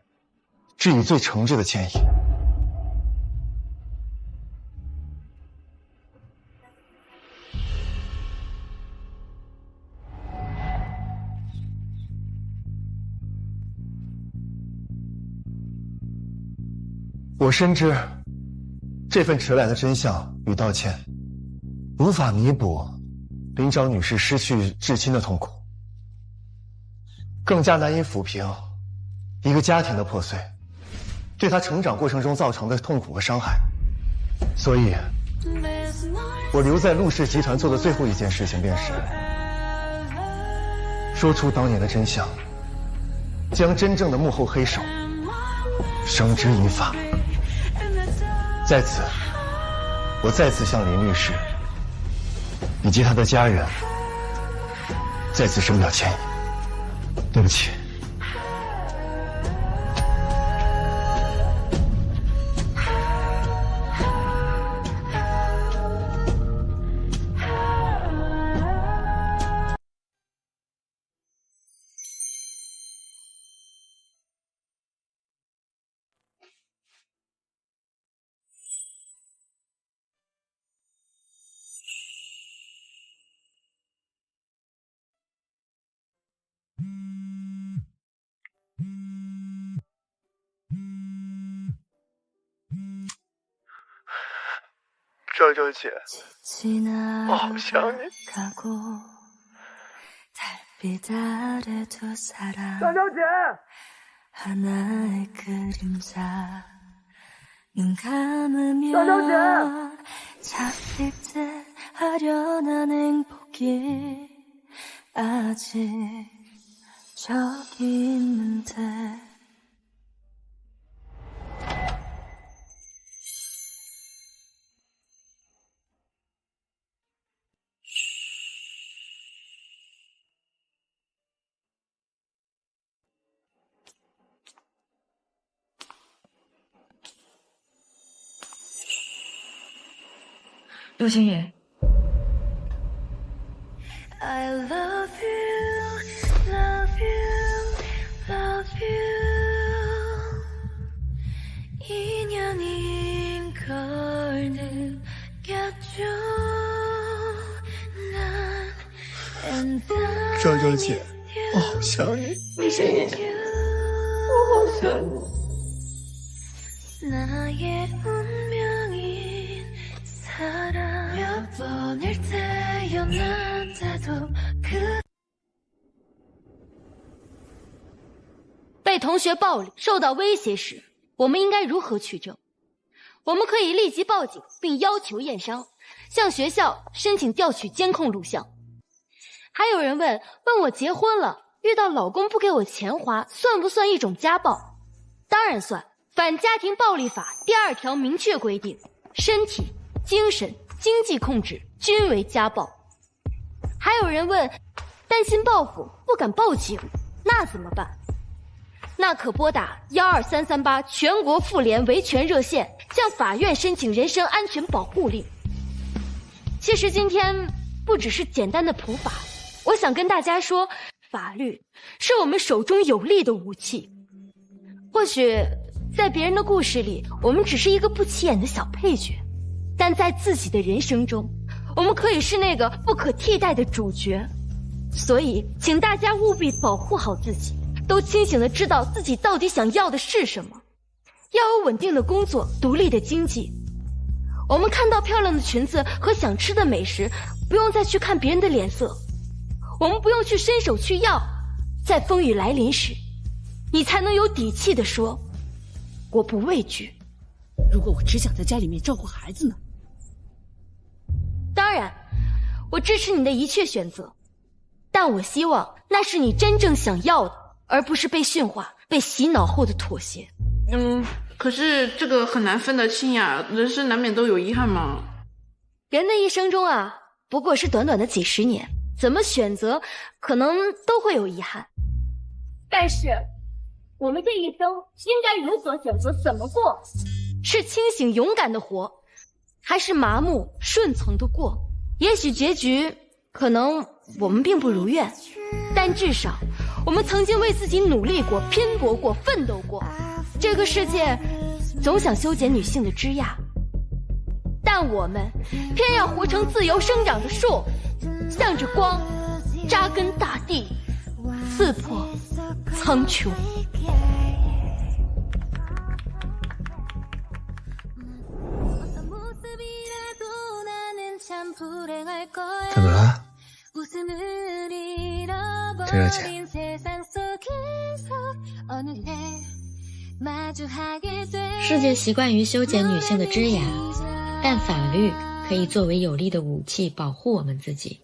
致以最诚挚的歉意。我深知这份迟来的真相与道歉，无法弥补林昭女士失去至亲的痛苦，更加难以抚平一个家庭的破碎对她成长过程中造成的痛苦和伤害。所以，我留在陆氏集团做的最后一件事情便是说出当年的真相，将真正的幕后黑手绳之以法。在此，我再次向林律师以及他的家人再次深表歉意，对不起。昭昭姐，我好想你。昭昭姐，昭昭姐。陆星野， I love you, love you, love you. 인연인 걸 느꼈죠. 난 昭昭姐，我好想你。陆星野，我好想你。 나의 운명인 사람 몇 번을 태어난다도 그 被同学暴力受到威胁时，我们应该如何取证？我们可以立即报警并要求验伤，向学校申请调取监控录像。还有人问我结婚了，遇到老公不给我钱花，算不算一种家暴？当然算。反家庭暴力法第2条明确规定，身体、精神、经济控制均为家暴。还有人问，担心报复不敢报警，那怎么办？那可拨打12338全国妇联维权热线，向法院申请人身安全保护令。其实今天不只是简单的普法，我想跟大家说，法律是我们手中有力的武器。或许在别人的故事里，我们只是一个不起眼的小配角，但在自己的人生中，我们可以是那个不可替代的主角。所以，请大家务必保护好自己，都清醒地知道自己到底想要的是什么。要有稳定的工作，独立的经济。我们看到漂亮的裙子和想吃的美食，不用再去看别人的脸色，我们不用去伸手去要，在风雨来临时，你才能有底气地说，我不畏惧。如果我只想在家里面照顾孩子呢？当然，我支持你的一切选择，但我希望那是你真正想要的，而不是被驯化、被洗脑后的妥协。可是这个很难分得清呀，人生难免都有遗憾嘛。人的一生中啊，不过是短短的几十年，怎么选择，可能都会有遗憾。但是我们这一生应该有所选择，怎么过？是清醒勇敢的活，还是麻木顺从的过？也许结局可能我们并不如愿，但至少我们曾经为自己努力过、拼搏过、奋斗过。这个世界总想修剪女性的枝桠，但我们偏要活成自由生长的树，向着光扎根大地，刺破苍穹。周小姐，世界习惯于修剪女性的枝芽，但法律可以作为有力的武器保护我们自己。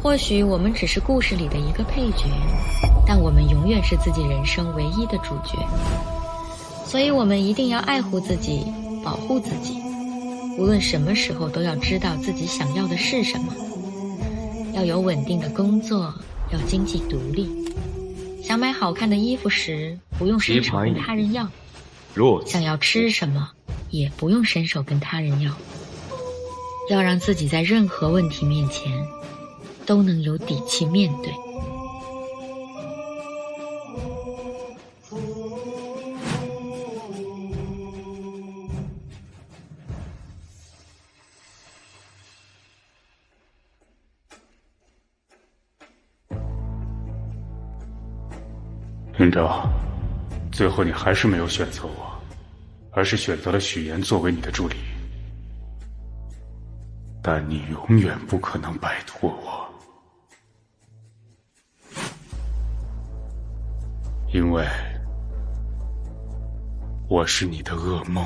或许我们只是故事里的一个配角，但我们永远是自己人生唯一的主角。所以我们一定要爱护自己，保护自己，无论什么时候都要知道自己想要的是什么。要有稳定的工作，要经济独立。想买好看的衣服时，不用伸手跟他人要；想要吃什么，也不用伸手跟他人要。要让自己在任何问题面前都能有底气面对。林昭，最后你还是没有选择我，而是选择了许岩作为你的助理。但你永远不可能摆脱我，因为我是你的噩梦。